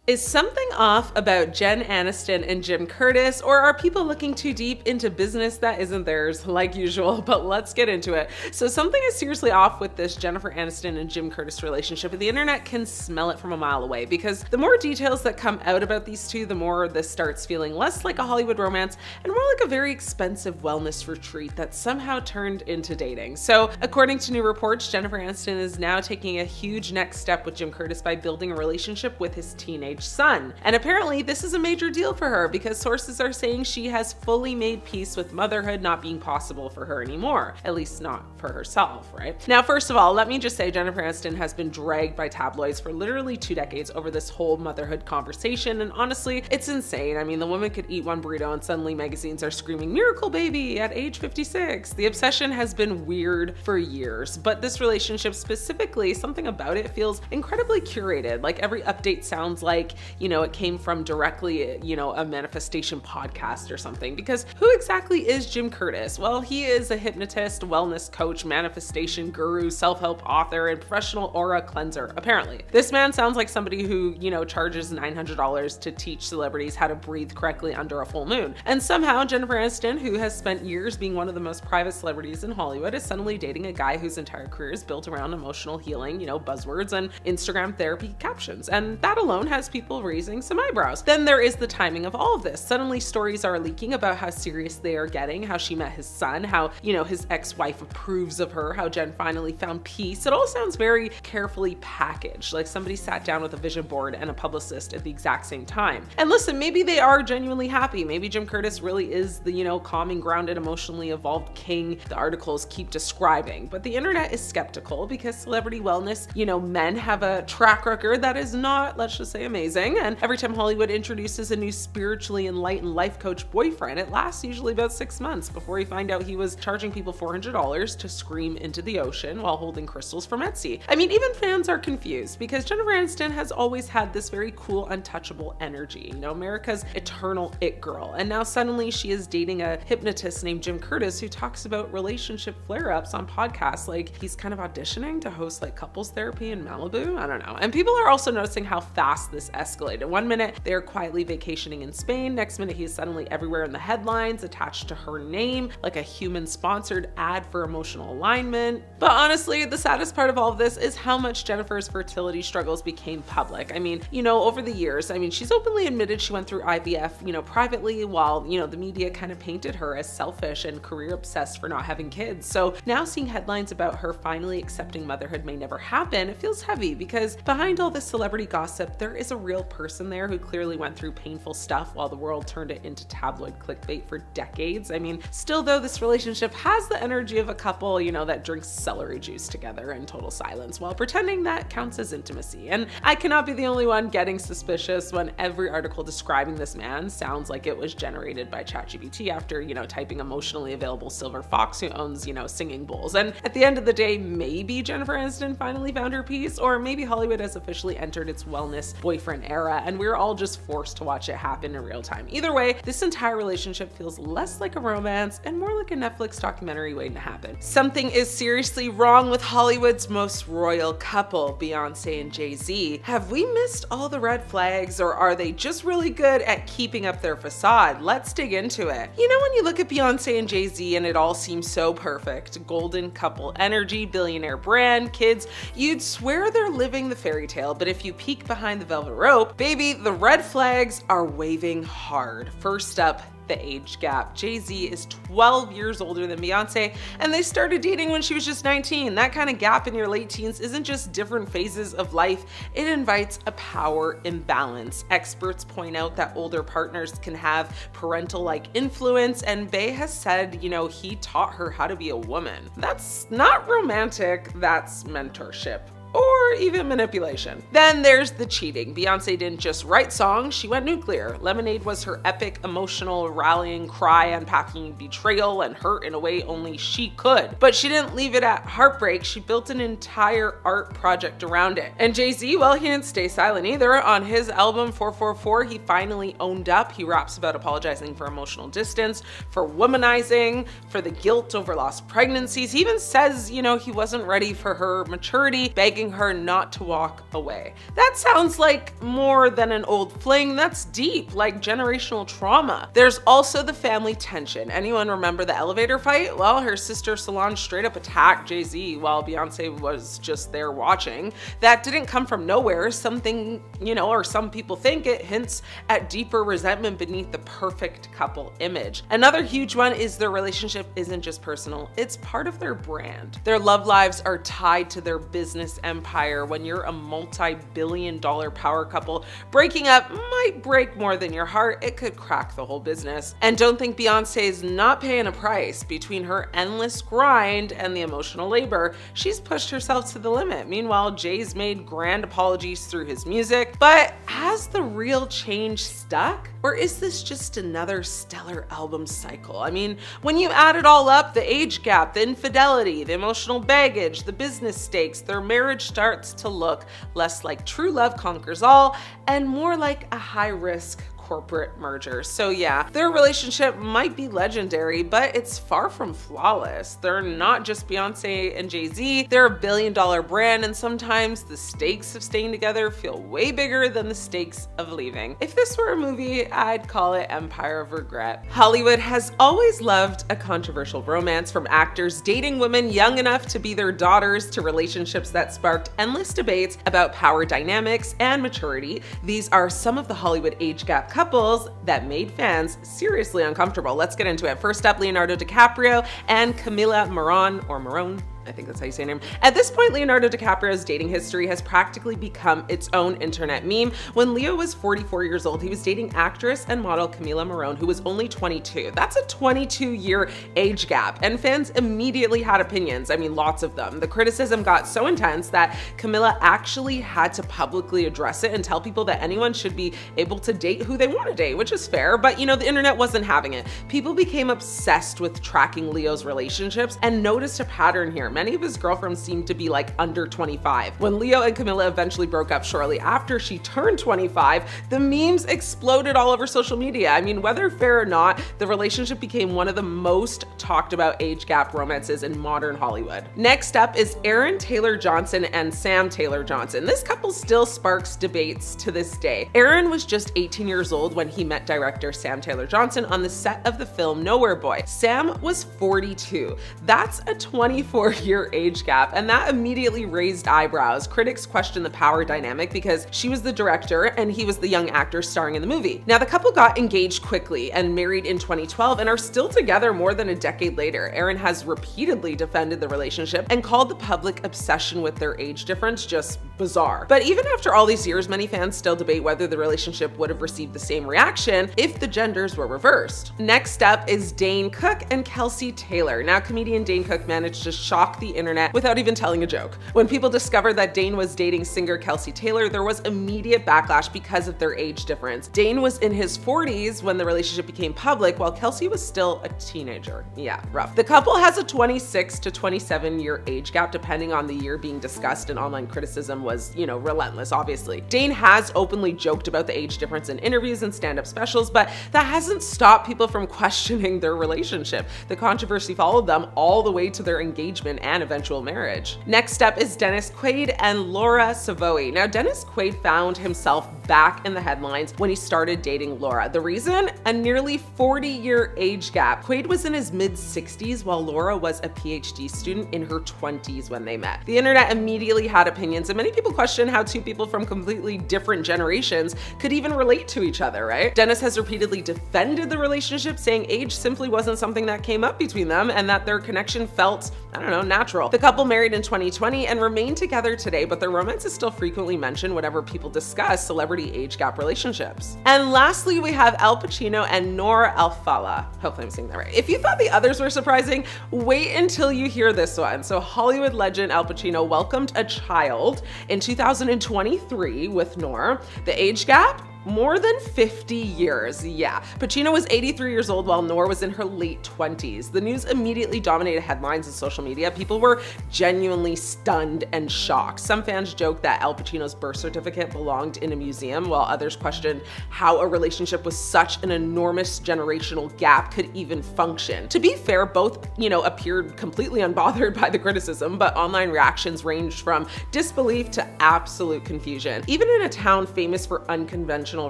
Is something off about Jen Aniston and Jim Curtis, or are people looking too deep into business that isn't theirs, like usual? But let's get into it. So something is seriously off with this Jennifer Aniston and Jim Curtis relationship, and the internet can smell it from a mile away, because the more details that come out about these two, the more this starts feeling less like a Hollywood romance and more like a very expensive wellness retreat that somehow turned into dating. So according to new reports, Jennifer Aniston is now taking a huge next step with Jim Curtis by building a relationship with his teenage son. And apparently this is a major deal for her, because sources are saying she has fully made peace with motherhood not being possible for her anymore, at least not for herself, right? Now, first of all, let me just say Jennifer Aniston has been dragged by tabloids for literally 2 decades over this whole motherhood conversation, and honestly, it's insane. I mean, the woman could eat one burrito and suddenly magazines are screaming miracle baby at age 56. The obsession has been weird for years, but this relationship specifically, something about it feels incredibly curated. Like every update sounds like, it came from directly, a manifestation podcast or something. Because who exactly is Jim Curtis? Well, he is a hypnotist, wellness coach, manifestation guru, self-help author, and professional aura cleanser, apparently. This man sounds like somebody who, charges $900 to teach celebrities how to breathe correctly under a full moon. And somehow Jennifer Aniston, who has spent years being one of the most private celebrities in Hollywood, is suddenly dating a guy whose entire career is built around emotional healing, buzzwords and Instagram therapy captions. And that alone has people raising some eyebrows. Then there is the timing of all of this. Suddenly stories are leaking about how serious they are getting, how she met his son, how, his ex-wife approves of her, how Jen finally found peace. It all sounds very carefully packaged, like somebody sat down with a vision board and a publicist at the exact same time. And listen, maybe they are genuinely happy. Maybe Jim Curtis really is the, calming, grounded, emotionally evolved king the articles keep describing. But the internet is skeptical because celebrity wellness, men have a track record that is not, let's just say, amazing. And every time Hollywood introduces a new spiritually enlightened life coach boyfriend, it lasts usually about 6 months before you find out he was charging people $400 to scream into the ocean while holding crystals from Etsy. I mean, even fans are confused because Jennifer Aniston has always had this very cool, untouchable energy, America's eternal it girl. And now suddenly she is dating a hypnotist named Jim Curtis who talks about relationship flare-ups on podcasts like he's kind of auditioning to host like couples therapy in Malibu. I don't know. And people are also noticing how fast this escalated. One minute they're quietly vacationing in Spain. Next minute he's suddenly everywhere in the headlines attached to her name, like a human sponsored ad for emotional alignment. But honestly, the saddest part of all of this is how much Jennifer's fertility struggles became public. I mean, over the years, she's openly admitted she went through IVF, privately, while, the media kind of painted her as selfish and career obsessed for not having kids. So now seeing headlines about her finally accepting motherhood may never happen, it feels heavy because behind all this celebrity gossip, there is a real person there who clearly went through painful stuff while the world turned it into tabloid clickbait for decades. Still though, this relationship has the energy of a couple, that drinks celery juice together in total silence while pretending that counts as intimacy. And I cannot be the only one getting suspicious when every article describing this man sounds like it was generated by ChatGPT after, typing emotionally available silver fox who owns, singing bowls. And at the end of the day, maybe Jennifer Aniston finally found her peace, or maybe Hollywood has officially entered its wellness boyfriend era and we're all just forced to watch it happen in real time. Either way, this entire relationship feels less like a romance and more like a Netflix documentary waiting to happen. Something is seriously wrong with Hollywood's most royal couple, Beyonce and Jay-Z. Have we missed all the red flags, or are they just really good at keeping up their facade? Let's dig into it. When you look at Beyonce and Jay-Z and it all seems so perfect, golden couple energy, billionaire brand, kids, you'd swear they're living the fairy tale, but if you peek behind the velvet rope, baby, the red flags are waving hard. First up, the age gap. Jay-Z is 12 years older than Beyonce, and they started dating when she was just 19. That kind of gap in your late teens isn't just different phases of life, it invites a power imbalance. Experts point out that older partners can have parental-like influence, and Bey has said, he taught her how to be a woman. That's not romantic, that's mentorship. Or even manipulation. Then there's the cheating. Beyonce didn't just write songs, she went nuclear. Lemonade was her epic, emotional, rallying cry, unpacking betrayal and hurt in a way only she could. But she didn't leave it at heartbreak, she built an entire art project around it. And Jay-Z, well, he didn't stay silent either. On his album 444, he finally owned up. He raps about apologizing for emotional distance, for womanizing, for the guilt over lost pregnancies. He even says, he wasn't ready for her maturity, begging begging her not to walk away. That sounds like more than an old fling. That's deep, like generational trauma. There's also the family tension. Anyone remember the elevator fight? Well, her sister Solange straight up attacked Jay-Z while Beyonce was just there watching. That didn't come from nowhere. Something, or some people think it hints at deeper resentment beneath the perfect couple image. Another huge one is their relationship isn't just personal, it's part of their brand. Their love lives are tied to their business empire. When you're a multi-billion-dollar power couple, breaking up might break more than your heart. It could crack the whole business. And don't think Beyonce's not paying a price. Between her endless grind and the emotional labor, she's pushed herself to the limit. Meanwhile, Jay's made grand apologies through his music. But has the real change stuck? Or is this just another stellar album cycle? I mean, when you add it all up, the age gap, the infidelity, the emotional baggage, the business stakes, their marriage starts to look less like true love conquers all and more like a high-risk corporate merger. So yeah, their relationship might be legendary, but it's far from flawless. They're not just Beyonce and Jay-Z, they're a billion-dollar brand, and sometimes the stakes of staying together feel way bigger than the stakes of leaving. If this were a movie, I'd call it Empire of Regret. Hollywood has always loved a controversial romance, from actors dating women young enough to be their daughters to relationships that sparked endless debates about power dynamics and maturity. These are some of the Hollywood age gap couples that made fans seriously uncomfortable. Let's get into it. First up, Leonardo DiCaprio and Camila Morrone. I think that's how you say her name. At this point, Leonardo DiCaprio's dating history has practically become its own internet meme. When Leo was 44 years old, he was dating actress and model Camila Morrone, who was only 22. That's a 22-year age gap, and fans immediately had opinions. I mean, lots of them. The criticism got so intense that Camila actually had to publicly address it and tell people that anyone should be able to date who they want to date, which is fair, but the internet wasn't having it. People became obsessed with tracking Leo's relationships and noticed a pattern here. Many of his girlfriends seemed to be like under 25. When Leo and Camila eventually broke up shortly after she turned 25, the memes exploded all over social media. I mean, whether fair or not, the relationship became one of the most talked about age gap romances in modern Hollywood. Next up is Aaron Taylor-Johnson and Sam Taylor-Johnson. This couple still sparks debates to this day. Aaron was just 18 years old when he met director Sam Taylor-Johnson on the set of the film Nowhere Boy. Sam was 42. That's a 24-year age gap, and that immediately raised eyebrows. Critics questioned the power dynamic because she was the director and he was the young actor starring in the movie. Now, the couple got engaged quickly and married in 2012 and are still together more than a decade later. Aaron has repeatedly defended the relationship and called the public obsession with their age difference just bizarre. But even after all these years, many fans still debate whether the relationship would have received the same reaction if the genders were reversed. Next up is Dane Cook and Kelsey Taylor. Now, comedian Dane Cook managed to shock the internet without even telling a joke. When people discovered that Dane was dating singer Kelsey Taylor, there was immediate backlash because of their age difference. Dane was in his 40s when the relationship became public, while Kelsey was still a teenager. Yeah, rough. The couple has a 26 to 27 year age gap depending on the year being discussed, and online criticism was, relentless, obviously. Dane has openly joked about the age difference in interviews and stand-up specials, but that hasn't stopped people from questioning their relationship. The controversy followed them all the way to their engagement and eventual marriage. Next up is Dennis Quaid and Laura Savoy. Now, Dennis Quaid found himself back in the headlines when he started dating Laura. The reason? A nearly 40-year age gap. Quaid was in his mid-60s while Laura was a PhD student in her 20s when they met. The internet immediately had opinions, and many people questioned how two people from completely different generations could even relate to each other, right? Dennis has repeatedly defended the relationship, saying age simply wasn't something that came up between them and that their connection felt, natural. The couple married in 2020 and remain together today, but their romance is still frequently mentioned whenever people discuss celebrity age gap relationships. And lastly, we have Al Pacino and Noor Alfallah. Hopefully I'm saying that right. If you thought the others were surprising, wait until you hear this one. So Hollywood legend Al Pacino welcomed a child in 2023 with Noor. The age gap? More than 50 years, yeah. Pacino was 83 years old while Noor was in her late 20s. The news immediately dominated headlines and social media. People were genuinely stunned and shocked. Some fans joked that Al Pacino's birth certificate belonged in a museum, while others questioned how a relationship with such an enormous generational gap could even function. To be fair, both, appeared completely unbothered by the criticism, but online reactions ranged from disbelief to absolute confusion. Even in a town famous for unconventional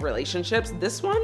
relationships, this one,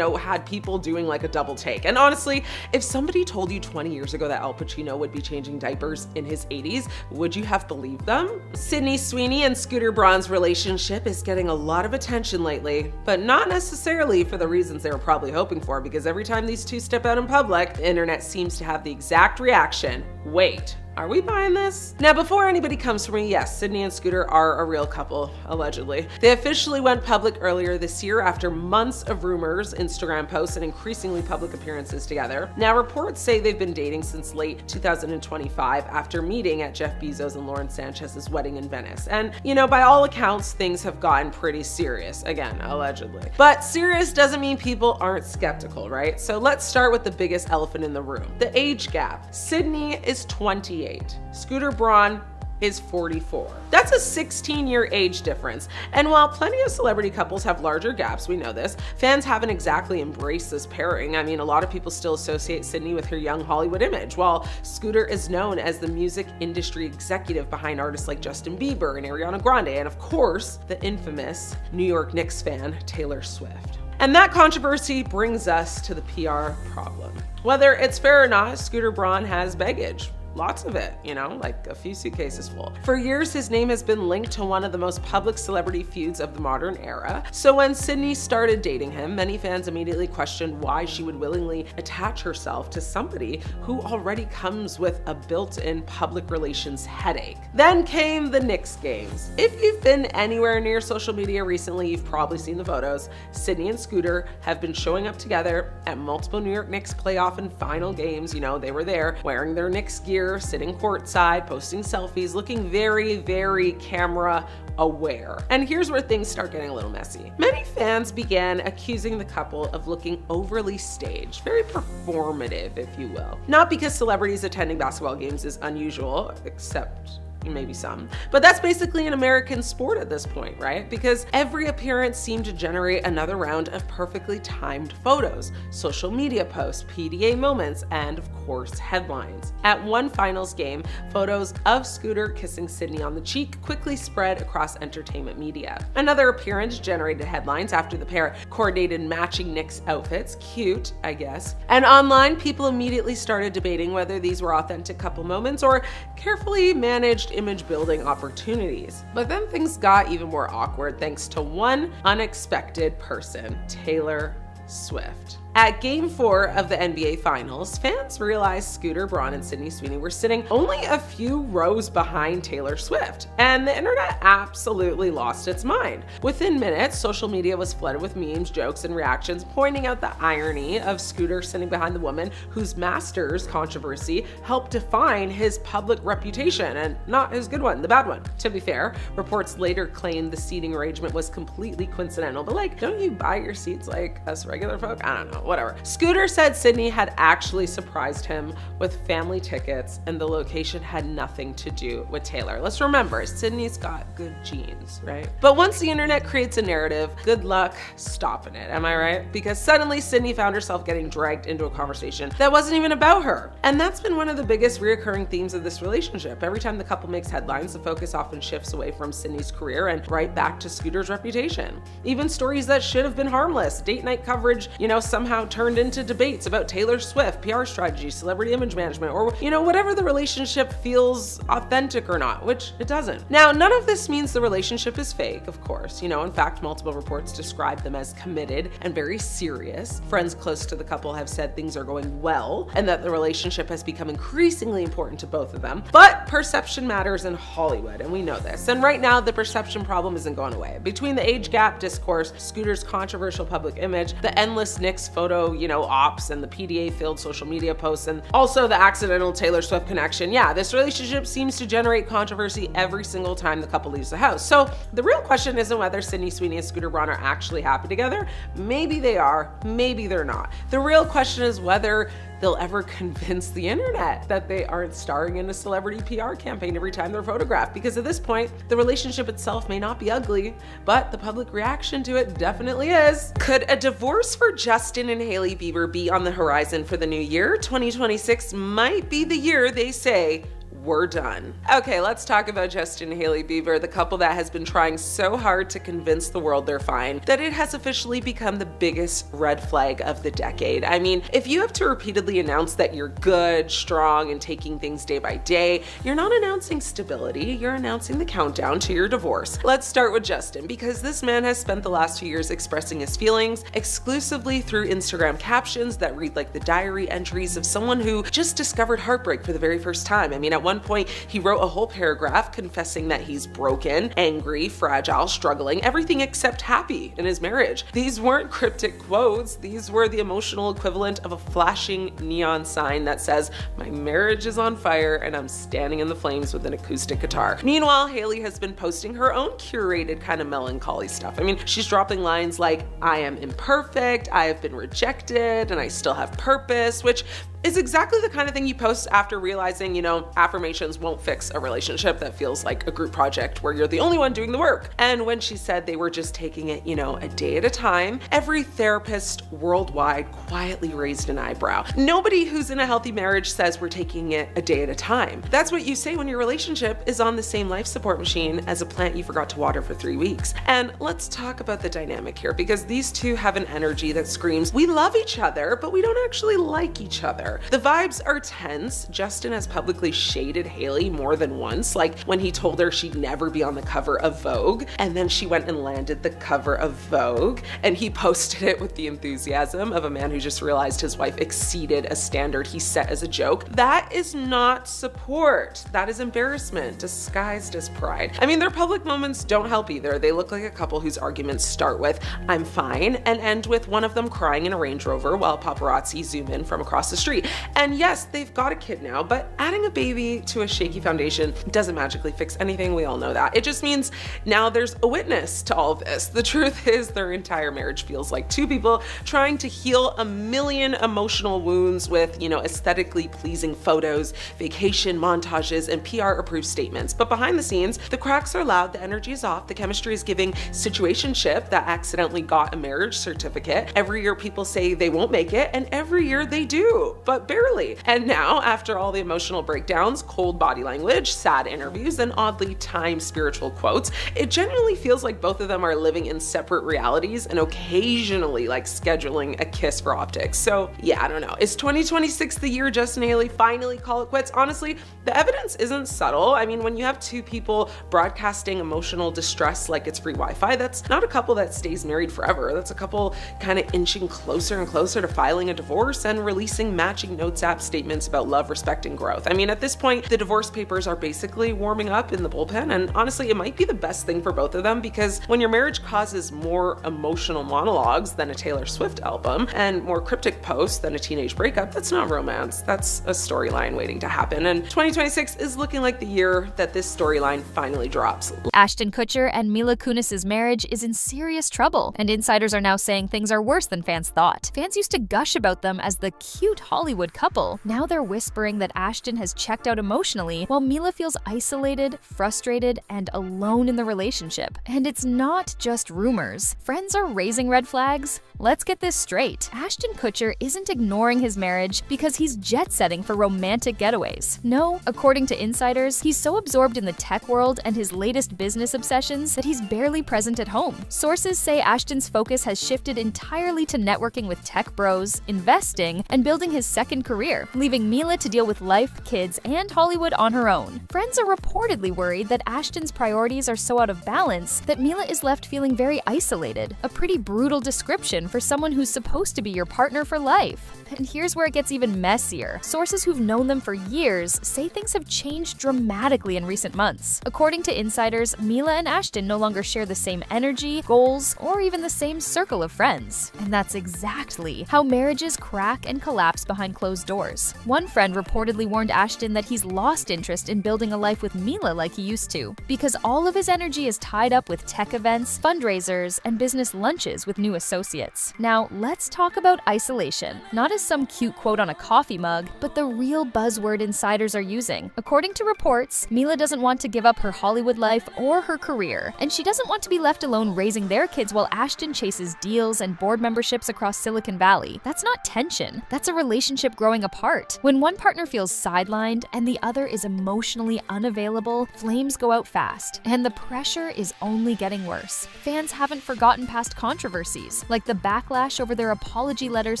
had people doing like a double take. And honestly, if somebody told you 20 years ago that Al Pacino would be changing diapers in his 80s, would you have believed them? Sydney Sweeney and Scooter Braun's relationship is getting a lot of attention lately, but not necessarily for the reasons they were probably hoping for, because every time these two step out in public, the internet seems to have the exact reaction: wait, are we buying this? Now, before anybody comes for me, yes, Sydney and Scooter are a real couple, allegedly. They officially went public earlier this year after months of rumors, Instagram posts, and increasingly public appearances together. Now, reports say they've been dating since late 2025 after meeting at Jeff Bezos and Lauren Sanchez's wedding in Venice. And, by all accounts, things have gotten pretty serious, again, allegedly. But serious doesn't mean people aren't skeptical, right? So let's start with the biggest elephant in the room: the age gap. Sydney is 28. Scooter Braun is 44. That's a 16-year age difference. And while plenty of celebrity couples have larger gaps, we know this, fans haven't exactly embraced this pairing. I mean, a lot of people still associate Sydney with her young Hollywood image, while Scooter is known as the music industry executive behind artists like Justin Bieber and Ariana Grande, and of course, the infamous New York Knicks fan, Taylor Swift. And that controversy brings us to the PR problem. Whether it's fair or not, Scooter Braun has baggage. Lots of it, like a few suitcases full. For years, his name has been linked to one of the most public celebrity feuds of the modern era. So when Sydney started dating him, many fans immediately questioned why she would willingly attach herself to somebody who already comes with a built-in public relations headache. Then came the Knicks games. If you've been anywhere near social media recently, you've probably seen the photos. Sydney and Scooter have been showing up together at multiple New York Knicks playoff and final games. They were there wearing their Knicks gear, sitting courtside, posting selfies, looking very, very camera aware. And here's where things start getting a little messy. Many fans began accusing the couple of looking overly staged, very performative, if you will. Not because celebrities attending basketball games is unusual, except maybe some, but that's basically an American sport at this point, right? Because every appearance seemed to generate another round of perfectly timed photos, social media posts, PDA moments, and of course, headlines. At one finals game, photos of Scooter kissing Sydney on the cheek quickly spread across entertainment media. Another appearance generated headlines after the pair coordinated matching Knicks outfits. Cute, I guess. And online, people immediately started debating whether these were authentic couple moments or carefully managed image building opportunities. But then things got even more awkward thanks to one unexpected person: Taylor Swift. At Game 4 of the NBA Finals, fans realized Scooter Braun and Sydney Sweeney were sitting only a few rows behind Taylor Swift, and the internet absolutely lost its mind. Within minutes, social media was flooded with memes, jokes, and reactions pointing out the irony of Scooter sitting behind the woman whose Masters controversy helped define his public reputation, and not his good one, the bad one. To be fair, reports later claimed the seating arrangement was completely coincidental, but don't you buy your seats like us regular folk? I don't know. Whatever. Scooter said Sydney had actually surprised him with family tickets, and the location had nothing to do with Taylor. Let's remember, Sydney's got good genes, right? But once the internet creates a narrative, good luck stopping it, am I right? Because suddenly Sydney found herself getting dragged into a conversation that wasn't even about her. And that's been one of the biggest reoccurring themes of this relationship. Every time the couple makes headlines, the focus often shifts away from Sydney's career and right back to Scooter's reputation. Even stories that should have been harmless, date night coverage, somehow turned into debates about Taylor Swift, PR strategy, celebrity image management, or, whatever the relationship feels authentic or not, which it doesn't. Now, none of this means the relationship is fake, of course. In fact, multiple reports describe them as committed and very serious. Friends close to the couple have said things are going well and that the relationship has become increasingly important to both of them. But perception matters in Hollywood, and we know this. And right now, the perception problem isn't going away. Between the age gap discourse, Scooter's controversial public image, the endless Knicks photos photo, ops and the PDA-filled social media posts, and also the accidental Taylor Swift connection. Yeah, this relationship seems to generate controversy every single time the couple leaves the house. So the real question isn't whether Sydney Sweeney and Scooter Braun are actually happy together. Maybe they are, maybe they're not. The real question is whether they'll ever convince the internet that they aren't starring in a celebrity PR campaign every time they're photographed. Because at this point, the relationship itself may not be ugly, but the public reaction to it definitely is. Could a divorce for Justin and Hailey Bieber be on the horizon for the new year? 2026 might be the year they say, we're done. Okay, let's talk about Justin and Hailey Bieber, the couple that has been trying so hard to convince the world they're fine that it has officially become the biggest red flag of the decade. I mean, if you have to repeatedly announce that you're good, strong, and taking things day by day, you're not announcing stability, you're announcing the countdown to your divorce. Let's start with Justin, because this man has spent the last 2 years expressing his feelings exclusively through Instagram captions that read like the diary entries of someone who just discovered heartbreak for the very first time. I mean, at one point, he wrote a whole paragraph confessing that he's broken, angry, fragile, struggling, everything except happy in his marriage. These weren't cryptic quotes, these were the emotional equivalent of a flashing neon sign that says, "My marriage is on fire and I'm standing in the flames with an acoustic guitar." Meanwhile, Hailey has been posting her own curated kind of melancholy stuff. I mean, she's dropping lines like, "I am imperfect, I have been rejected, and I still have purpose," which is exactly the kind of thing you post after realizing, affirmations won't fix a relationship that feels like a group project where you're the only one doing the work. And when she said they were just taking it, a day at a time, every therapist worldwide quietly raised an eyebrow. Nobody who's in a healthy marriage says we're taking it a day at a time. That's what you say when your relationship is on the same life support machine as a plant you forgot to water for 3 weeks. And let's talk about the dynamic here, because these two have an energy that screams, we love each other, but we don't actually like each other. The vibes are tense. Justin has publicly shaded Hailey more than once, like when he told her she'd never be on the cover of Vogue, and then she went and landed the cover of Vogue, and he posted it with the enthusiasm of a man who just realized his wife exceeded a standard he set as a joke. That is not support. That is embarrassment disguised as pride. I mean, their public moments don't help either. They look like a couple whose arguments start with, "I'm fine," and end with one of them crying in a Range Rover while paparazzi zoom in from across the street. And yes, they've got a kid now, but adding a baby to a shaky foundation doesn't magically fix anything. We all know that. It just means now there's a witness to all of this. The truth is their entire marriage feels like two people trying to heal a million emotional wounds with, aesthetically pleasing photos, vacation montages, and PR approved statements. But behind the scenes, the cracks are loud, the energy is off, the chemistry is giving situationship that accidentally got a marriage certificate. Every year people say they won't make it, and every year they do. But barely. And now, after all the emotional breakdowns, cold body language, sad interviews, and oddly timed spiritual quotes, it genuinely feels like both of them are living in separate realities and occasionally scheduling a kiss for optics. So yeah, I don't know. Is 2026 the year Justin and Hailey finally call it quits? Honestly, the evidence isn't subtle. I mean, when you have two people broadcasting emotional distress like it's free Wi-Fi, that's not a couple that stays married forever. That's a couple kind of inching closer and closer to filing a divorce and releasing matching Notes app statements about love, respect, and growth. I mean, at this point, the divorce papers are basically warming up in the bullpen, and honestly, it might be the best thing for both of them, because when your marriage causes more emotional monologues than a Taylor Swift album and more cryptic posts than a teenage breakup, that's not romance. That's a storyline waiting to happen, and 2026 is looking like the year that this storyline finally drops. Ashton Kutcher and Mila Kunis's marriage is in serious trouble, and insiders are now saying things are worse than fans thought. Fans used to gush about them as the cute Hollywood couple. Now they're whispering that Ashton has checked out emotionally, while Mila feels isolated, frustrated, and alone in the relationship. And it's not just rumors. Friends are raising red flags. Let's get this straight. Ashton Kutcher isn't ignoring his marriage because he's jet-setting for romantic getaways. No, according to insiders, he's so absorbed in the tech world and his latest business obsessions that he's barely present at home. Sources say Ashton's focus has shifted entirely to networking with tech bros, investing, and building his second career, leaving Mila to deal with life, kids, and Hollywood on her own. Friends are reportedly worried that Ashton's priorities are so out of balance that Mila is left feeling very isolated. A pretty brutal description for someone who's supposed to be your partner for life. And here's where it gets even messier. Sources who've known them for years say things have changed dramatically in recent months. According to insiders, Mila and Ashton no longer share the same energy, goals, or even the same circle of friends. And that's exactly how marriages crack and collapse behind closed doors. One friend reportedly warned Ashton that he's lost interest in building a life with Mila like he used to, because all of his energy is tied up with tech events, fundraisers, and business lunches with new associates. Now, let's talk about isolation. Not as some cute quote on a coffee mug, but the real buzzword insiders are using. According to reports, Mila doesn't want to give up her Hollywood life or her career, and she doesn't want to be left alone raising their kids while Ashton chases deals and board memberships across Silicon Valley. That's not tension, that's a relationship growing apart. When one partner feels sidelined and the other is emotionally unavailable, flames go out fast, and the pressure is only getting worse. Fans haven't forgotten past controversies, like the backlash over their apology letters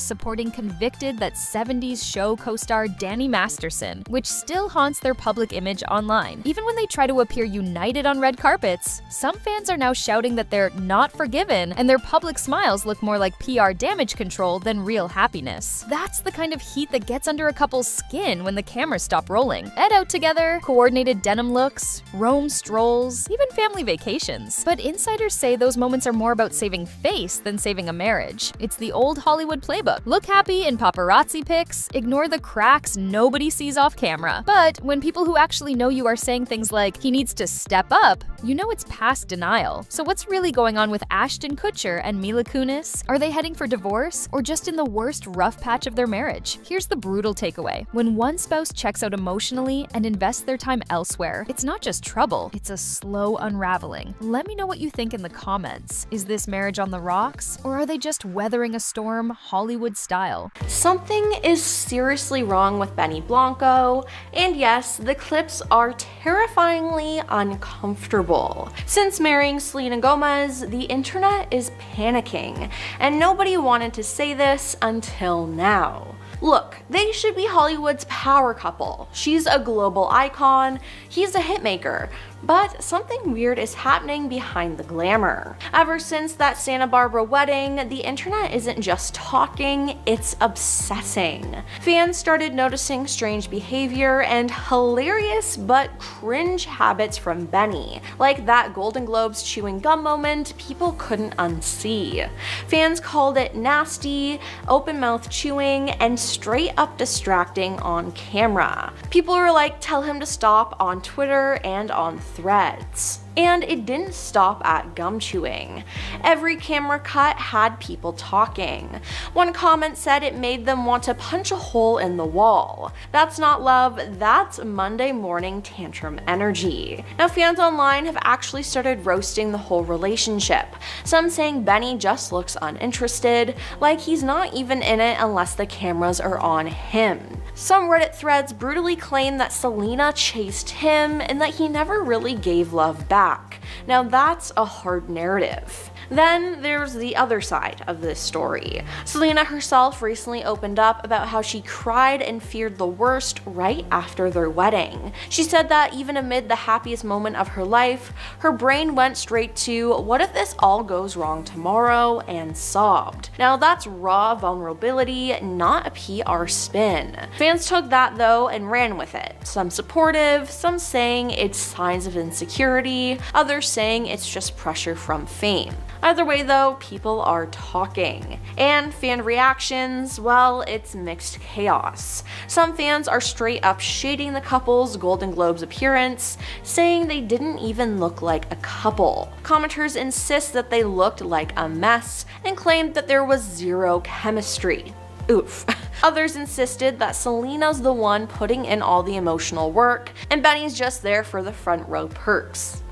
supporting convicted that 70s show co-star Danny Masterson, which still haunts their public image online. Even when they try to appear united on red carpets, some fans are now shouting that they're not forgiven and their public smiles look more like PR damage control than real happiness. That's the kind of heat that gets under a couple's skin when the cameras stop rolling. Ed out together, coordinated denim looks, Rome strolls, even family vacations. But insiders say those moments are more about saving face than saving a marriage. It's the old Hollywood playbook. Look happy in paparazzi pics, ignore the cracks nobody sees off camera. But when people who actually know you are saying things like, he needs to step up, you know it's past denial. So what's really going on with Ashton Kutcher and Mila Kunis? Are they heading for divorce or just in the worst rough patch of their marriage? Here's the brutal takeaway. When one spouse checks out emotionally and invests their time elsewhere, it's not just trouble, it's a slow unraveling. Let me know what you think in the comments. Is this marriage on the rocks, or are they just weathering a storm Hollywood style? Something is seriously wrong with Benny Blanco, and yes, the clips are terrifyingly uncomfortable. Since marrying Selena Gomez, the internet is panicking, and nobody wanted to say this until now. Look, they should be Hollywood's power couple. She's a global icon, he's a hitmaker. But something weird is happening behind the glamour. Ever since that Santa Barbara wedding, the internet isn't just talking, it's obsessing. Fans started noticing strange behavior and hilarious but cringe habits from Benny, like that Golden Globes chewing gum moment people couldn't unsee. Fans called it nasty, open mouth chewing, and straight up distracting on camera. People were like, tell him to stop on Twitter and on Threads. And it didn't stop at gum chewing. Every camera cut had people talking. One comment said it made them want to punch a hole in the wall. That's not love, that's Monday morning tantrum energy. Now fans online have actually started roasting the whole relationship. Some saying Benny just looks uninterested, like he's not even in it unless the cameras are on him. Some Reddit threads brutally claim that Selena chased him and that he never really gave love back. Now that's a hard narrative. Then there's the other side of this story. Selena herself recently opened up about how she cried and feared the worst right after their wedding. She said that even amid the happiest moment of her life, her brain went straight to, what if this all goes wrong tomorrow, and sobbed. Now that's raw vulnerability, not a PR spin. Fans took that though and ran with it. Some supportive, some saying it's signs of insecurity, others saying it's just pressure from fame. Either way though, people are talking. And fan reactions, well, it's mixed chaos. Some fans are straight up shading the couple's Golden Globes appearance, saying they didn't even look like a couple. Commenters insist that they looked like a mess and claimed that there was zero chemistry. Oof. Others insisted that Selena's the one putting in all the emotional work and Benny's just there for the front row perks.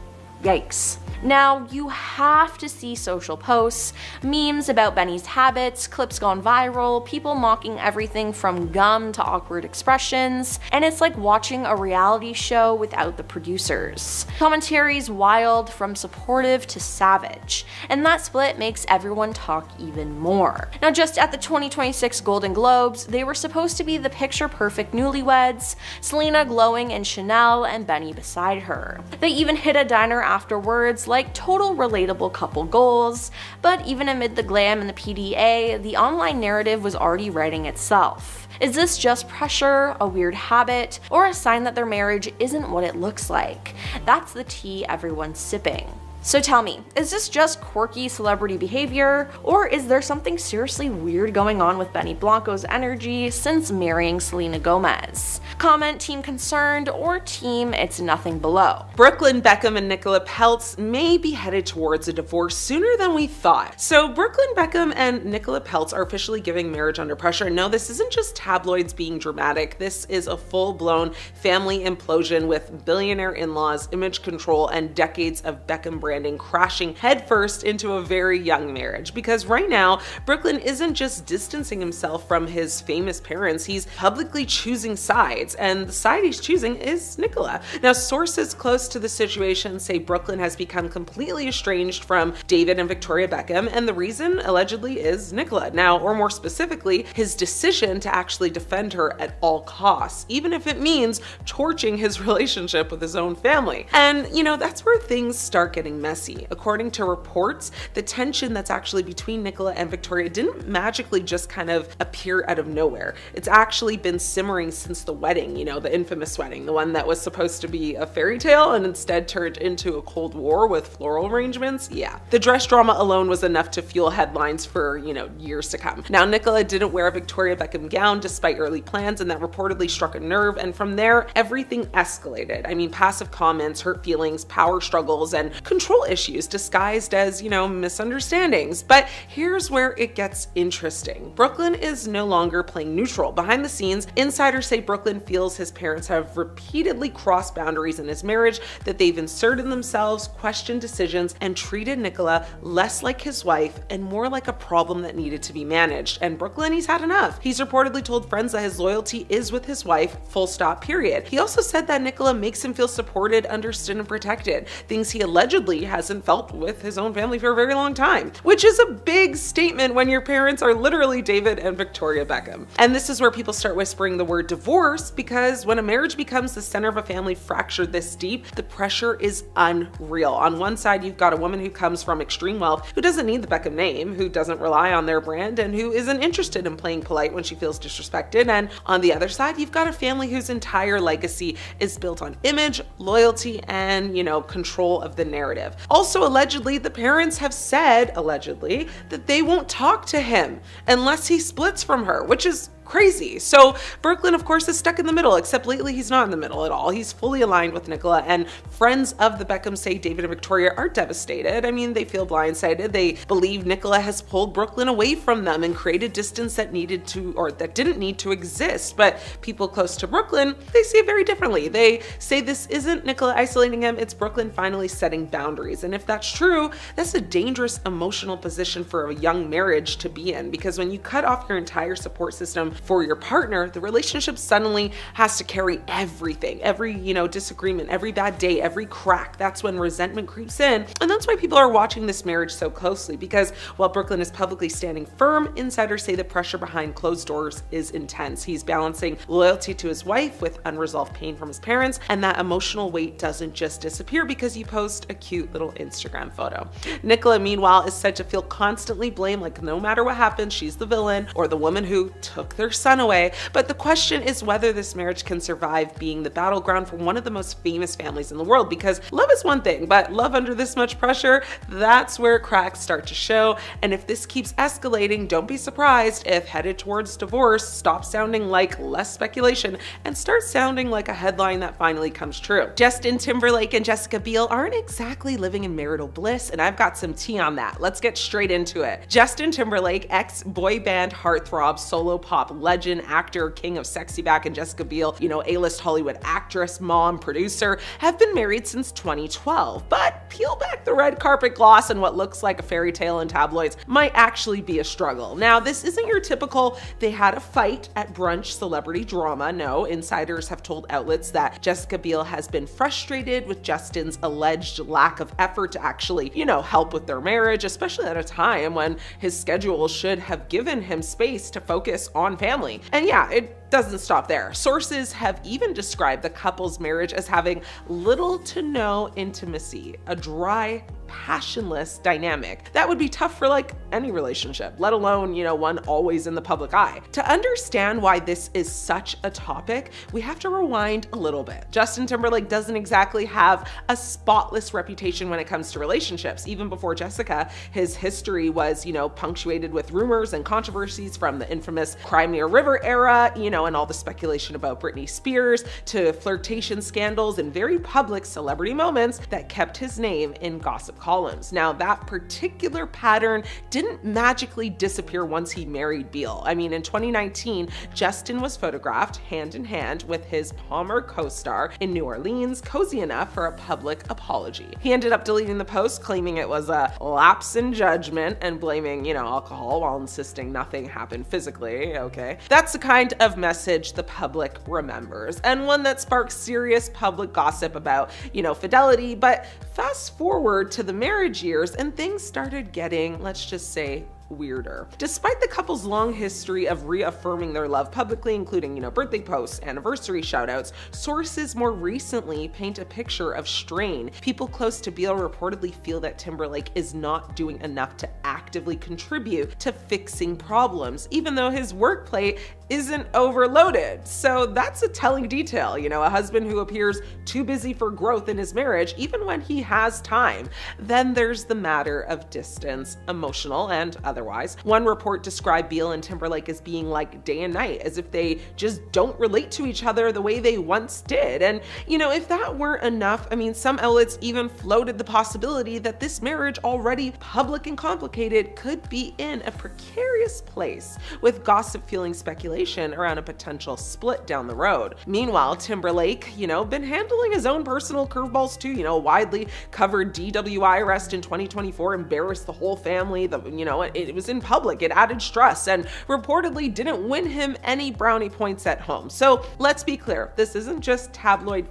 Yikes. Now, you have to see social posts, memes about Benny's habits, clips gone viral, people mocking everything from gum to awkward expressions, and it's like watching a reality show without the producers. Commentary's wild, from supportive to savage, and that split makes everyone talk even more. Now, just at the 2026 Golden Globes, they were supposed to be the picture-perfect newlyweds, Selena glowing in Chanel and Benny beside her. They even hit a diner afterwards, like total relatable couple goals, but even amid the glam and the PDA, the online narrative was already writing itself. Is this just pressure, a weird habit, or a sign that their marriage isn't what it looks like? That's the tea everyone's sipping. So tell me, is this just quirky celebrity behavior, or is there something seriously weird going on with Benny Blanco's energy since marrying Selena Gomez? Comment team concerned or team it's nothing below. Brooklyn Beckham and Nicola Peltz may be headed towards a divorce sooner than we thought. So Brooklyn Beckham and Nicola Peltz are officially giving marriage under pressure. No, this isn't just tabloids being dramatic. This is a full-blown family implosion with billionaire in-laws, image control, and decades of Beckham branding crashing headfirst into a very young marriage. Because right now, Brooklyn isn't just distancing himself from his famous parents, he's publicly choosing sides, and the side he's choosing is Nicola. Now, sources close to the situation say Brooklyn has become completely estranged from David and Victoria Beckham, and the reason allegedly is Nicola. Now, or more specifically, his decision to actually defend her at all costs, even if it means torching his relationship with his own family. And, that's where things start getting messy. According to reports, the tension that's actually between Nicola and Victoria didn't magically just kind of appear out of nowhere. It's actually been simmering since the wedding, the infamous wedding, the one that was supposed to be a fairy tale and instead turned into a Cold War with floral arrangements. Yeah. The dress drama alone was enough to fuel headlines for, years to come. Now, Nicola didn't wear a Victoria Beckham gown despite early plans, and that reportedly struck a nerve, and from there, everything escalated. I mean, passive comments, hurt feelings, power struggles, and control issues disguised as, misunderstandings. But here's where it gets interesting. Brooklyn is no longer playing neutral. Behind the scenes, insiders say Brooklyn feels his parents have repeatedly crossed boundaries in his marriage, that they've inserted themselves, questioned decisions, and treated Nicola less like his wife and more like a problem that needed to be managed. And Brooklyn, he's had enough. He's reportedly told friends that his loyalty is with his wife, full stop, period. He also said that Nicola makes him feel supported, understood, and protected, things he allegedly hasn't felt with his own family for a very long time, which is a big statement when your parents are literally David and Victoria Beckham. And this is where people start whispering the word divorce, because when a marriage becomes the center of a family fractured this deep, the pressure is unreal. On one side, you've got a woman who comes from extreme wealth, who doesn't need the Beckham name, who doesn't rely on their brand, and who isn't interested in playing polite when she feels disrespected. And on the other side, you've got a family whose entire legacy is built on image, loyalty, and, control of the narrative. Also, allegedly, the parents have said, that they won't talk to him unless he splits from her, which is crazy. So Brooklyn, of course, is stuck in the middle, except lately he's not in the middle at all. He's fully aligned with Nicola, and friends of the Beckhams say David and Victoria are devastated. I mean, they feel blindsided. They believe Nicola has pulled Brooklyn away from them and created distance that didn't need to exist. But people close to Brooklyn, they see it very differently. They say this isn't Nicola isolating him, it's Brooklyn finally setting boundaries. And if that's true, that's a dangerous emotional position for a young marriage to be in, because when you cut off your entire support system for your partner, the relationship suddenly has to carry everything, every, disagreement, every bad day, every crack. That's when resentment creeps in. And that's why people are watching this marriage so closely, because while Brooklyn is publicly standing firm, insiders say the pressure behind closed doors is intense. He's balancing loyalty to his wife with unresolved pain from his parents, and that emotional weight doesn't just disappear because you post a cute little Instagram photo. Nicola, meanwhile, is said to feel constantly blamed, like no matter what happens, she's the villain or the woman who took their son away. But the question is whether this marriage can survive being the battleground for one of the most famous families in the world, because love is one thing, but love under this much pressure, that's where cracks start to show. And if this keeps escalating, don't be surprised if headed towards divorce stops sounding like less speculation and starts sounding like a headline that finally comes true. Justin Timberlake and Jessica Biel aren't exactly living in marital bliss, and I've got some tea on that. Let's get straight into it. Justin Timberlake, ex-boy band heartthrob, solo pop legend, actor, king of sexy back, and Jessica Biel, A-list Hollywood actress, mom, producer, have been married since 2012. But peel back the red carpet gloss and what looks like a fairy tale in tabloids might actually be a struggle. Now, this isn't your typical they had a fight at brunch celebrity drama. No, insiders have told outlets that Jessica Biel has been frustrated with Justin's alleged lack of effort to actually, help with their marriage, especially at a time when his schedule should have given him space to focus on family. And yeah, it doesn't stop there. Sources have even described the couple's marriage as having little to no intimacy, a dry, passionless dynamic that would be tough for any relationship, let alone, one always in the public eye. To understand why this is such a topic, we have to rewind a little bit. Justin Timberlake doesn't exactly have a spotless reputation when it comes to relationships. Even before Jessica, his history was, punctuated with rumors and controversies from the infamous Crimea River era, and all the speculation about Britney Spears, to flirtation scandals and very public celebrity moments that kept his name in gossip columns. Now, that particular pattern didn't magically disappear once he married Biel. I mean, in 2019, Justin was photographed hand in hand with his Palmer co-star in New Orleans, cozy enough for a public apology. He ended up deleting the post, claiming it was a lapse in judgment and blaming, alcohol while insisting nothing happened physically. Okay. That's the kind of message the public remembers, and one that sparks serious public gossip about, fidelity. But fast forward to the marriage years and things started getting, let's just say, weirder. Despite the couple's long history of reaffirming their love publicly, including, birthday posts, anniversary shoutouts, sources more recently paint a picture of strain. People close to Biel reportedly feel that Timberlake is not doing enough to actively contribute to fixing problems, even though his work plate isn't overloaded. So that's a telling detail, a husband who appears too busy for growth in his marriage, even when he has time. Then there's the matter of distance, emotional and otherwise. One report described Biel and Timberlake as being like day and night, as if they just don't relate to each other the way they once did. And, if that weren't enough, some outlets even floated the possibility that this marriage, already public and complicated, could be in a precarious place, with gossip fueling speculation around a potential split down the road. Meanwhile, Timberlake, been handling his own personal curveballs too. Widely covered DWI arrest in 2024 embarrassed the whole family. It was in public, it added stress, and reportedly didn't win him any brownie points at home. So let's be clear, this isn't just tabloid,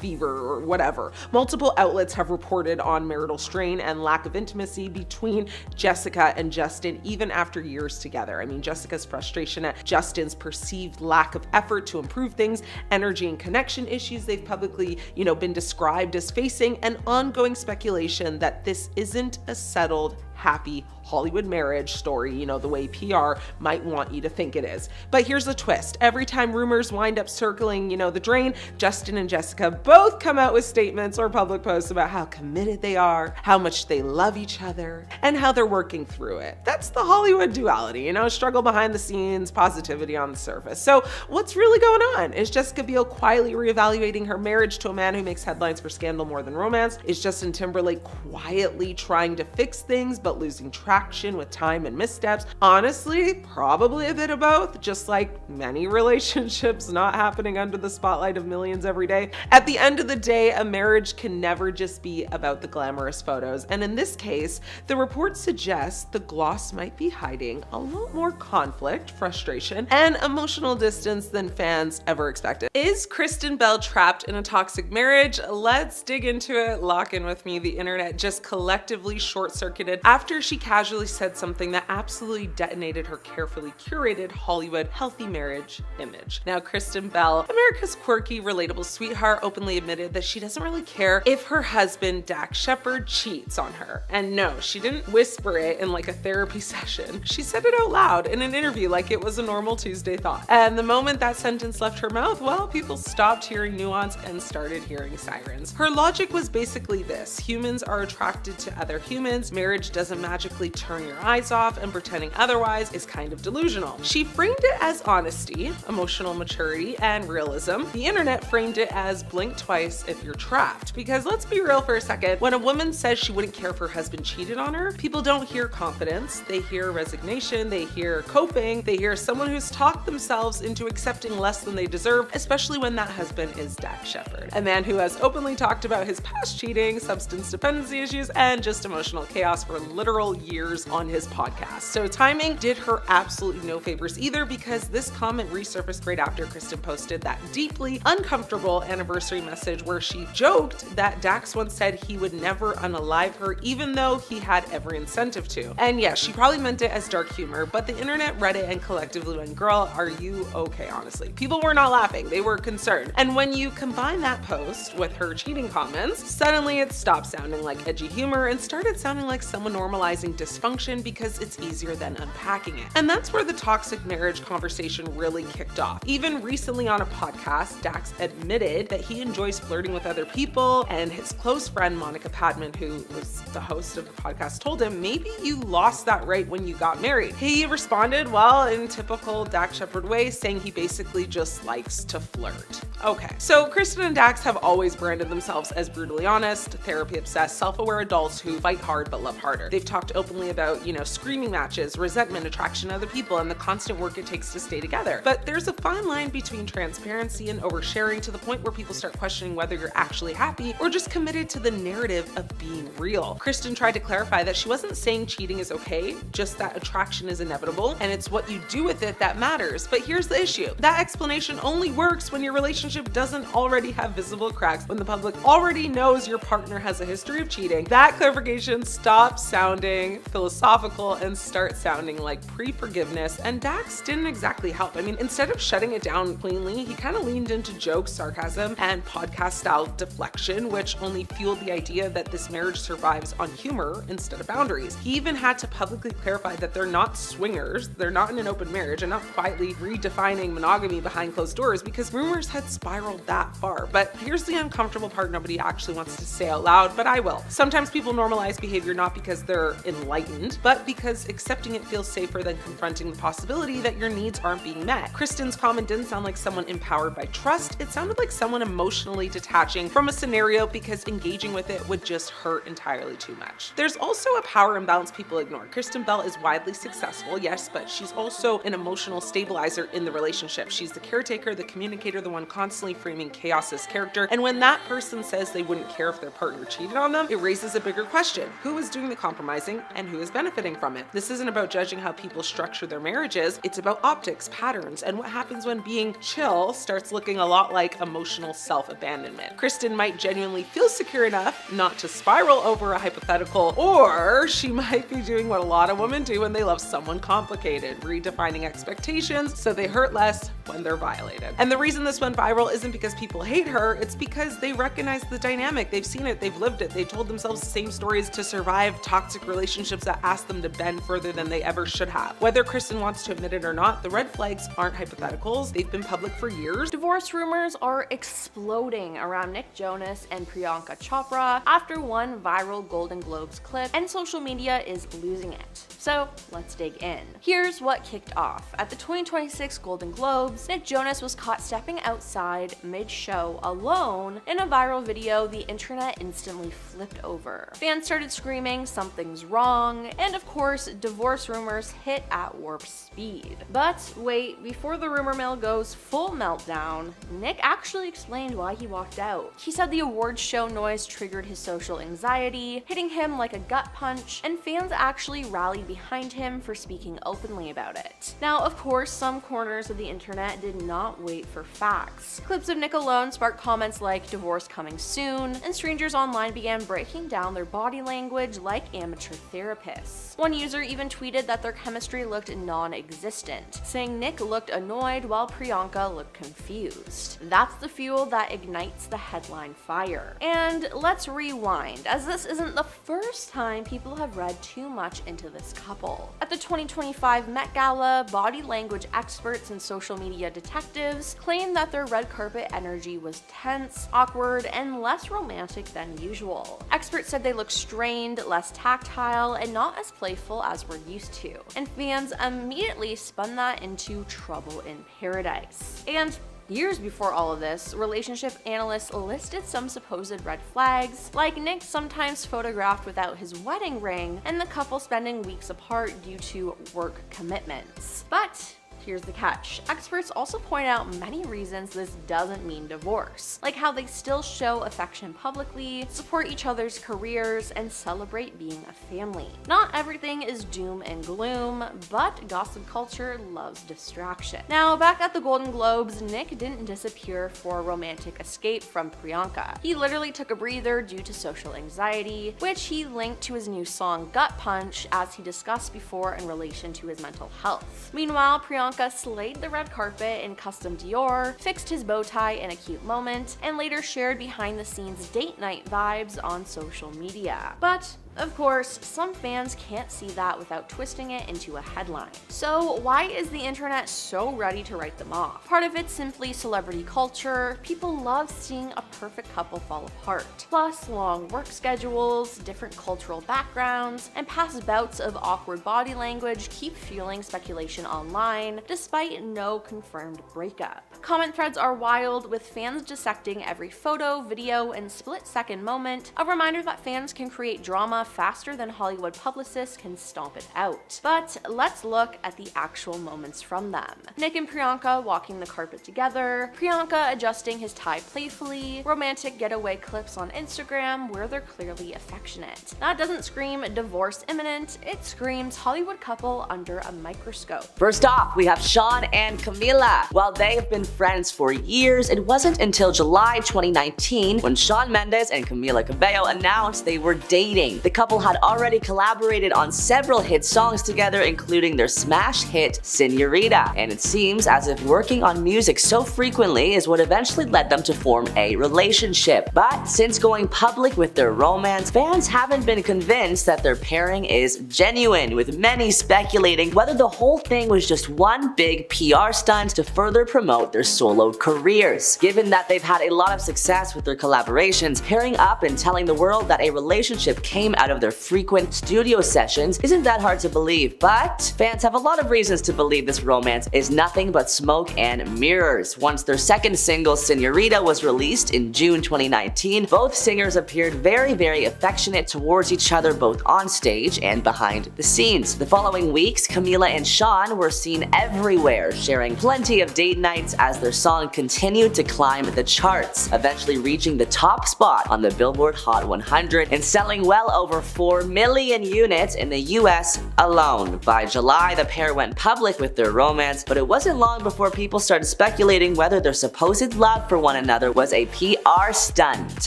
fever or whatever. Multiple outlets have reported on marital strain and lack of intimacy between Jessica and Justin, even after years together. Jessica's frustration at Justin's perceived lack of effort to improve things, energy and connection issues they've publicly, been described as facing, and ongoing speculation that this isn't a settled, happy Hollywood marriage story, the way PR might want you to think it is. But here's the twist. Every time rumors wind up circling, the drain, Justin and Jessica both come out with statements or public posts about how committed they are, how much they love each other, and how they're working through it. That's the Hollywood duality, struggle behind the scenes, positivity on the surface. So what's really going on? Is Jessica Biel quietly reevaluating her marriage to a man who makes headlines for scandal more than romance? Is Justin Timberlake quietly trying to fix things but losing traction with time and missteps? Honestly, probably a bit of both, just like many relationships not happening under the spotlight of millions every day. At the end of the day, a marriage can never just be about the glamorous photos. And in this case, the report suggests the gloss might be hiding a lot more conflict, frustration, and emotional distance than fans ever expected. Is Kristen Bell trapped in a toxic marriage? Let's dig into it. Lock in with me. The internet just collectively short-circuited after she casually said something that absolutely detonated her carefully curated Hollywood healthy marriage image. Now, Kristen Bell, America's quirky, relatable sweetheart, openly admitted that she doesn't really care if her husband, Dax Shepard, cheats on her. And no, she didn't whisper it in like a therapy session. She said it out loud in an interview like it was a normal Tuesday thought. And the moment that sentence left her mouth, well, people stopped hearing nuance and started hearing sirens. Her logic was basically this: humans are attracted to other humans. Marriage doesn't magically turn your eyes off, and pretending otherwise is kind of delusional. She framed it as honesty, emotional maturity, and realism. The internet framed it as blink twice if you're trapped. Because let's be real for a second, when a woman says she wouldn't care if her husband cheated on her, people don't hear confidence, they hear resignation, they hear coping, they hear someone who's talked themselves into accepting less than they deserve, especially when that husband is Dax Shepard, a man who has openly talked about his past cheating, substance dependency issues, and just emotional chaos for literal years on his podcast. So timing did her absolutely no favors either, because this comment resurfaced right after Kristen posted that deeply uncomfortable anniversary message where she joked that Dax once said he would never unalive her, even though he had every incentive to. And yes, she probably meant it as dark humor, but the internet read it and collectively went, girl, are you okay, honestly? People were not laughing, they were concerned. And when you combine that post with her cheating comments, suddenly it stopped sounding like edgy humor and started sounding like someone normalizing dysfunction because it's easier than unpacking it. And that's where the toxic marriage conversation really kicked off. Even recently on a podcast, Dax admitted that he enjoys flirting with other people, and his close friend Monica Padman, who was the host of the podcast, told him, maybe you lost that right when you got married. He responded, well, in typical Dax Shepard way, saying he basically just likes to flirt. Okay, so Kristen and Dax have always branded themselves as brutally honest, therapy-obsessed, self-aware adults who fight hard but love harder. They've talked openly about, screaming matches, resentment, attraction to other people, and the constant work it takes to stay together. But there's a fine line between transparency and oversharing to the point where people start questioning whether you're actually happy or just committed to the narrative of being real. Kristen tried to clarify that she wasn't saying cheating is okay, just that attraction is inevitable, and it's what you do with it that matters. But here's the issue. That explanation only works when your relationship doesn't already have visible cracks, when the public already knows your partner has a history of cheating. That clarification stops sounding philosophical and starts sounding like pre-forgiveness, and Dax didn't exactly help. I mean, instead of shutting it down cleanly, he kind of leaned into jokes, sarcasm, and podcast-style deflection, which only fueled the idea that this marriage survives on humor instead of boundaries. He even had to publicly clarify that they're not swingers, they're not in an open marriage, and not quietly redefining monogamy behind closed doors, because rumors had spiraled that far. But here's the uncomfortable part nobody actually wants to say out loud, but I will. Sometimes people normalize behavior not because they're enlightened, but because accepting it feels safer than confronting the possibility that your needs aren't being met. Kristen's comment didn't sound like someone empowered by trust, it sounded like someone emotionally detaching from a scenario because engaging with it would just hurt entirely too much. There's also a power imbalance people ignore. Kristen Bell is widely successful, yes, but she's also an emotional stabilizer in the relationship. She's the caretaker, the communicator, the one constantly framing chaos as character, and when that person says they wouldn't care if their partner cheated on them, it raises a bigger question. Who is doing the compromising and who is benefiting from it? This isn't about judging how people structure their marriages, it's about optics, patterns, and what happens when being chill starts looking a lot like emotional self-abandonment. Kristen might genuinely feel secure enough not to spiral over a hypothetical, or she might be doing what a lot of women do when they love someone complicated, redefining expectations so they hurt less when they're violated. And the reason this went viral isn't because people hate her, it's because they recognize the dynamic, they've seen it, they've lived it, they've told themselves the same stories to survive toxic relationships that ask them to bend further than they ever should have. Whether Kristen wants to admit it or not, the red flags aren't hypotheticals, they've been public for years. Divorce rumors are exploding around Nick Jonas and Priyanka Chopra after one viral Golden Globes clip, and social media is losing it. So let's dig in. Here's what kicked off. At the 2026 Golden Globes, Nick Jonas was caught stepping outside mid-show alone. In a viral video, the internet instantly flipped over. Fans started screaming, something's wrong, and of course, divorce rumors hit at warp speed. But wait, before the rumor mill goes full meltdown, Nick actually explained why he walked out. He said the awards show noise triggered his social anxiety, hitting him like a gut punch, and fans actually rallied behind him for speaking openly about it. Now, of course, some corners of the internet did not wait for facts. Clips of Nick alone sparked comments like "divorce coming soon," and strangers online began breaking down their body language like amateur therapists. One user even tweeted that their chemistry looked non-existent, saying Nick looked annoyed while Priyanka looked confused. That's the fuel that ignites the headline fire. And let's rewind, as this isn't the first time people have read too much into this couple. At the 2025 Met Gala, body language experts and social media detectives claimed that their red carpet energy was tense, awkward, and less romantic than usual. Experts said they looked strained, less tactile, and not as playful as we're used to. And fans immediately spun that into trouble in paradise. And years before all of this, relationship analysts listed some supposed red flags, like Nick sometimes photographed without his wedding ring, and the couple spending weeks apart due to work commitments. But here's the catch. Experts also point out many reasons this doesn't mean divorce, like how they still show affection publicly, support each other's careers, and celebrate being a family. Not everything is doom and gloom, but gossip culture loves distraction. Now, back at the Golden Globes, Nick didn't disappear for a romantic escape from Priyanka. He literally took a breather due to social anxiety, which he linked to his new song Gut Punch, as he discussed before in relation to his mental health. Meanwhile, Priyanka slayed the red carpet in custom Dior, fixed his bow tie in a cute moment, and later shared behind the scenes date night vibes on social media. But of course, some fans can't see that without twisting it into a headline. So why is the internet so ready to write them off? Part of it's simply celebrity culture. People love seeing a perfect couple fall apart. Plus, long work schedules, different cultural backgrounds, and past bouts of awkward body language keep fueling speculation online, despite no confirmed breakup. Comment threads are wild, with fans dissecting every photo, video, and split-second moment, a reminder that fans can create drama faster than Hollywood publicists can stomp it out. But let's look at the actual moments from them. Nick and Priyanka walking the carpet together, Priyanka adjusting his tie playfully, romantic getaway clips on Instagram where they're clearly affectionate. That doesn't scream divorce imminent, it screams Hollywood couple under a microscope. First off, we have Shawn and Camila. While they have been friends for years, it wasn't until July 2019 when Shawn Mendes and Camila Cabello announced they were dating. The couple had already collaborated on several hit songs together, including their smash hit Señorita, and it seems as if working on music so frequently is what eventually led them to form a relationship. But since going public with their romance, fans haven't been convinced that their pairing is genuine, with many speculating whether the whole thing was just one big PR stunt to further promote their solo careers. Given that they've had a lot of success with their collaborations, pairing up and telling the world that a relationship came out of their frequent studio sessions isn't that hard to believe, but fans have a lot of reasons to believe this romance is nothing but smoke and mirrors. Once their second single, Señorita, was released in June 2019, both singers appeared very affectionate towards each other, both on stage and behind the scenes. The following weeks, Camila and Shawn were seen everywhere, sharing plenty of date nights as their song continued to climb the charts, eventually reaching the top spot on the Billboard Hot 100 and selling well over 4 million units in the US alone. By July, the pair went public with their romance, but it wasn't long before people started speculating whether their supposed love for one another was a PR stunt.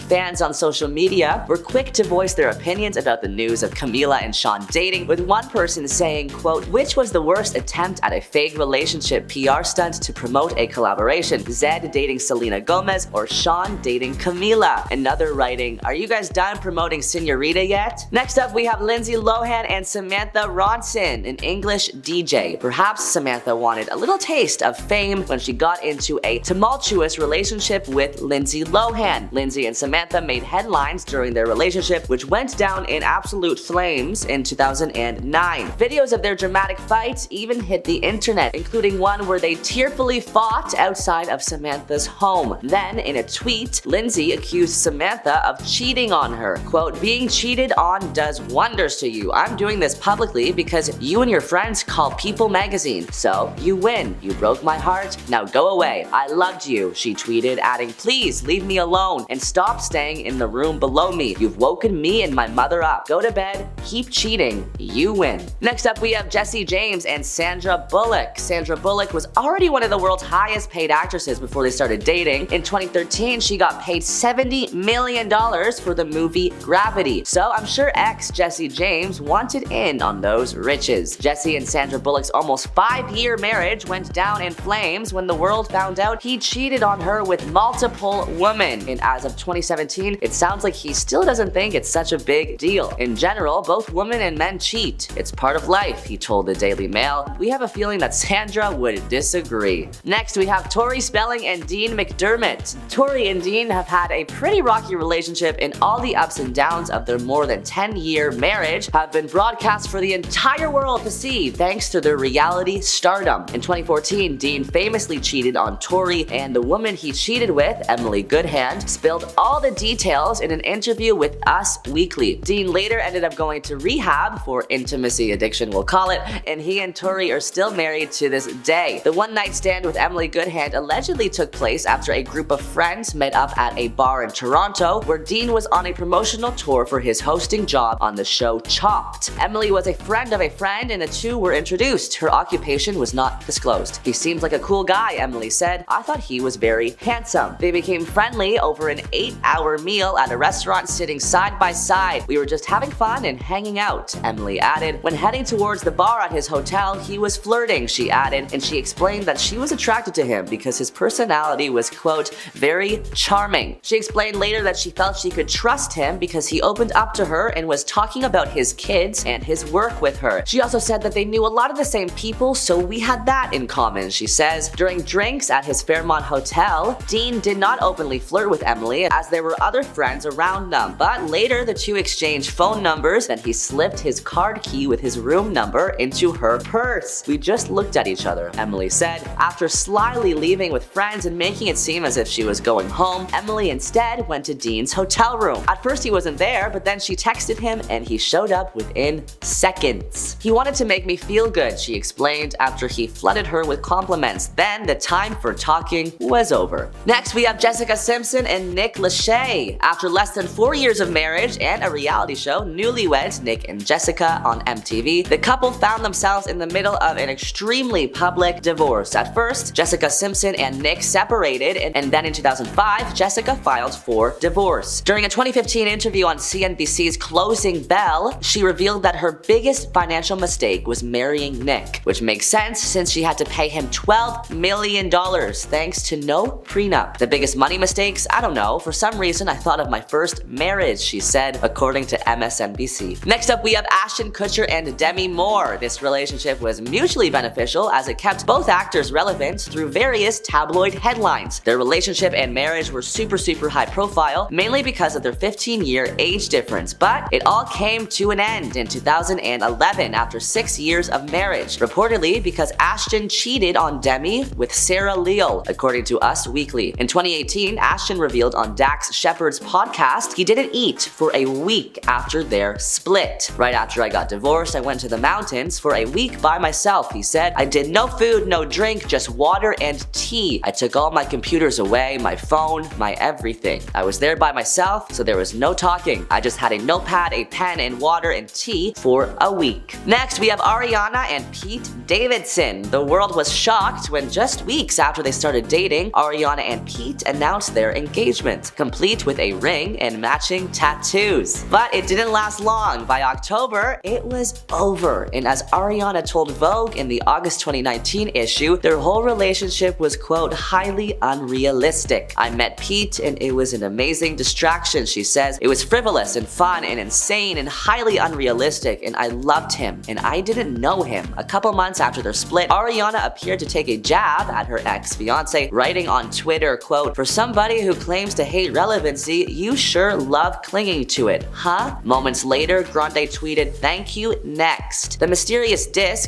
Fans on social media were quick to voice their opinions about the news of Camila and Shawn dating, with one person saying, quote, "Which was the worst attempt at a fake relationship PR stunt to promote a collaboration? Zed dating Selena Gomez or Shawn dating Camila?" Another writing, "Are you guys done promoting Señorita yet?" Next up, we have Lindsay Lohan and Samantha Ronson, an English DJ. Perhaps Samantha wanted a little taste of fame when she got into a tumultuous relationship with Lindsay Lohan. Lindsay and Samantha made headlines during their relationship, which went down in absolute flames in 2009. Videos of their dramatic fight even hit the internet, including one where they tearfully fought outside of Samantha's home. Then, in a tweet, Lindsay accused Samantha of cheating on her. Quote, "Being cheated on does wonders to you. I'm doing this publicly because you and your friends call People magazine. So, you win. You broke my heart. Now go away. I loved you," she tweeted, adding, "Please leave me alone and stop staying in the room below me. You've woken me and my mother up. Go to bed. Keep cheating. You win." Next up, we have Jessie James and Sandra Bullock. Sandra Bullock was already one of the world's highest paid actresses before they started dating. In 2013, she got paid $70 million for the movie Gravity. So I'm sure ex Jessie James wanted in on those riches. Jessie and Sandra Bullock's almost 5-year marriage went down in flames when the world found out he cheated on her with multiple women. And as of 2017, it sounds like he still doesn't think it's such a big deal. In general, both women and men cheat. It's part of life, he told the Daily Mail. We have a feeling that Sandra would disagree. Next, we have Tori Spelling and Dean McDermott. Tori and Dean have had a pretty rocky relationship in all the ups and downs of their more than than 10-year marriage have been broadcast for the entire world to see thanks to their reality stardom. In 2014, Dean famously cheated on Tori, and the woman he cheated with, Emily Goodhand, spilled all the details in an interview with Us Weekly. Dean later ended up going to rehab for intimacy addiction, we'll call it, and he and Tori are still married to this day. The one-night stand with Emily Goodhand allegedly took place after a group of friends met up at a bar in Toronto where Dean was on a promotional tour for his hosting job on the show Chopped. Emily was a friend of a friend and the two were introduced. Her occupation was not disclosed. He seems like a cool guy, Emily said. I thought he was very handsome. They became friendly over an 8-hour meal at a restaurant sitting side by side. We were just having fun and hanging out, Emily added. When heading towards the bar at his hotel, he was flirting, she added, and she explained that she was attracted to him because his personality was, quote, very charming. She explained later that she felt she could trust him because he opened up to her and was talking about his kids and his work with her. She also said that they knew a lot of the same people, so we had that in common, she says. During drinks at his Fairmont hotel, Dean did not openly flirt with Emily as there were other friends around them, but later the two exchanged phone numbers, then he slipped his card key with his room number into her purse. We just looked at each other, Emily said. After slyly leaving with friends and making it seem as if she was going home, Emily instead went to Dean's hotel room. At first he wasn't there, but then she texted him and he showed up within seconds. He wanted to make me feel good, she explained, after he flooded her with compliments. Then the time for talking was over. Next, we have Jessica Simpson and Nick Lachey. After less than 4 years of marriage and a reality show, Newlyweds, Nick and Jessica on MTV, the couple found themselves in the middle of an extremely public divorce. At first, Jessica Simpson and Nick separated, and then in 2005, Jessica filed for divorce. During a 2015 interview on CNBC's Closing Bell, she revealed that her biggest financial mistake was marrying Nick, which makes sense since she had to pay him $12 million thanks to no prenup. The biggest money mistakes? I don't know. For some reason, I thought of my first marriage, she said, according to MSNBC. Next up, we have Ashton Kutcher and Demi Moore. This relationship was mutually beneficial as it kept both actors relevant through various tabloid headlines. Their relationship and marriage were super high profile, mainly because of their 15-year age difference, but it all came to an end in 2011 after 6 years of marriage, reportedly because Ashton cheated on Demi with Sarah Leal, according to Us Weekly. In 2018, Ashton revealed on Dax Shepard's podcast he didn't eat for a week after their split. Right after I got divorced, I went to the mountains for a week by myself, he said. I did no food, no drink, just water and tea. I took all my computers away, my phone, my everything. I was there by myself, so there was no talking. I just had a notepad, a pen, and water and tea for a week. Next, we have Ariana and Pete Davidson. The world was shocked when just weeks after they started dating, Ariana and Pete announced their engagement, complete with a ring and matching tattoos. But it didn't last long. By October, it was over. And as Ariana told Vogue in the August 2019 issue, their whole relationship was, quote, highly unrealistic. I met Pete and it was an amazing distraction, she says. It was frivolous and fun and insane and highly unrealistic, and I loved him, and I didn't know him. A couple months after their split, Ariana appeared to take a jab at her ex-fiance, writing on Twitter, quote, for somebody who claims to hate relevancy, you sure love clinging to it, huh? Moments later, Grande tweeted, thank you, next. The mysterious diss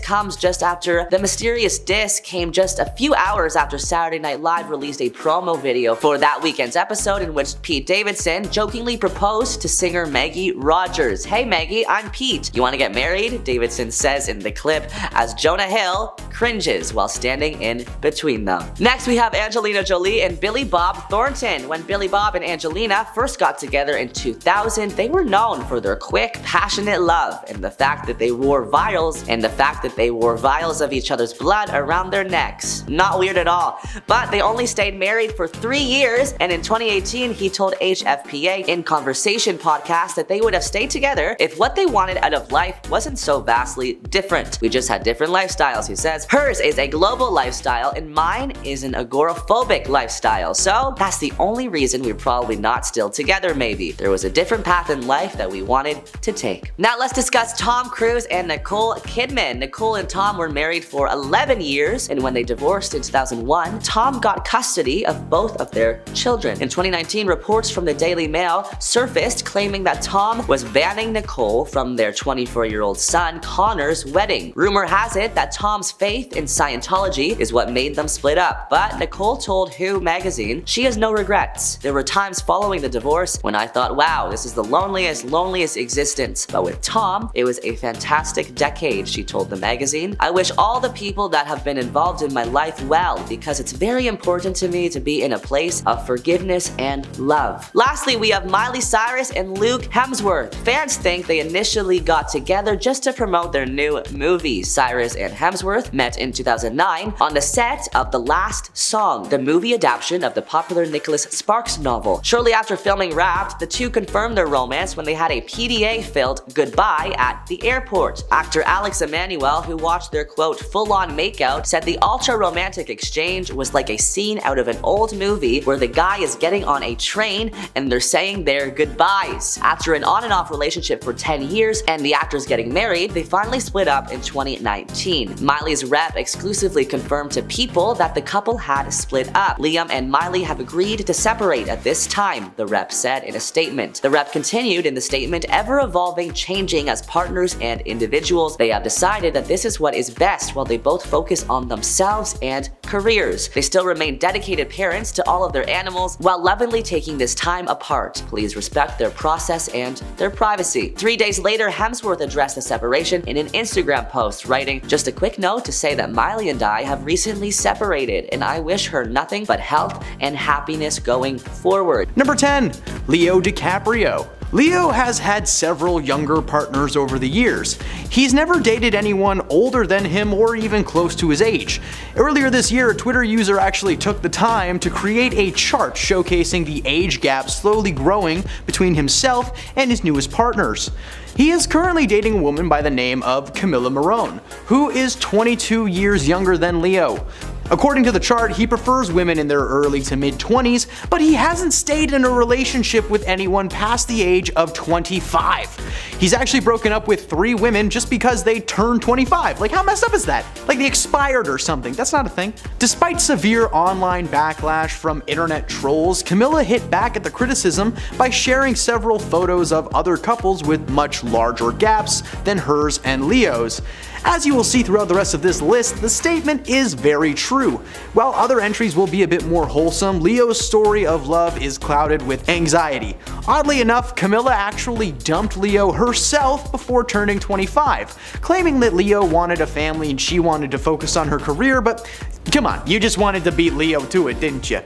came just a few hours after Saturday Night Live released a promo video for that weekend's episode in which Pete Davidson jokingly proposed to singer Maggie Rogers. Hey Maggie, I'm Pete. You want to get married? Davidson says in the clip as Jonah Hill cringes while standing in between them. Next, we have Angelina Jolie and Billy Bob Thornton. When Billy Bob and Angelina first got together in 2000, they were known for their quick, passionate love and the fact that they wore vials of each other's blood around their necks. Not weird at all. But they only stayed married for 3 years, and in 2018, he told HFPA in Conversation podcast that they would have stayed together if what they wanted out of life wasn't so vastly different. We just had different lifestyles, he says. Hers is a global lifestyle and mine is an agoraphobic lifestyle. So that's the only reason we're probably not still together, maybe. There was a different path in life that we wanted to take. Now let's discuss Tom Cruise and Nicole Kidman. Nicole and Tom were married for 11 years, and when they divorced in 2001, Tom got custody of both of their children. In 2019, reports from the Daily Mail surfaced claiming that Tom Tom was banning Nicole from their 24-year-old son Connor's wedding. Rumor has it that Tom's faith in Scientology is what made them split up, but Nicole told Who magazine she has no regrets. There were times following the divorce when I thought, wow, this is the loneliest existence. But with Tom, it was a fantastic decade, she told the magazine. I wish all the people that have been involved in my life well, because it's very important to me to be in a place of forgiveness and love. Lastly, we have Miley Cyrus and Luke Hemsworth. Fans think they initially got together just to promote their new movie. Cyrus and Hemsworth met in 2009 on the set of The Last Song, the movie adaptation of the popular Nicholas Sparks novel. Shortly after filming Wrapped, the two confirmed their romance when they had a PDA-filled goodbye at the airport. Actor Alex Emanuel, who watched their quote full-on makeout, said the ultra-romantic exchange was like a scene out of an old movie where the guy is getting on a train and they're saying their goodbyes. After an on and off relationship for 10 years and the actors getting married, they finally split up in 2019. Miley's rep exclusively confirmed to People that the couple had split up. Liam and Miley have agreed to separate at this time, the rep said in a statement. The rep continued in the statement, ever evolving, changing as partners and individuals. They have decided that this is what is best while they both focus on themselves and careers. They still remain dedicated parents to all of their animals while lovingly taking this time apart. Please respect their process and their privacy. 3 days later, Hemsworth addressed the separation in an Instagram post, writing, just a quick note to say that Miley and I have recently separated and I wish her nothing but health and happiness going forward. Number 10. Leo DiCaprio. Leo has had several younger partners over the years. He's never dated anyone older than him or even close to his age. Earlier this year, a Twitter user actually took the time to create a chart showcasing the age gap slowly growing between himself and his newest partners. He is currently dating a woman by the name of Camila Morrone, who is 22 years younger than Leo. According to the chart, he prefers women in their early to mid-20s, but he hasn't stayed in a relationship with anyone past the age of 25. He's actually broken up with 3 women just because they turned 25. Like, how messed up is that? Like they expired or something. That's not a thing. Despite severe online backlash from internet trolls, Camila hit back at the criticism by sharing several photos of other couples with much larger gaps than hers and Leo's. As you will see throughout the rest of this list, the statement is very true. While other entries will be a bit more wholesome, Leo's story of love is clouded with anxiety. Oddly enough, Camila actually dumped Leo herself before turning 25, claiming that Leo wanted a family and she wanted to focus on her career, but come on, you just wanted to beat Leo to it, didn't you?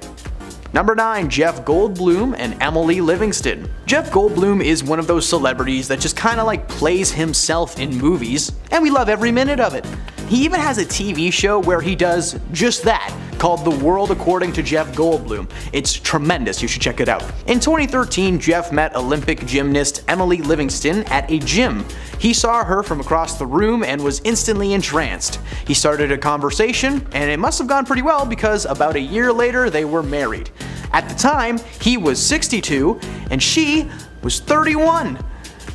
Number 9. Jeff Goldblum and Emily Livingston. Jeff Goldblum is one of those celebrities that just kinda like plays himself in movies, and we love every minute of it. He even has a TV show where he does just that, called The World According to Jeff Goldblum. It's tremendous, you should check it out. In 2013, Jeff met Olympic gymnast Emily Livingston at a gym. He saw her from across the room and was instantly entranced. He started a conversation, and it must have gone pretty well because about a year later they were married. At the time, he was 62 and she was 31.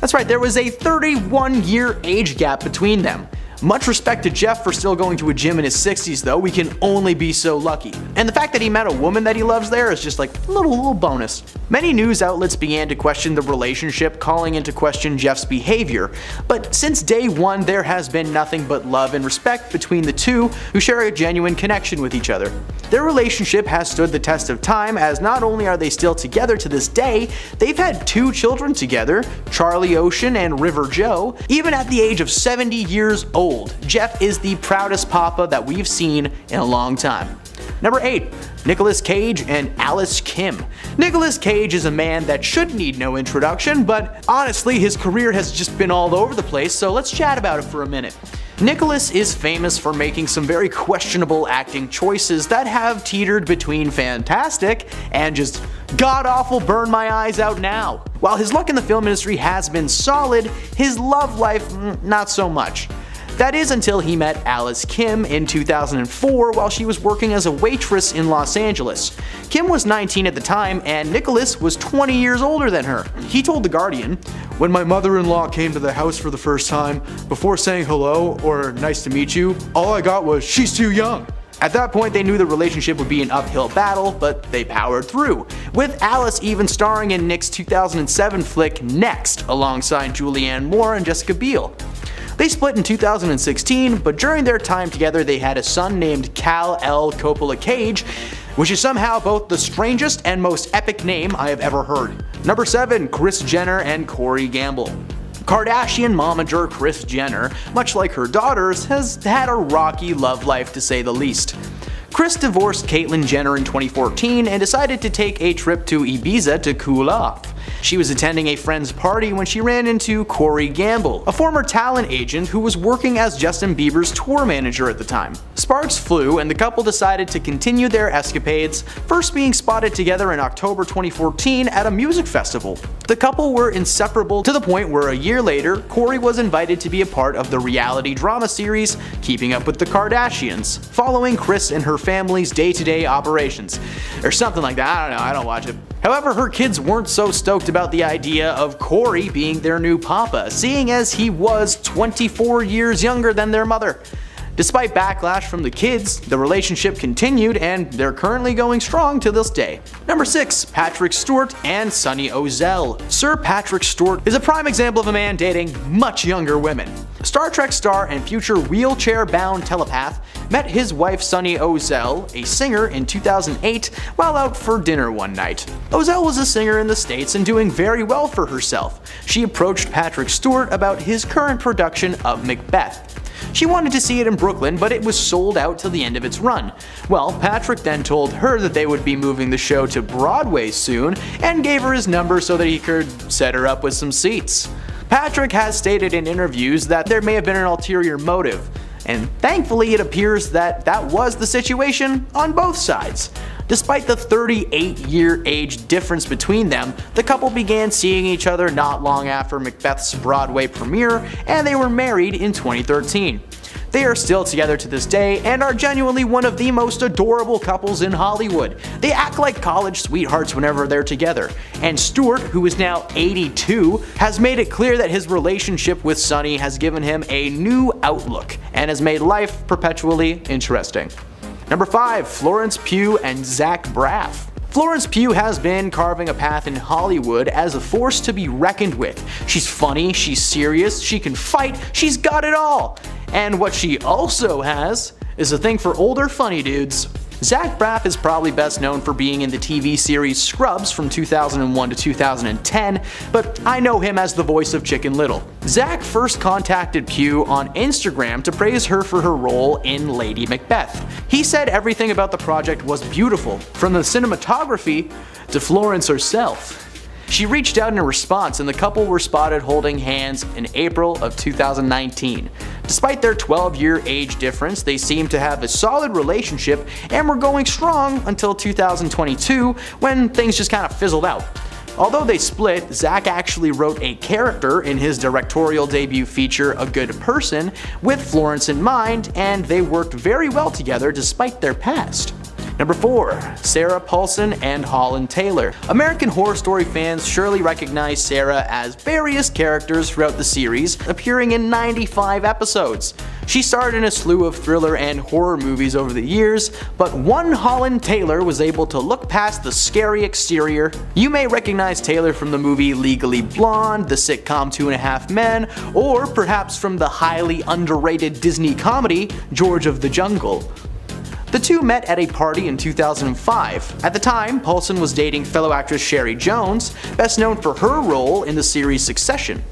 That's right, there was a 31-year age gap between them. Much respect to Jeff for still going to a gym in his 60s though, we can only be so lucky. And the fact that he met a woman that he loves there is just like a little bonus. Many news outlets began to question the relationship, calling into question Jeff's behavior, but since day one there has been nothing but love and respect between the two who share a genuine connection with each other. Their relationship has stood the test of time, as not only are they still together to this day, they've had 2 children together, Charlie Ocean and River Joe. Even at the age of 70 years old, Jeff is the proudest papa that we've seen in a long time. Number 8. Nicolas Cage and Alice Kim. Nicolas Cage is a man that should need no introduction, but honestly his career has just been all over the place, so let's chat about it for a minute. Nicholas is famous for making some very questionable acting choices that have teetered between fantastic and just god-awful burn my eyes out now. While his luck in the film industry has been solid, his love life, not so much. That is until he met Alice Kim in 2004 while she was working as a waitress in Los Angeles. Kim was 19 at the time and Nicholas was 20 years older than her. He told The Guardian, "When my mother-in-law came to the house for the first time, before saying hello or nice to meet you, all I got was, she's too young." At that point, they knew the relationship would be an uphill battle, but they powered through, with Alice even starring in Nick's 2007 flick Next alongside Julianne Moore and Jessica Biel. They split in 2016, but during their time together they had a son named Kal-El Coppola Cage, which is somehow both the strangest and most epic name I have ever heard. Number 7. Kris Jenner and Corey Gamble. Kardashian momager Kris Jenner, much like her daughters, has had a rocky love life to say the least. Kris divorced Caitlyn Jenner in 2014 and decided to take a trip to Ibiza to cool off. She was attending a friend's party when she ran into Corey Gamble, a former talent agent who was working as Justin Bieber's tour manager at the time. Sparks flew and the couple decided to continue their escapades, first being spotted together in October 2014 at a music festival. The couple were inseparable to the point where a year later, Corey was invited to be a part of the reality drama series Keeping Up with the Kardashians, following Kris and her family's day-to-day operations. Or something like that, I don't know, I don't watch it. However, her kids weren't so stoked about the idea of Corey being their new papa, seeing as he was 24 years younger than their mother. Despite backlash from the kids, the relationship continued and they're currently going strong to this day. Number 6. Patrick Stewart and Sunny Ozell. Sir Patrick Stewart is a prime example of a man dating much younger women. Star Trek star and future wheelchair-bound telepath met his wife Sunny Ozell, a singer, in 2008 while out for dinner one night. Ozell was a singer in the States and doing very well for herself. She approached Patrick Stewart about his current production of Macbeth. She wanted to see it in Brooklyn, but it was sold out till the end of its run. Well, Patrick then told her that they would be moving the show to Broadway soon and gave her his number so that he could set her up with some seats. Patrick has stated in interviews that there may have been an ulterior motive, and thankfully it appears that that was the situation on both sides. Despite the 38-year age difference between them, the couple began seeing each other not long after Macbeth's Broadway premiere, and they were married in 2013. They are still together to this day and are genuinely one of the most adorable couples in Hollywood. They act like college sweethearts whenever they're together. And Stewart, who is now 82, has made it clear that his relationship with Sunny has given him a new outlook and has made life perpetually interesting. Number 5. Florence Pugh and Zach Braff. Florence Pugh has been carving a path in Hollywood as a force to be reckoned with. She's funny, she's serious, she can fight, she's got it all! And what she also has is a thing for older funny dudes. Zach Braff is probably best known for being in the TV series Scrubs from 2001 to 2010, but I know him as the voice of Chicken Little. Zach first contacted Pugh on Instagram to praise her for her role in Lady Macbeth. He said everything about the project was beautiful, from the cinematography to Florence herself. She reached out in a response and the couple were spotted holding hands in April of 2019. Despite their 12-year age difference, they seemed to have a solid relationship and were going strong until 2022 when things just kind of fizzled out. Although they split, Zach actually wrote a character in his directorial debut feature A Good Person with Florence in mind, and they worked very well together despite their past. Number 4. Sarah Paulson and Holland Taylor. American Horror Story fans surely recognize Sarah as various characters throughout the series, appearing in 95 episodes. She starred in a slew of thriller and horror movies over the years, but one Holland Taylor was able to look past the scary exterior. You may recognize Taylor from the movie Legally Blonde, the sitcom 2.5 Men, or perhaps from the highly underrated Disney comedy George of the Jungle. The two met at a party in 2005. At the time, Paulson was dating fellow actress Sherry Jones, best known for her role in the series Succession.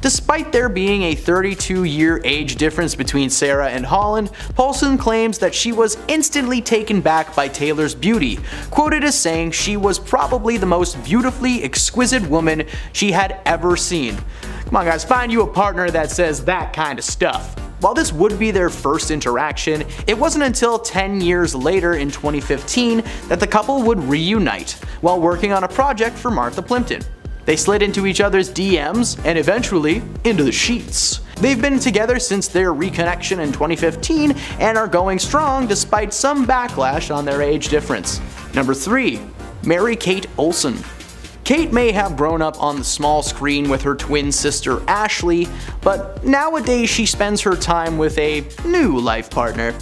Despite there being a 32-year age difference between Sarah and Holland, Paulson claims that she was instantly taken back by Taylor's beauty, quoted as saying she was probably the most beautifully exquisite woman she had ever seen. Come on guys, find you a partner that says that kind of stuff. While this would be their first interaction, it wasn't until 10 years later in 2015 that the couple would reunite while working on a project for Martha Plimpton. They slid into each other's DMs and eventually into the sheets. They've been together since their reconnection in 2015 and are going strong despite some backlash on their age difference. Number 3. Mary-Kate Olsen. Kate may have grown up on the small screen with her twin sister Ashley, but nowadays she spends her time with a new life partner.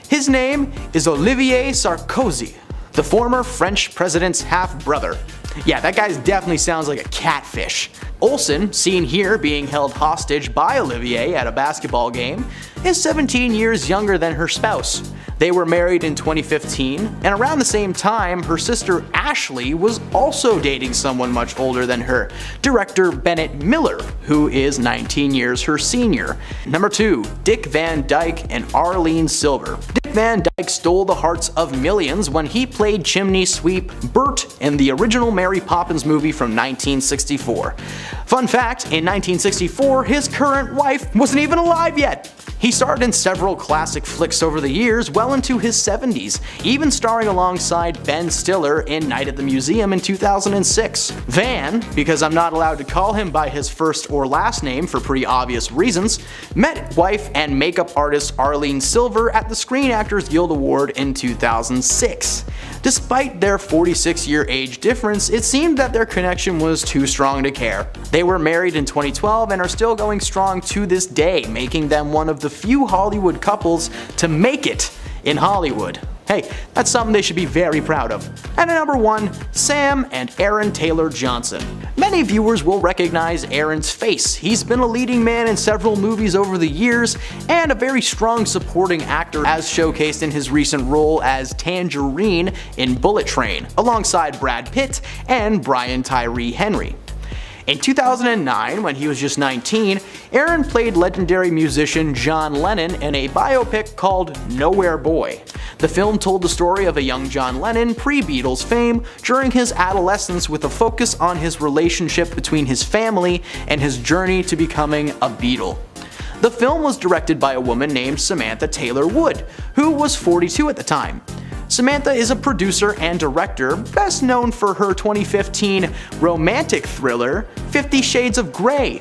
His name is Olivier Sarkozy, the former French president's half-brother. Yeah, that guy definitely sounds like a catfish. Olsen, seen here being held hostage by Olivier at a basketball game, is 17 years younger than her spouse. They were married in 2015, and around the same time, her sister Ashley was also dating someone much older than her, director Bennett Miller, who is 19 years her senior. Number 2, Dick Van Dyke and Arlene Silver. Dick Van Dyke stole the hearts of millions when he played chimney sweep Bert in the original Mary Poppins movie from 1964. Fun fact, in 1964, his current wife wasn't even alive yet. He starred in several classic flicks over the years, well into his 70s, even starring alongside Ben Stiller in Night at the Museum in 2006. Van, because I'm not allowed to call him by his first or last name for pretty obvious reasons, met wife and makeup artist Arlene Silver at the Screen Actors Guild Award in 2006. Despite their 46-year age difference, it seemed that their connection was too strong to care. They were married in 2012 and are still going strong to this day, making them one of the few Hollywood couples to make it in Hollywood. Hey, that's something they should be very proud of. And at number 1, Sam and Aaron Taylor Johnson. Many viewers will recognize Aaron's face. He's been a leading man in several movies over the years, and a very strong supporting actor as showcased in his recent role as Tangerine in Bullet Train, alongside Brad Pitt and Brian Tyree Henry. In 2009, when he was just 19, Aaron played legendary musician John Lennon in a biopic called Nowhere Boy. The film told the story of a young John Lennon pre-Beatles fame during his adolescence, with a focus on his relationship between his family and his journey to becoming a Beatle. The film was directed by a woman named Samantha Taylor Wood, who was 42 at the time. Samantha is a producer and director, best known for her 2015 romantic thriller, 50 Shades of Grey.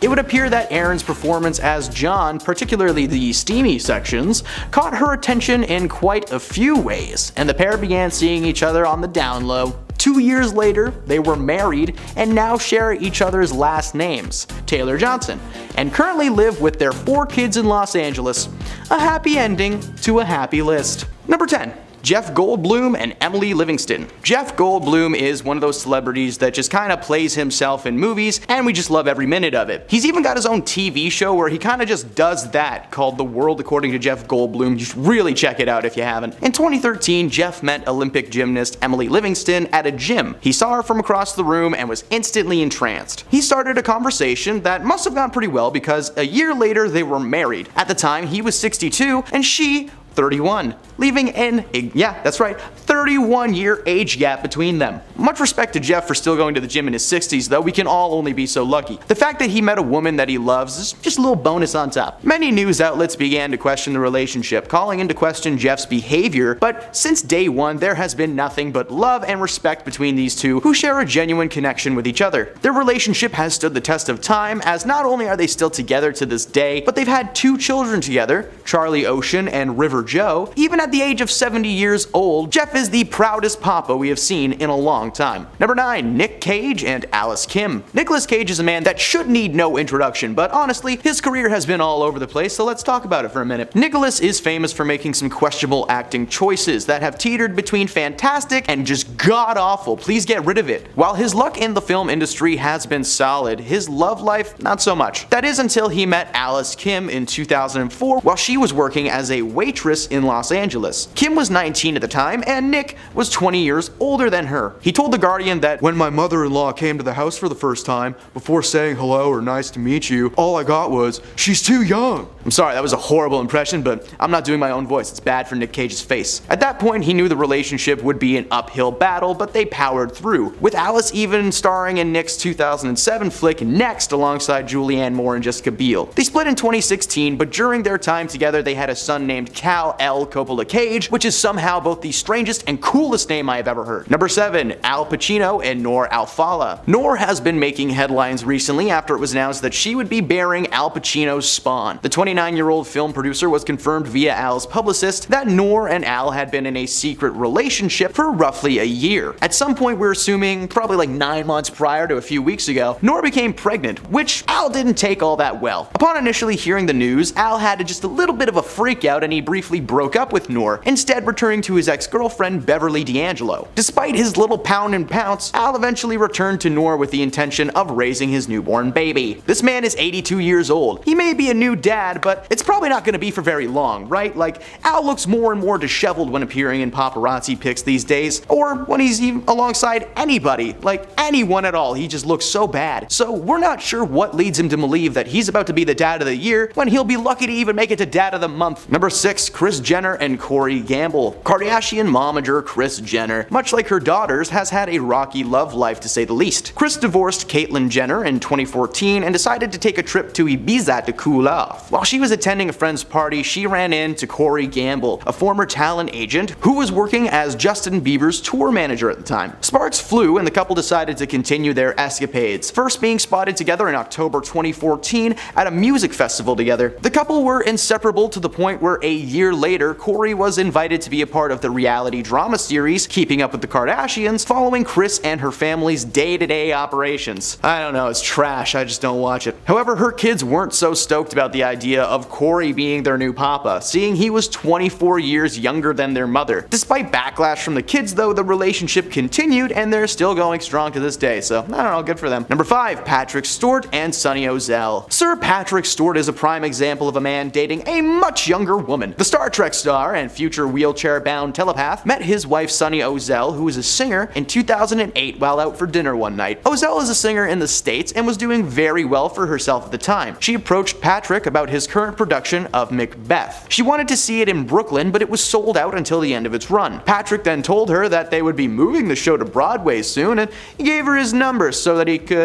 It would appear that Aaron's performance as John, particularly the steamy sections, caught her attention in quite a few ways, and the pair began seeing each other on the down low. 2 years later, they were married and now share each other's last names, Taylor Johnson, and currently live with their 4 kids in Los Angeles. A happy ending to a happy list. Number 10. Jeff Goldblum and Emily Livingston. Jeff Goldblum is one of those celebrities that just kind of plays himself in movies, and we just love every minute of it. He's even got his own TV show where he kind of just does that, called The World According to Jeff Goldblum. You should really check it out if you haven't. In 2013, Jeff met Olympic gymnast Emily Livingston at a gym. He saw her from across the room and was instantly entranced. He started a conversation that must have gone pretty well, because a year later they were married. At the time, he was 62 and she 31, leaving in a, yeah, that's right, 31-year age gap between them. Much respect to Jeff for still going to the gym in his 60s, though we can all only be so lucky. The fact that he met a woman that he loves is just a little bonus on top. Many news outlets began to question the relationship, calling into question Jeff's behavior, but since day one there has been nothing but love and respect between these two, who share a genuine connection with each other. Their relationship has stood the test of time, as not only are they still together to this day, but they've had 2 children together, Charlie Ocean and River Joe. Even at the age of 70 years old, Jeff is the proudest papa we have seen in a long time. Number 9. Nick Cage and Alice Kim. Nicolas Cage is a man that should need no introduction, but honestly, his career has been all over the place, so let's talk about it for a minute. Nicolas is famous for making some questionable acting choices that have teetered between fantastic and just god-awful. Please get rid of it. While his luck in the film industry has been solid, his love life, not so much. That is until he met Alice Kim in 2004 while she was working as a waitress in Los Angeles. Kim was 19 at the time, and Nick was 20 years older than her. He told The Guardian that, "When my mother-in-law came to the house for the first time, before saying hello or nice to meet you, all I got was, 'She's too young.'" I'm sorry, that was a horrible impression, but I'm not doing my own voice. It's bad for Nick Cage's face. At that point, he knew the relationship would be an uphill battle, but they powered through, with Alice even starring in Nick's 2007 flick Next alongside Julianne Moore and Jessica Biel. They split in 2016, but during their time together, they had a son named Cal L. Coppola Cage, which is somehow both the strangest biggest and coolest name I have ever heard. Number 7, Al Pacino and Noor Alfallah. Noor has been making headlines recently after it was announced that she would be bearing Al Pacino's spawn. The 29-year-old film producer was confirmed via Al's publicist that Noor and Al had been in a secret relationship for roughly a year. At some point, we're assuming probably like 9 months prior to a few weeks ago, Noor became pregnant, which Al didn't take all that well. Upon initially hearing the news, Al had just a little bit of a freak out and he briefly broke up with Noor, instead returning to his ex-girlfriend Beverly D'Angelo. Despite his little pound and pounce, Al eventually returned to Noor with the intention of raising his newborn baby. This man is 82 years old. He may be a new dad, but it's probably not going to be for very long, right? Like, Al looks more and more disheveled when appearing in paparazzi pics these days, or when he's even alongside anybody, like anyone at all. He just looks so bad. So we're not sure what leads him to believe that he's about to be the dad of the year when he'll be lucky to even make it to dad of the month. Number 6, Kris Jenner and Corey Gamble. Kardashian momager Kris Jenner, much like her daughters, has had a rocky love life to say the least. Kris divorced Caitlyn Jenner in 2014 and decided to take a trip to Ibiza to cool off. While she was attending a friend's party, she ran into Corey Gamble, a former talent agent who was working as Justin Bieber's tour manager at the time. Sparks flew and the couple decided to continue their escapades, first being spotted together in October 2014 at a music festival together. The couple were inseparable to the point where a year later, Corey was invited to be a part of the reality drama series Keeping Up with the Kardashians, following Kris and her family's day-to-day operations. I don't know, it's trash, I just don't watch it. However, her kids weren't so stoked about the idea of Corey being their new papa, seeing he was 24 years younger than their mother. Despite backlash from the kids though, the relationship continued and they're still going strong to this day, so I don't know, good for them. Number 5, Patrick Stewart and Sunny Ozell. Sir Patrick Stewart is a prime example of a man dating a much younger woman. The Star Trek star and future wheelchair-bound telepath met his wife Sunny Ozell, who is a singer, in 2008 while out for dinner one night. Ozell is a singer in the States and was doing very well for herself at the time. She approached Patrick about his current production of Macbeth. She wanted to see it in Brooklyn, but it was sold out until the end of its run. Patrick then told her that they would be moving the show to Broadway soon, and he gave her his number so that he could,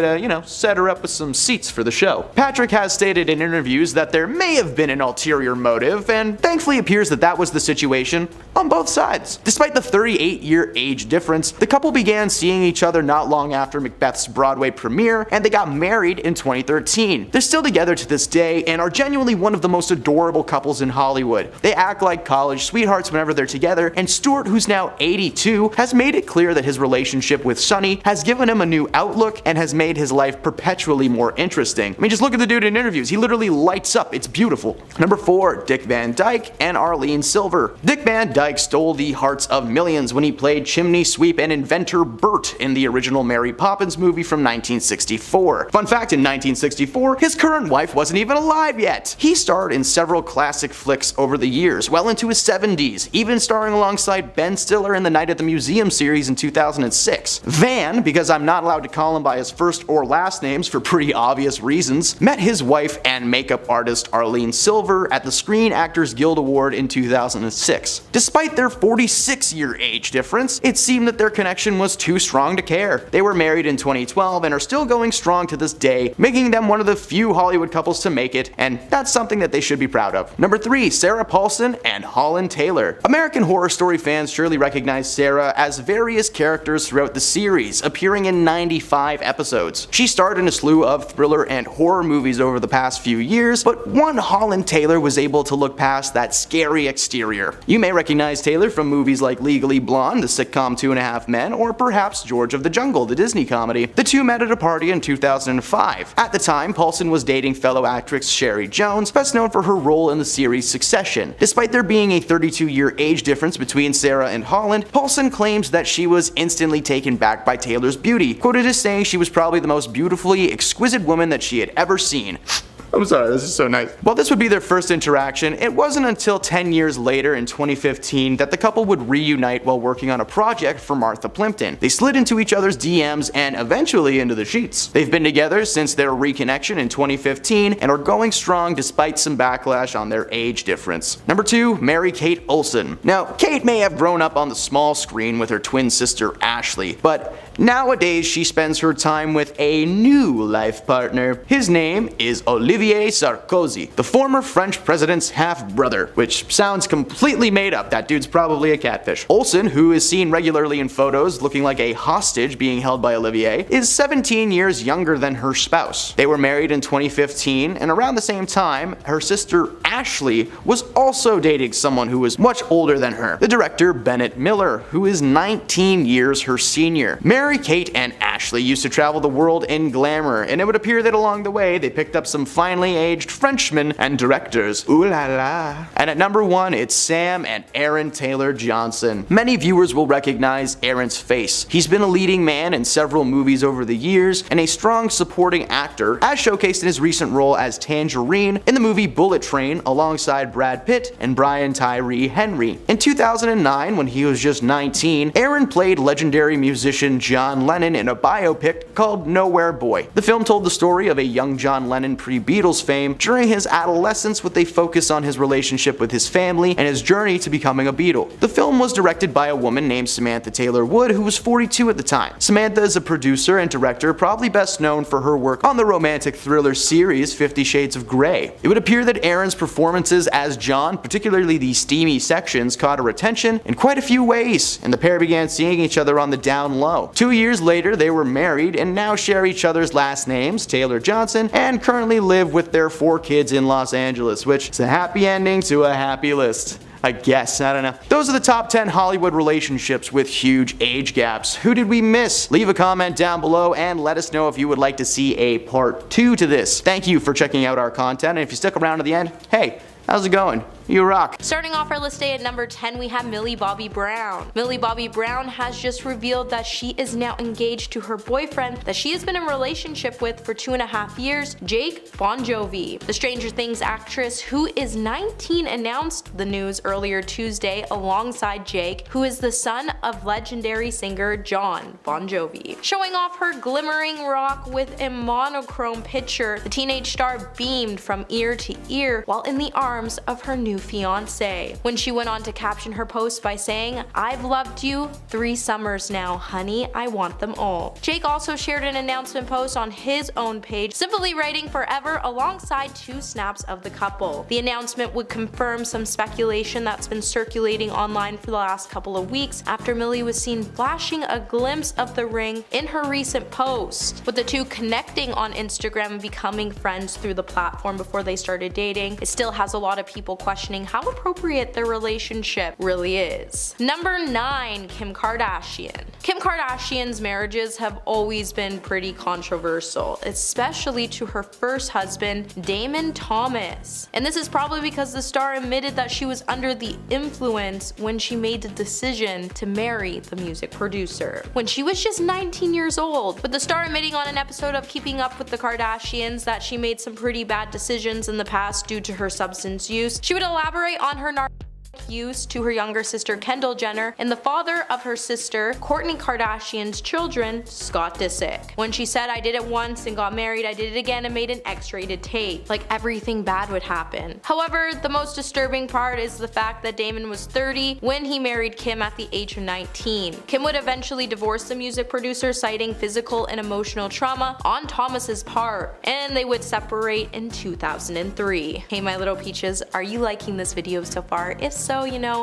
set her up with some seats for the show. Patrick has stated in interviews that there may have been an ulterior motive, and thankfully appears that that was the situation on both sides. Despite the 38-year age difference, the couple began seeing each other not long after Macbeth's Broadway premiere, and they got married in 2013. They're still together to this day and are genuinely one of the most adorable couples in Hollywood. They act like college sweethearts whenever they're together, and Stewart, who's now 82, has made it clear that his relationship with Sunny has given him a new outlook and has made his life perpetually more interesting. I mean, just look at the dude in interviews. He literally lights up. It's beautiful. Number 4, Dick Van Dyke and Arlene Silver. Dick Van Dyke stole the hearts of millions when he played chimney sweep and inventor Bert in the original Mary Poppins movie from 1964. Fun fact, in 1964, his current wife wasn't even alive yet. He starred in several classic flicks over the years, well into his 70s, even starring alongside Ben Stiller in the Night at the Museum series in 2006. Van, because I'm not allowed to call him by his first or last names for pretty obvious reasons, met his wife and makeup artist Arlene Silver at the Screen Actors Guild Award in 2006. Despite their 46-year age difference, it seemed that their connection was too strong to care. They were married in 2012 and are still going strong to this day, making them one of the few Hollywood couples to make it, and that's something that they should be proud of. Number 3, Sarah Paulson and Holland Taylor. American Horror Story fans surely recognize Sarah as various characters throughout the series, appearing in 95 episodes. She starred in a slew of thriller and horror movies over the past few years, but one Holland Taylor was able to look past that scary exterior. You may recognize Taylor from movies like Legally Blonde, the sitcom 2.5 Men, or perhaps George of the Jungle, the Disney comedy. The two met at a party in 2005. At the time, Paulson was dating fellow actress Sherry Jones, best known for her role in the series Succession. Despite there being a 32-year age difference between Sarah and Holland, Paulson claims that she was instantly taken back by Taylor's beauty, quoted as saying she was probably the most beautifully exquisite woman that she had ever seen. I'm sorry, this is so nice. While this would be their first interaction, it wasn't until 10 years later in 2015 that the couple would reunite while working on a project for Martha Plimpton. They slid into each other's DMs and eventually into the sheets. They've been together since their reconnection in 2015 and are going strong despite some backlash on their age difference. Number 2, Mary-Kate Olsen. Now, Kate may have grown up on the small screen with her twin sister Ashley, but nowadays she spends her time with a new life partner. His name is Olivia Olivier Sarkozy, the former French president's half-brother, which sounds completely made up. That dude's probably a catfish. Olsen, who is seen regularly in photos looking like a hostage being held by Olivier, is 17 years younger than her spouse. They were married in 2015, and around the same time, her sister Ashley was also dating someone who was much older than her, the director Bennett Miller, who is 19 years her senior. Mary-Kate and Ashley used to travel the world in glamour, and it would appear that along the way they picked up some finely aged Frenchmen and directors. Ooh la la. And at number 1, it's Sam and Aaron Taylor Johnson. Many viewers will recognize Aaron's face. He's been a leading man in several movies over the years and a strong supporting actor, as showcased in his recent role as Tangerine in the movie Bullet Train alongside Brad Pitt and Brian Tyree Henry. In 2009, when he was just 19, Aaron played legendary musician John Lennon in a biopic called Nowhere Boy. The film told the story of a young John Lennon pre-Beatles fame during his adolescence, with a focus on his relationship with his family and his journey to becoming a Beatle. The film was directed by a woman named Samantha Taylor Wood, who was 42 at the time. Samantha is a producer and director, probably best known for her work on the romantic thriller series 50 Shades of Grey. It would appear that Aaron's performances as John, particularly the steamy sections, caught her attention in quite a few ways, and the pair began seeing each other on the down low. 2 years later, they were married and now share each other's last names, Taylor Johnson, and currently live with their 4 kids in Los Angeles, which is a happy ending to a happy list. I guess, I don't know. Those are the top 10 Hollywood relationships with huge age gaps. Who did we miss? Leave a comment down below and let us know if you would like to see a part 2 to this. Thank you for checking out our content, and if you stuck around to the end, hey, how's it going? You rock. Starting off our list day at number 10, we have Millie Bobby Brown. Millie Bobby Brown has just revealed that she is now engaged to her boyfriend that she has been in a relationship with for 2.5 years, Jake Bon Jovi. The Stranger Things actress, who is 19, announced the news earlier Tuesday alongside Jake, who is the son of legendary singer Jon Bon Jovi. Showing off her glimmering rock with a monochrome picture, the teenage star beamed from ear to ear while in the arms of her new fiance, when she went on to caption her post by saying, "I've loved you 3 summers now, honey, I want them all." Jake also shared an announcement post on his own page, simply writing forever alongside 2 snaps of the couple. The announcement would confirm some speculation that's been circulating online for the last couple of weeks after Millie was seen flashing a glimpse of the ring in her recent post. With the two connecting on Instagram and becoming friends through the platform before they started dating, it still has a lot of people questioning how appropriate their relationship really is. Number 9, Kim Kardashian. Kim Kardashian's marriages have always been pretty controversial, especially to her first husband, Damon Thomas. And this is probably because the star admitted that she was under the influence when she made the decision to marry the music producer, when she was just 19 years old. With the star admitting on an episode of Keeping Up with the Kardashians that she made some pretty bad decisions in the past due to her substance use, she would elaborate on her use to her younger sister Kendall Jenner and the father of her sister Kourtney Kardashian's children, Scott Disick. When she said, "I did it once and got married, I did it again and made an X-rated tape," like everything bad would happen. However, the most disturbing part is the fact that Damon was 30 when he married Kim at the age of 19. Kim would eventually divorce the music producer, citing physical and emotional trauma on Thomas's part, and they would separate in 2003. Hey my little peaches, are you liking this video so far? If so,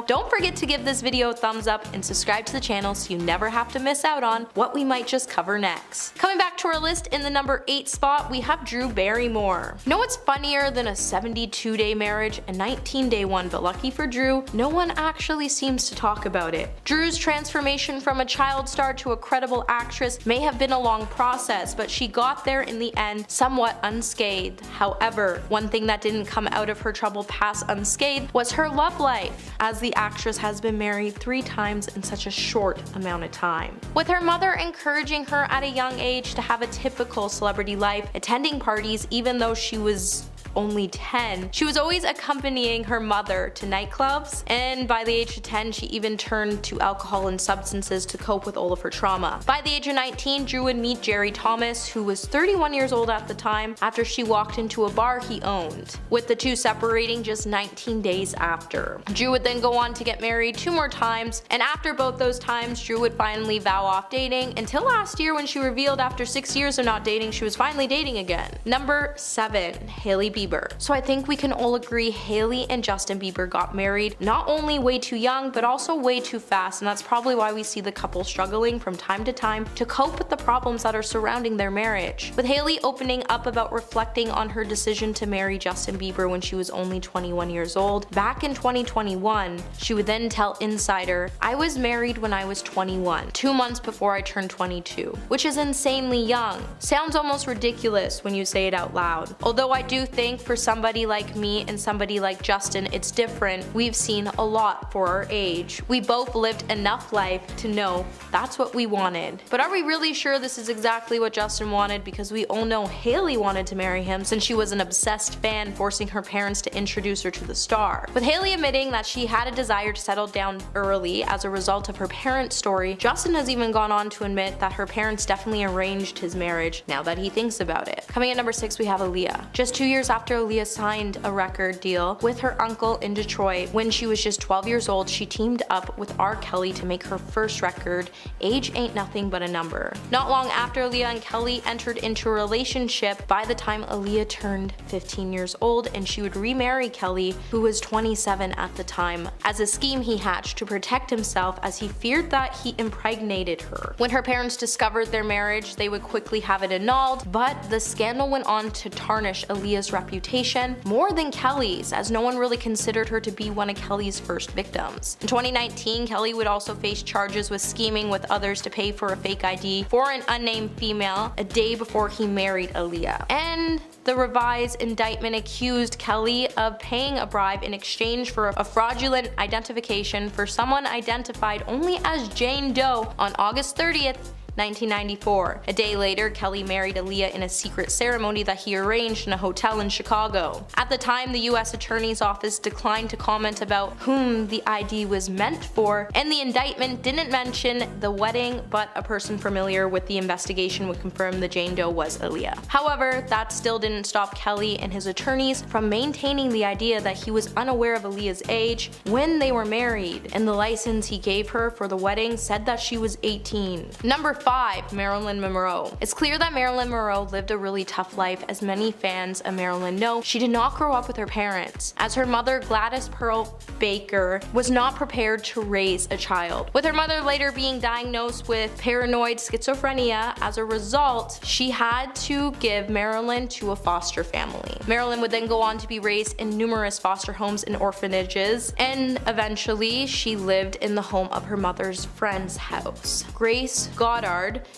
don't forget to give this video a thumbs up and subscribe to the channel so you never have to miss out on what we might just cover next. Coming back to our list, in the number 8 spot, we have Drew Barrymore. You know what's funnier than a 72-day marriage? A 19-day one, but lucky for Drew, no one actually seems to talk about it. Drew's transformation from a child star to a credible actress may have been a long process, but she got there in the end somewhat unscathed. However, one thing that didn't come out of her troubled past unscathed was her love life, as the actress has been married 3 times in such a short amount of time. With her mother encouraging her at a young age to have a typical celebrity life, attending parties even though she was only 10, she was always accompanying her mother to nightclubs, and by the age of 10, she even turned to alcohol and substances to cope with all of her trauma. By the age of 19, Drew would meet Jerry Thomas, who was 31 years old at the time, after she walked into a bar he owned, with the two separating just 19 days after. Drew would then go on to get married 2 more times, and after both those times, Drew would finally vow off dating until last year when she revealed after 6 years of not dating, she was finally dating again. Number 7, Hailey Bieber. So I think we can all agree Hailey and Justin Bieber got married not only way too young, but also way too fast, and that's probably why we see the couple struggling from time to time to cope with the problems that are surrounding their marriage. With Hailey opening up about reflecting on her decision to marry Justin Bieber when she was only 21 years old, back in 2021, she would then tell Insider, "I was married when I was 21, 2 months before I turned 22, which is insanely young. Sounds almost ridiculous when you say it out loud. Although I do think for somebody like me and somebody like Justin, it's different. We've seen a lot for our age. We both lived enough life to know that's what we wanted." But are we really sure this is exactly what Justin wanted? Because we all know Hailey wanted to marry him since she was an obsessed fan, forcing her parents to introduce her to the star. With Hailey admitting that she had a desire to settle down early as a result of her parents' story, Justin has even gone on to admit that her parents definitely arranged his marriage now that he thinks about it. Coming at number 6, we have Aaliyah. Just 2 years after Aaliyah signed a record deal with her uncle in Detroit, when she was just 12 years old, she teamed up with R. Kelly to make her first record, Age Ain't Nothing But a Number. Not long after Aaliyah and Kelly entered into a relationship, by the time Aaliyah turned 15 years old, and she would remarry Kelly, who was 27 at the time, as a scheme he hatched to protect himself as he feared that he impregnated her. When her parents discovered their marriage, they would quickly have it annulled, but the scandal went on to tarnish Aaliyah's reputation more than Kelly's, as no one really considered her to be one of Kelly's first victims. In 2019, Kelly would also face charges with scheming with others to pay for a fake ID for an unnamed female a day before he married Aaliyah. And the revised indictment accused Kelly of paying a bribe in exchange for a fraudulent identification for someone identified only as Jane Doe on August 30th, 1994. A day later, Kelly married Aaliyah in a secret ceremony that he arranged in a hotel in Chicago. At the time, the U.S. Attorney's Office declined to comment about whom the ID was meant for, and the indictment didn't mention the wedding, but a person familiar with the investigation would confirm the Jane Doe was Aaliyah. However, that still didn't stop Kelly and his attorneys from maintaining the idea that he was unaware of Aaliyah's age when they were married, and the license he gave her for the wedding said that she was 18. Number 5, Marilyn Monroe. It's clear that Marilyn Monroe lived a really tough life. As many fans of Marilyn know, she did not grow up with her parents, as her mother, Gladys Pearl Baker, was not prepared to raise a child. With her mother later being diagnosed with paranoid schizophrenia, as a result, she had to give Marilyn to a foster family. Marilyn would then go on to be raised in numerous foster homes and orphanages, and eventually she lived in the home of her mother's friend's house, Grace Goddard,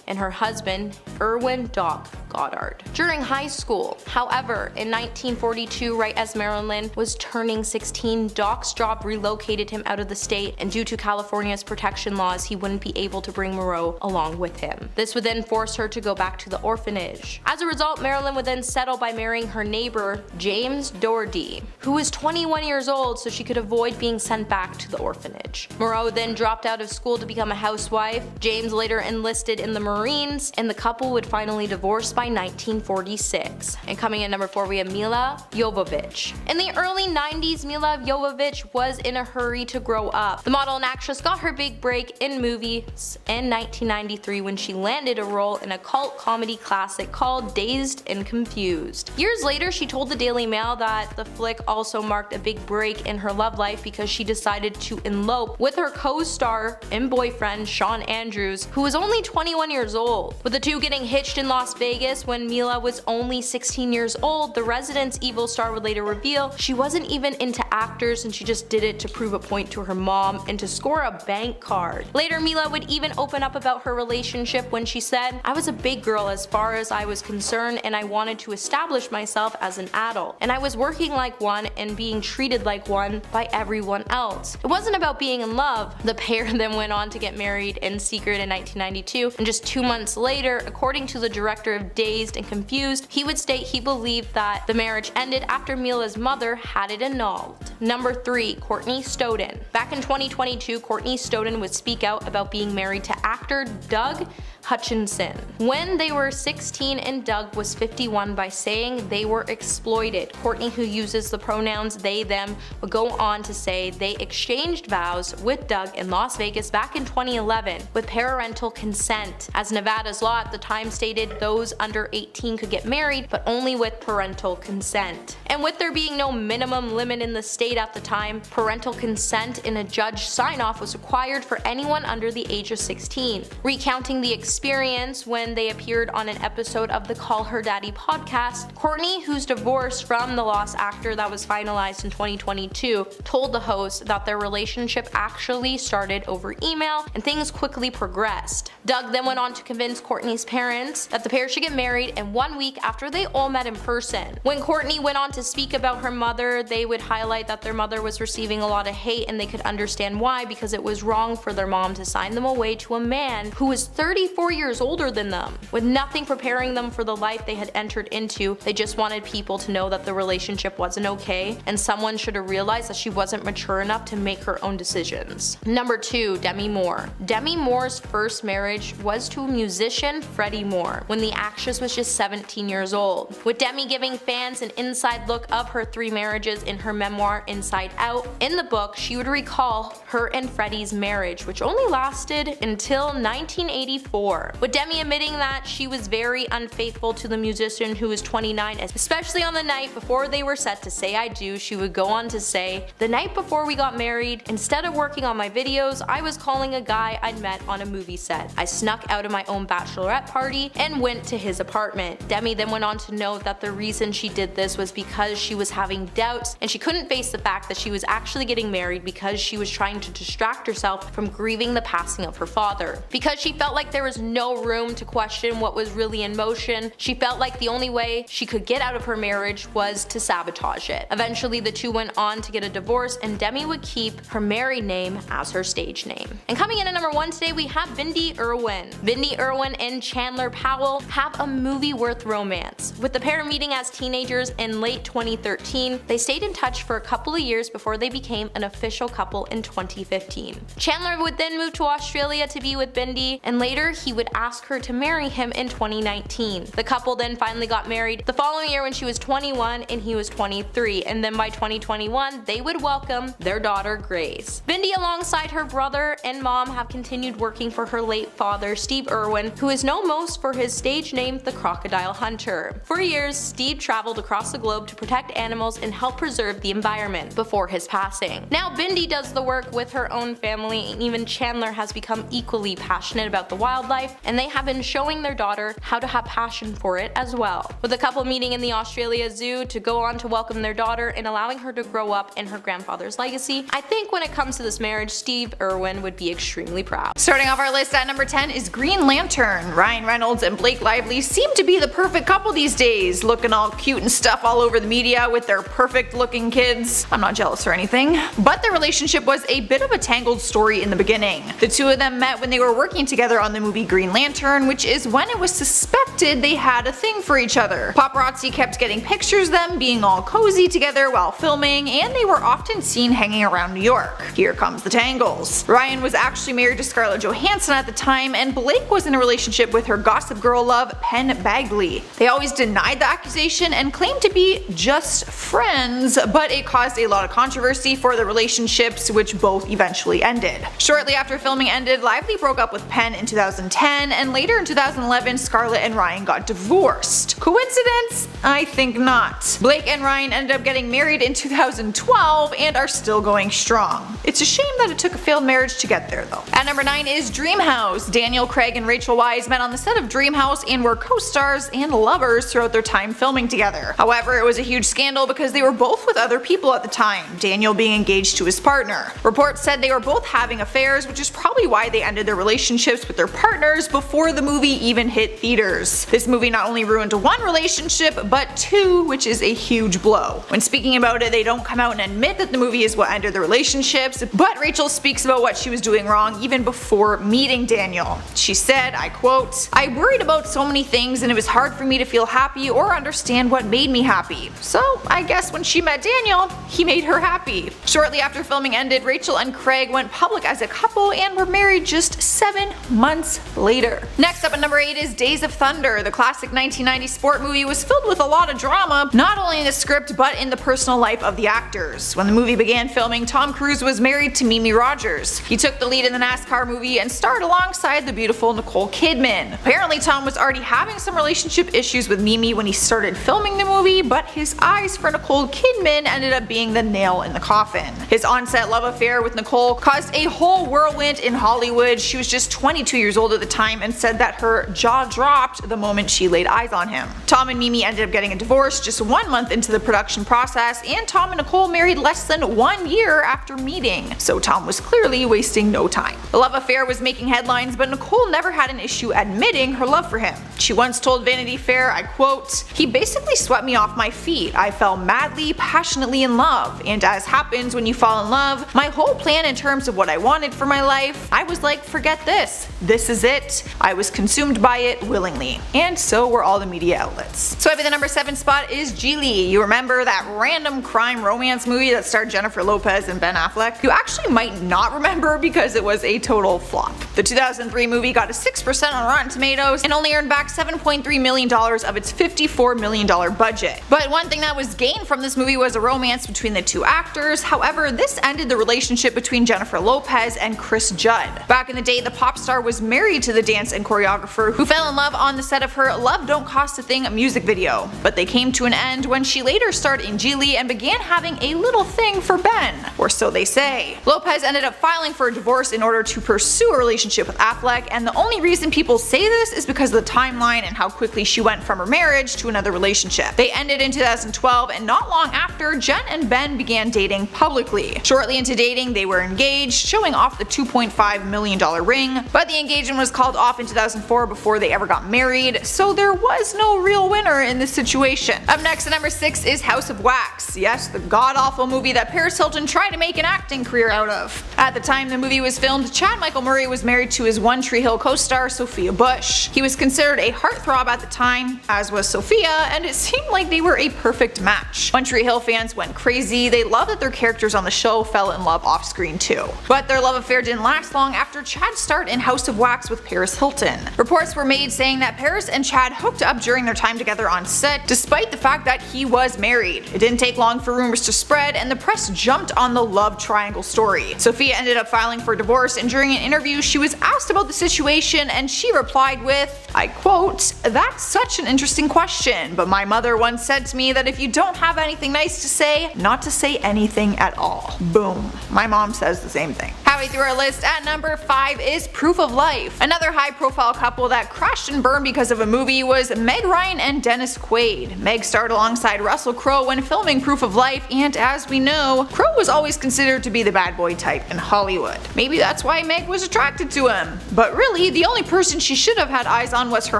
and her husband, Erwin Doc Goddard. During high school, however, in 1942, right as Marilyn was turning 16, Doc's job relocated him out of the state, and due to California's protection laws, he wouldn't be able to bring Monroe along with him. This would then force her to go back to the orphanage. As a result, Marilyn would then settle by marrying her neighbor, James Doherty, who was 21 years old, so she could avoid being sent back to the orphanage. Monroe then dropped out of school to become a housewife. James later enlisted in the Marines, and the couple would finally divorce by 1946. And coming in number 4, we have Milla Jovovich. In the early 90s, Milla Jovovich was in a hurry to grow up. The model and actress got her big break in movies in 1993 when she landed a role in a cult comedy classic called Dazed and Confused. Years later, she told the Daily Mail that the flick also marked a big break in her love life because she decided to elope with her co-star and boyfriend Shawn Andrews, who was only 21 years old. With the two getting hitched in Las Vegas when Milla was only 16 years old, the Residence Evil star would later reveal she wasn't even into actors and she just did it to prove a point to her mom and to score a bank card. Later, Mila would even open up about her relationship when she said, "I was a big girl as far as I was concerned and I wanted to establish myself as an adult. And I was working like one and being treated like one by everyone else. It wasn't about being in love." The pair then went on to get married in secret in 1992, and just 2 months later, according to the director of Dazed and Confused, he would state he believed that the marriage ended after Mila's mother had it annulled. Number 3. Courtney Stodden. Back in 2022, Courtney Stodden would speak out about being married to actor Doug Hutchinson when they were 16 and Doug was 51 by saying they were exploited. Courtney, who uses the pronouns they them, would go on to say they exchanged vows with Doug in Las Vegas back in 2011 with parental consent, as Nevada's law at the time stated those under 18 could get married but only with parental consent. And with there being no minimum limit in the state at the time, parental consent and a judge sign-off was required for anyone under the age of 16. Recounting the experience when they appeared on an episode of the Call Her Daddy podcast, Courtney, who's divorced from the Lost actor that was finalized in 2022, told the host that their relationship actually started over email and things quickly progressed. Doug then went on to convince Courtney's parents that the pair should get married, and 1 week after they all met in person. When Courtney went on to speak about her mother, they would highlight that their mother was receiving a lot of hate and they could understand why, because it was wrong for their mom to sign them away to a man who was 34 years older than them, with nothing preparing them for the life they had entered into. They just wanted people to know that the relationship wasn't okay, and someone should have realized that she wasn't mature enough to make her own decisions. Number 2. Demi Moore. Demi Moore's first marriage was to musician Freddie Moore when the actress was just 17 years old, with Demi giving fans an inside look of her 3 marriages in her memoir Inside Out. In the book, she would recall her and Freddie's marriage, which only lasted until 1984, with Demi admitting that she was very unfaithful to the musician who was 29, especially on the night before they were set to say I do. She would go on to say, "The night before we got married, instead of working on my videos, I was calling a guy I'd met on a movie set. I snuck out of my own bachelorette party and went to his apartment." Demi then went on to note that the reason she did this was because she was having doubts and she couldn't face the fact that she was actually getting married because she was trying to distract herself from grieving the passing of her father. Because she felt like there was no room to question what was really in motion, she felt like the only way she could get out of her marriage was to sabotage it. Eventually, the two went on to get a divorce, and Demi would keep her married name as her stage name. And coming in at number 1 today, we have Bindi Irwin. Bindi Irwin and Chandler Powell have a movie-worth romance. With the pair meeting as teenagers in late 2013, they stayed in touch for a couple of years before they became an official couple in 2015. Chandler would then move to Australia to be with Bindi, and later he would ask her to marry him in 2019. The couple then finally got married the following year when she was 21 and he was 23, and then by 2021 they would welcome their daughter Grace. Bindi, alongside her brother and mom, have continued working for her late father Steve Irwin, who is known most for his stage name The Crocodile Hunter. For years, Steve traveled across the globe to protect animals and help preserve the environment before his passing. Now Bindi does the work with her own family, and even Chandler has become equally passionate about the wildlife, and they have been showing their daughter how to have passion for it as well. With the couple meeting in the Australia Zoo to go on to welcome their daughter and allowing her to grow up in her grandfather's legacy, I think when it comes to this marriage, Steve Irwin would be extremely proud. Starting off our list at number 10 is Green Lantern. Ryan Reynolds and Blake Lively seem to be the perfect couple these days, looking all cute and stuff all over the media with their perfect looking kids. I'm not jealous or anything, but their relationship was a bit of a tangled story in the beginning. The two of them met when they were working together on the movie Green Lantern, which is when it was suspected they had a thing for each other. Paparazzi kept getting pictures of them being all cozy together while filming, and they were often seen hanging around New York. Here comes the tangles. Ryan was actually married to Scarlett Johansson at the time, and Blake was in a relationship with her Gossip Girl love Penn Badgley. They always denied the accusation and claimed to be just friends, but it caused a lot of controversy for the relationships, which both eventually ended. Shortly after filming ended, Lively broke up with Penn in 2010, and later in 2011 Scarlett and Ryan got divorced. Coincidence? I think not. Blake and Ryan ended up getting married in 2012 and are still going strong. It's a shame that it took a failed marriage to get there though. At number 9 is Dreamhouse. Daniel Craig and Rachel Weisz met on the set of Dreamhouse and were co-stars and lovers throughout their time filming together. However, it was a huge scandal because they were both with other people people at the time, Daniel being engaged to his partner. Reports said they were both having affairs, which is probably why they ended their relationships with their partners before the movie even hit theaters. This movie not only ruined one relationship, but two, which is a huge blow. When speaking about it, they don't come out and admit that the movie is what ended the relationships, but Rachel speaks about what she was doing wrong even before meeting Daniel. She said, I quote, "I worried about so many things and it was hard for me to feel happy or understand what made me happy. So I guess when she met Daniel, he made her happy." Shortly after filming ended, Rachel and Craig went public as a couple and were married just 7 months later. Next up at number 8 is Days of Thunder. The classic 1990 sport movie was filled with a lot of drama, not only in the script but in the personal life of the actors. When the movie began filming, Tom Cruise was married to Mimi Rogers. He took the lead in the NASCAR movie and starred alongside the beautiful Nicole Kidman. Apparently Tom was already having some relationship issues with Mimi when he started filming the movie, but his eyes for Nicole Kidman ended up being the nail in the coffin. His on-set love affair with Nicole caused a whole whirlwind in Hollywood. She was just 22 years old at the time and said that her jaw dropped the moment she laid eyes on him. Tom and Mimi ended up getting a divorce just 1 month into the production process, and Tom and Nicole married less than 1 year after meeting, so Tom was clearly wasting no time. The love affair was making headlines, but Nicole never had an issue admitting her love for him. She once told Vanity Fair, I quote, "He basically swept me off my feet. I fell madly, passionately in love, and as happens when you fall in love, my whole plan in terms of what I wanted for my life, I was like, forget this. This is it. I was consumed by it willingly." And so were all the media outlets. So the number 7 spot is Geely. You remember that random crime romance movie that starred Jennifer Lopez and Ben Affleck? You actually might not remember because it was a total flop. The 2003 movie got a 6% on Rotten Tomatoes and only earned back $7.3 million of its $54 million budget. But one thing that was gained from this movie was a romance between the two actors. However, this ended the relationship between Jennifer Lopez and Chris Judd. Back in the day, the pop star was married to the dance and choreographer who fell in love on the set of her Love Don't Cost a Thing music video. But they came to an end when she later starred in Geely and began having a little thing for Ben, or so they say. Lopez ended up filing for a divorce in order to pursue a relationship with Affleck, and the only reason people say this is because of the timeline and how quickly she went from her marriage to another relationship. They ended in 2012, and not long after, Jen and Ben began dating publicly. Shortly into dating, they were engaged, showing off the $2.5 million ring, but the engagement was called off in 2004 before they ever got married, so there was no real winner in this situation. Up next at number 6 is House of Wax. Yes, the god-awful movie that Paris Hilton tried to make an acting career out of. At the time the movie was filmed, Chad Michael Murray was married to his One Tree Hill co-star Sophia Bush. He was considered a heartthrob at the time, as was Sophia, and it seemed like they were a perfect match. One Tree Hill fans went crazy. They loved that their characters on the show fell in love off screen too. But their love affair didn't last long after Chad starred in House of Wax with Paris Hilton. Reports were made saying that Paris and Chad hooked up during their time together on set, despite the fact that he was married. It didn't take long for rumors to spread, and the press jumped on the love triangle story. Sophia ended up filing for divorce, and during an interview she was asked about the situation and she replied with, I quote, "That's such an interesting question, but my mother once said to me that if you don't have anything nice to say, not to say anything at all." Boom. My mom says the same thing. Halfway through our list at number 5 is Proof of Life. Another high profile couple that crashed and burned because of a movie was Meg Ryan and Dennis Quaid. Meg starred alongside Russell Crowe when filming Proof of Life, and as we know, Crowe was always considered to be the bad boy type in Hollywood. Maybe that's why Meg was attracted to him. But really, the only person she should have had eyes on was her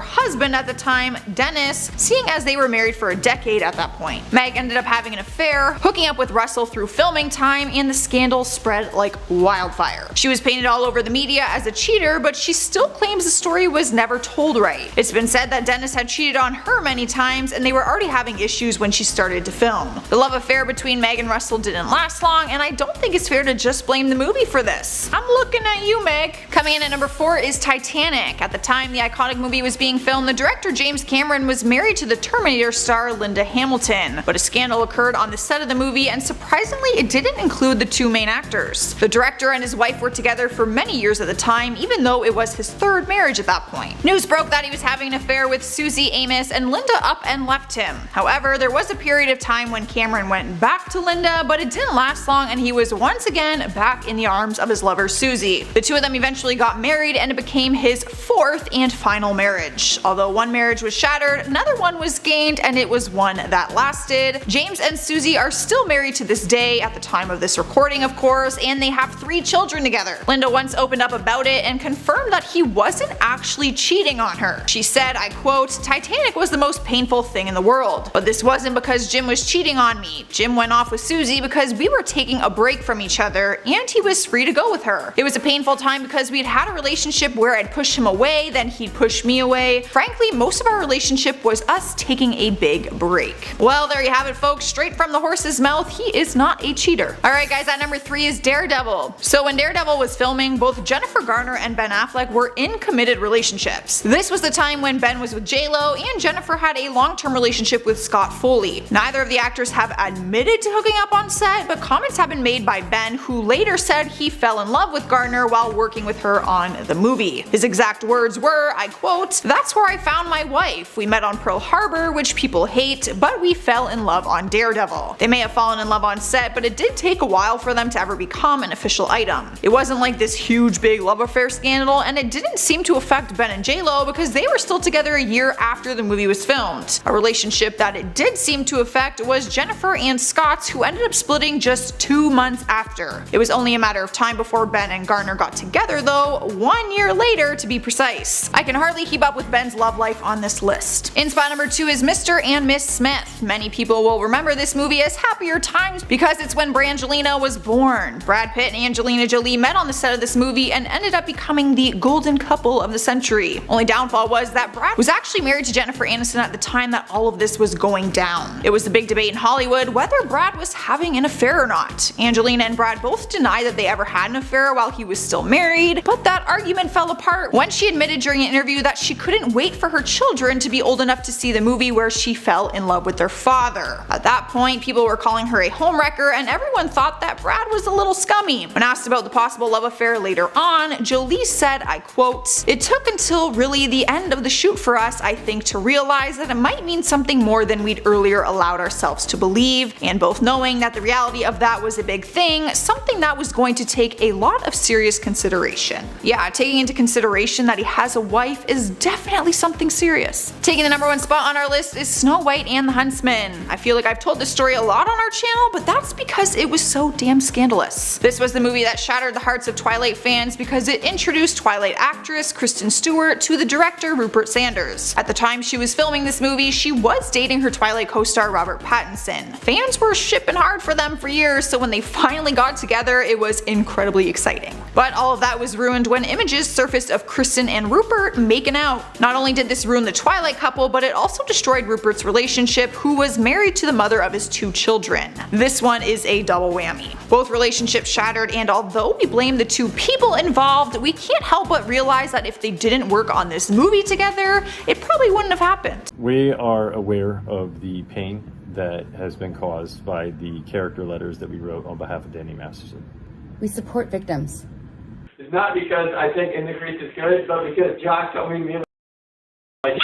husband at the time, Dennis, seeing as they were married for a decade at that point. Meg ended up having an affair, hooking up with Russell through filming time, and the scandal spread like wildfire. She was painted all over the media as a cheater, but she still claims the story was never told right. It's been said that Dennis had cheated on her many times, and they were already having issues when she started to film. The love affair between Meg and Russell didn't last long, and I don't think it's fair to just blame the movie for this. I'm looking at you, Meg. Coming in at number 4 is Titanic. At the time the iconic movie was being filmed, the director James Cameron was married to the Terminator star Linda Hamilton, but a scandal occurred on the set of the movie, and surprisingly it didn't include the two main actors. The director and his wife were together for many years at the time, even though it was his 3rd marriage at that point. News broke that he was having an affair with Susie Amos, and Linda up and left him. However, there was a period of time when Cameron went back to Linda, but it didn't last long, and he was once again back in the arms of his lover Susie. The two of them eventually got married, and it became his 4th and final marriage. Although one marriage was shattered, another one was gained, and it was one that lasted. James and Susie are still married to this day at the time of this recording, of course, and they have 3 children together. Linda once opened up about it and confirmed that he wasn't actually cheating on her. She said, I quote, "Titanic was the most painful thing in the world. But this wasn't because Jim was cheating on me. Jim went off with Susie because we were taking a break from each other and he was free to go with her. It was a painful time because we'd had a relationship where I'd push him away, then he'd push me away. Frankly, most of our relationship was us taking a big break." Well, there you have it, folks. Straight from the horse's mouth, he is not a cheater. Alright guys, at number 3 is Daredevil. So when Daredevil was filming, both Jennifer Garner and Ben Affleck were in committed relationships. This was the time when Ben was with J-Lo and Jennifer had a long-term relationship with Scott Foley. Neither of the actors have admitted to hooking up on set, but comments have been made by Ben, who later said he fell in love with Garner while working with her on the movie. His exact words were, I quote, "That's where I found my wife. We met on Pearl Harbor, which people hate, but we fell in love on Daredevil." They may have fallen in love on set, but it did take a while for them to ever become an official item. It wasn't like this huge big love affair scandal, and it didn't seem to affect Ben and J-Lo because they were still together a year after the movie was filmed. A relationship that it did seem to affect was Jennifer and Scott's, who ended up splitting just 2 months after. It was only a matter of time before Ben and Garner got together though, 1 year later to be precise. I can hardly keep up with Ben's love life on this list. In spot number 2 is Mr. and Miss Smith. Many people will remember this movie as Happier Times because it's when Brangelina was born. Brad Pitt and Angelina Jolie met on the set of this movie and ended up becoming the golden couple of the century. Only downfall was that Brad was actually married to Jennifer Aniston at the time that all of this was going down. It was the big debate in Hollywood whether Brad was having an affair or not. Angelina and Brad both denied that they ever had an affair while he was still married, but that argument fell apart when she admitted during an interview that she couldn't wait for her children to be old enough to see the movie where she fell in love with their father. At that point, people were calling her a homewrecker and everyone thought that Brad was a little scummy. When asked about the possible love affair later on, Jolie said, I quote, "It took until really the end of the shoot for us, I think, to realize that it might mean something more than we'd earlier allowed ourselves to believe, and both knowing that the reality of that was a big thing, something that was going to take a lot of serious consideration." Yeah, taking into consideration that he has a wife is definitely something serious. Taking the number 1 spot on our list is Snow White and the Huntsman. I feel like I've told this story a lot on our channel, but that's because it was so damn scandalous. This was the movie that shattered the hearts of Twilight fans because it introduced Twilight actress Kristen Stewart to the director Rupert Sanders. At the time she was filming this movie, she was dating her Twilight co-star Robert Pattinson. Fans were shipping hard for them for years, so when they finally got together, it was incredibly exciting. But all of that was ruined when images surfaced of Kristen and Rupert making out. Not only did this ruin the Twilight couple, but it also destroyed Rupert's relationship, who was married to the mother of his 2 children. This one is a double whammy. Both relationships shattered, and although we blame the 2 people involved, we can't help but realize that if they didn't work on this movie together, it probably wouldn't have happened. We are aware of the pain that has been caused by the character letters that we wrote on behalf of Danny Masterson. We support victims. It's not because I think In the Crease is good, but because Josh told me like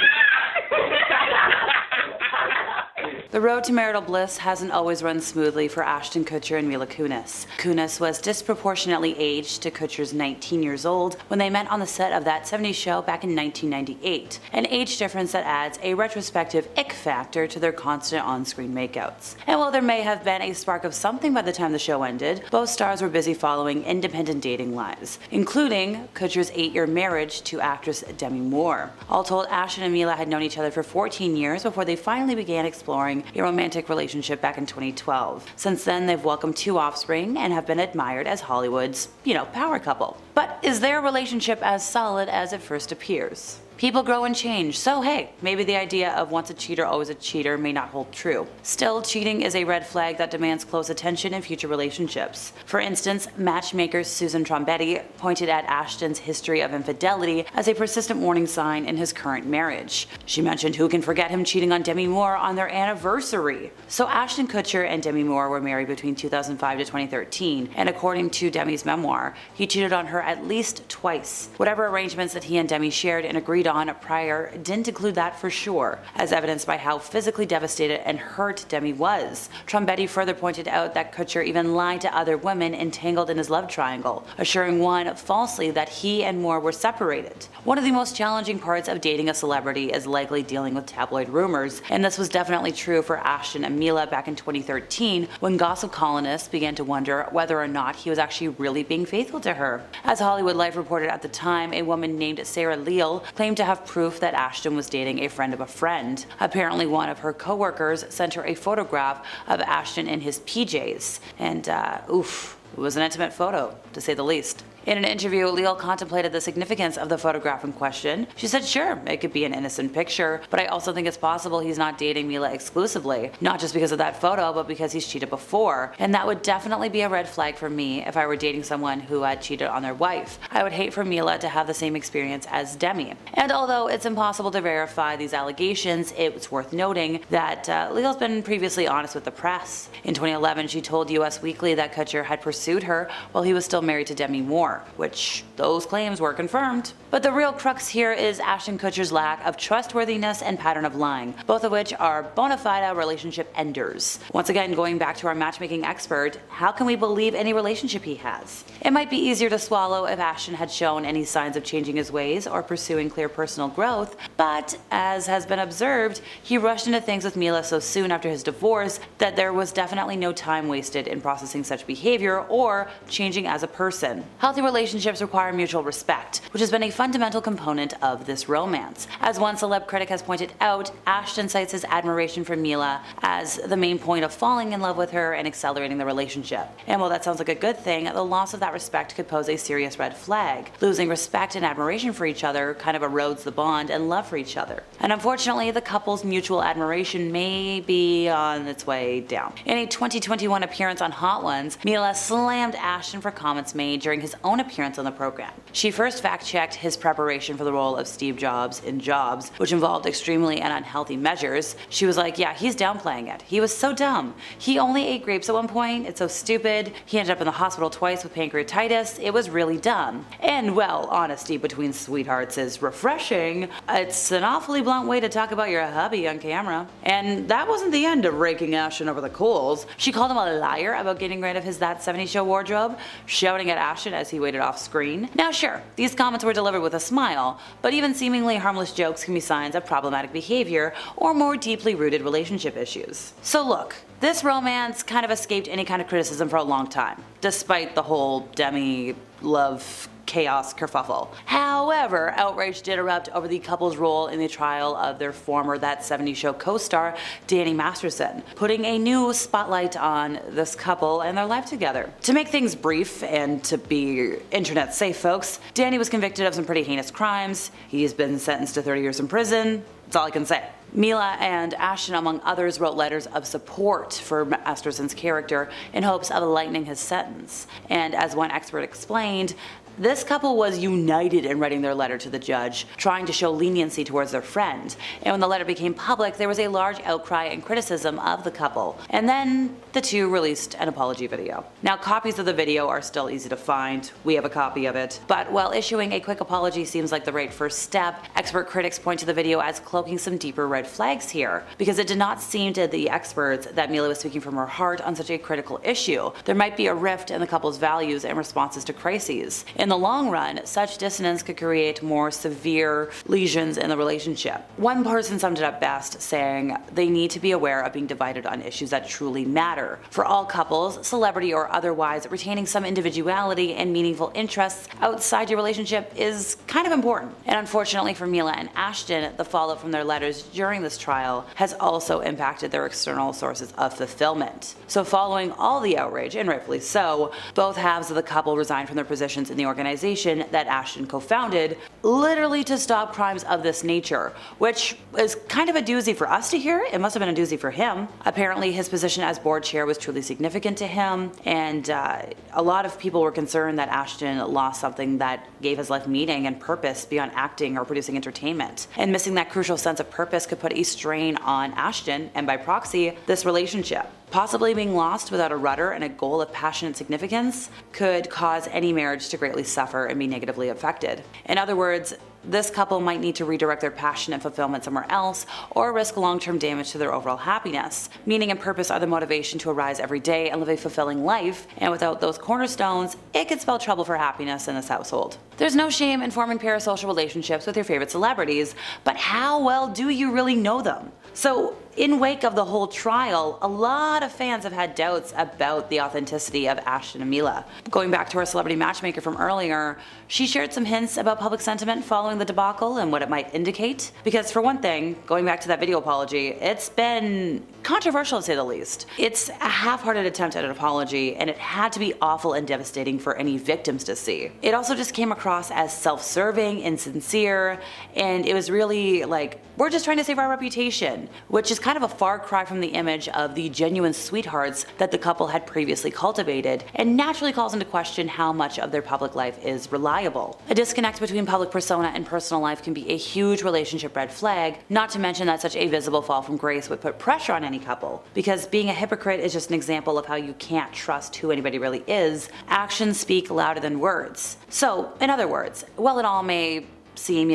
The road to marital bliss hasn't always run smoothly for Ashton Kutcher and Mila Kunis. Kunis was disproportionately aged to Kutcher's 19 years old when they met on the set of That 70s Show back in 1998, an age difference that adds a retrospective ick factor to their constant on-screen makeouts. And while there may have been a spark of something by the time the show ended, both stars were busy following independent dating lives, including Kutcher's 8-year marriage to actress Demi Moore. All told, Ashton and Mila had known each other for 14 years before they finally began exploring a romantic relationship back in 2012. Since then, they've welcomed 2 offspring and have been admired as Hollywood's, power couple. But is their relationship as solid as it first appears? People grow and change, so hey, maybe the idea of once a cheater, always a cheater may not hold true. Still, cheating is a red flag that demands close attention in future relationships. For instance, matchmaker Susan Trombetti pointed at Ashton's history of infidelity as a persistent warning sign in his current marriage. She mentioned who can forget him cheating on Demi Moore on their anniversary. So Ashton Kutcher and Demi Moore were married between 2005 to 2013, and according to Demi's memoir, he cheated on her at least twice. Whatever arrangements that he and Demi shared and agreed Sean prior didn't include that for sure, as evidenced by how physically devastated and hurt Demi was. Trombetti further pointed out that Kutcher even lied to other women entangled in his love triangle, assuring one falsely that he and Moore were separated. One of the most challenging parts of dating a celebrity is likely dealing with tabloid rumors, and this was definitely true for Ashton and Mila back in 2013 when gossip columnists began to wonder whether or not he was actually really being faithful to her. As Hollywood Life reported at the time, a woman named Sarah Leal claimed to have proof that Ashton was dating a friend of a friend. Apparently one of her co-workers sent her a photograph of Ashton in his PJs, and oof, it was an intimate photo, to say the least. In an interview, Leal contemplated the significance of the photograph in question. She said, sure, it could be an innocent picture, but I also think it's possible he's not dating Mila exclusively, not just because of that photo, but because he's cheated before. And that would definitely be a red flag for me if I were dating someone who had cheated on their wife. I would hate for Mila to have the same experience as Demi. And although it's impossible to verify these allegations, it's worth noting that Leal's been previously honest with the press. In 2011, she told US Weekly that Kutcher had pursued her while he was still married to Demi Moore, which those claims were confirmed. But the real crux here is Ashton Kutcher's lack of trustworthiness and pattern of lying, both of which are bona fide relationship enders. Once again, going back to our matchmaking expert, how can we believe any relationship he has? It might be easier to swallow if Ashton had shown any signs of changing his ways or pursuing clear personal growth, but as has been observed, he rushed into things with Mila so soon after his divorce that there was definitely no time wasted in processing such behavior or changing as a person. Healthy relationships require mutual respect, which has been a fundamental component of this romance. As one celeb critic has pointed out, Ashton cites his admiration for Mila as the main point of falling in love with her and accelerating the relationship. And while that sounds like a good thing, the loss of that respect could pose a serious red flag. Losing respect and admiration for each other kind of erodes the bond and love for each other. And unfortunately, the couple's mutual admiration may be on its way down. In a 2021 appearance on Hot Ones, Mila slammed Ashton for comments made during his own appearance on the program. She first fact-checked his preparation for the role of Steve Jobs in Jobs, which involved extremely and unhealthy measures. She was like, yeah, he's downplaying it. He was so dumb. He only ate grapes at one point. It's so stupid. He ended up in the hospital twice with pancreatitis. It was really dumb. And well, honesty between sweethearts is refreshing. It's an awfully blunt way to talk about your hubby on camera. And that wasn't the end of raking Ashton over the coals. She called him a liar about getting rid of his That 70s Show wardrobe, shouting at Ashton as he waited off screen. Now sure, these comments were delivered with a smile, but even seemingly harmless jokes can be signs of problematic behavior or more deeply rooted relationship issues. So look, this romance kind of escaped any kind of criticism for a long time, despite the whole Demi love chaos kerfuffle. However, outrage did erupt over the couple's role in the trial of their former That 70s Show co-star, Danny Masterson, putting a new spotlight on this couple and their life together. To make things brief and to be internet safe, folks, Danny was convicted of some pretty heinous crimes. He's been sentenced to 30 years in prison. That's all I can say. Mila and Ashton, among others, wrote letters of support for Masterson's character in hopes of lightening his sentence. And as one expert explained, this couple was united in writing their letter to the judge, trying to show leniency towards their friend. And when the letter became public, there was a large outcry and criticism of the couple. And then the two released an apology video. Now, copies of the video are still easy to find. We have a copy of it. But while issuing a quick apology seems like the right first step, expert critics point to the video as cloaking some deeper red flags here, because it did not seem to the experts that Mila was speaking from her heart on such a critical issue. There might be a rift in the couple's values and responses to crises. In the long run, such dissonance could create more severe lesions in the relationship. One person summed it up best, saying they need to be aware of being divided on issues that truly matter. For all couples, celebrity or otherwise, retaining some individuality and meaningful interests outside your relationship is kind of important. And unfortunately for Mila and Ashton, the fallout from their letters during this trial has also impacted their external sources of fulfillment. So following all the outrage, and rightfully so, both halves of the couple resigned from their positions in the organization that Ashton co-founded, literally to stop crimes of this nature, which is kind of a doozy for us to hear. It must have been a doozy for him. Apparently his position as board chair was truly significant to him, and a lot of people were concerned that Ashton lost something that gave his life meaning and purpose beyond acting or producing entertainment. And missing that crucial sense of purpose could put a strain on Ashton, and by proxy, this relationship. Possibly being lost without a rudder and a goal of passionate significance could cause any marriage to greatly suffer and be negatively affected. In other words, this couple might need to redirect their passion and fulfillment somewhere else or risk long-term damage to their overall happiness. Meaning and purpose are the motivation to arise every day and live a fulfilling life, and without those cornerstones, it could spell trouble for happiness in this household. There's no shame in forming parasocial relationships with your favorite celebrities, but how well do you really know them? So, in wake of the whole trial, a lot of fans have had doubts about the authenticity of Ashton and Mila. Going back to our celebrity matchmaker from earlier, she shared some hints about public sentiment following the debacle and what it might indicate. Because for one thing, going back to that video apology, it's been controversial to say the least. It's a half-hearted attempt at an apology, and it had to be awful and devastating for any victims to see. It also just came across as self-serving, insincere, and it was really like, we're just trying to save our reputation, which is kind of a far cry from the image of the genuine sweethearts that the couple had previously cultivated, and naturally calls into question how much of their public life is reliable. A disconnect between public persona and personal life can be a huge relationship red flag, not to mention that such a visible fall from grace would put pressure on any couple, because being a hypocrite is just an example of how you can't trust who anybody really is. Actions speak louder than words. So, in other words, while it all may seem,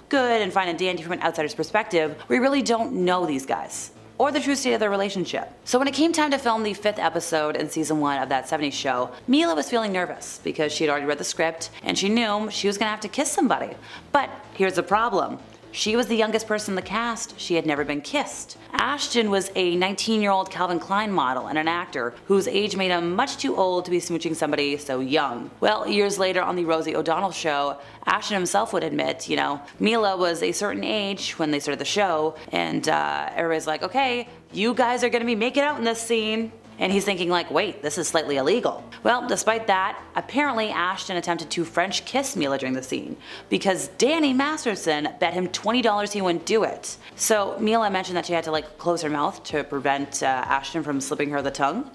good and fine and dandy from an outsider's perspective, we really don't know these guys or the true state of their relationship. So when it came time to film the 5th episode in season 1 of that 70s show, Mila was feeling nervous because she had already read the script and she knew she was gonna have to kiss somebody. But here's the problem. She was the youngest person in the cast. She had never been kissed. Ashton was a 19-year-old Calvin Klein model and an actor whose age made him much too old to be smooching somebody so young. Well, years later on the Rosie O'Donnell show, Ashton himself would admit, Mila was a certain age when they started the show, and everybody's like, okay, you guys are gonna be making out in this scene. And he's thinking like, wait, this is slightly illegal. Well, despite that, apparently Ashton attempted to French kiss Mila during the scene because Danny Masterson bet him $20 he wouldn't do it. So Mila mentioned that she had to close her mouth to prevent Ashton from slipping her the tongue.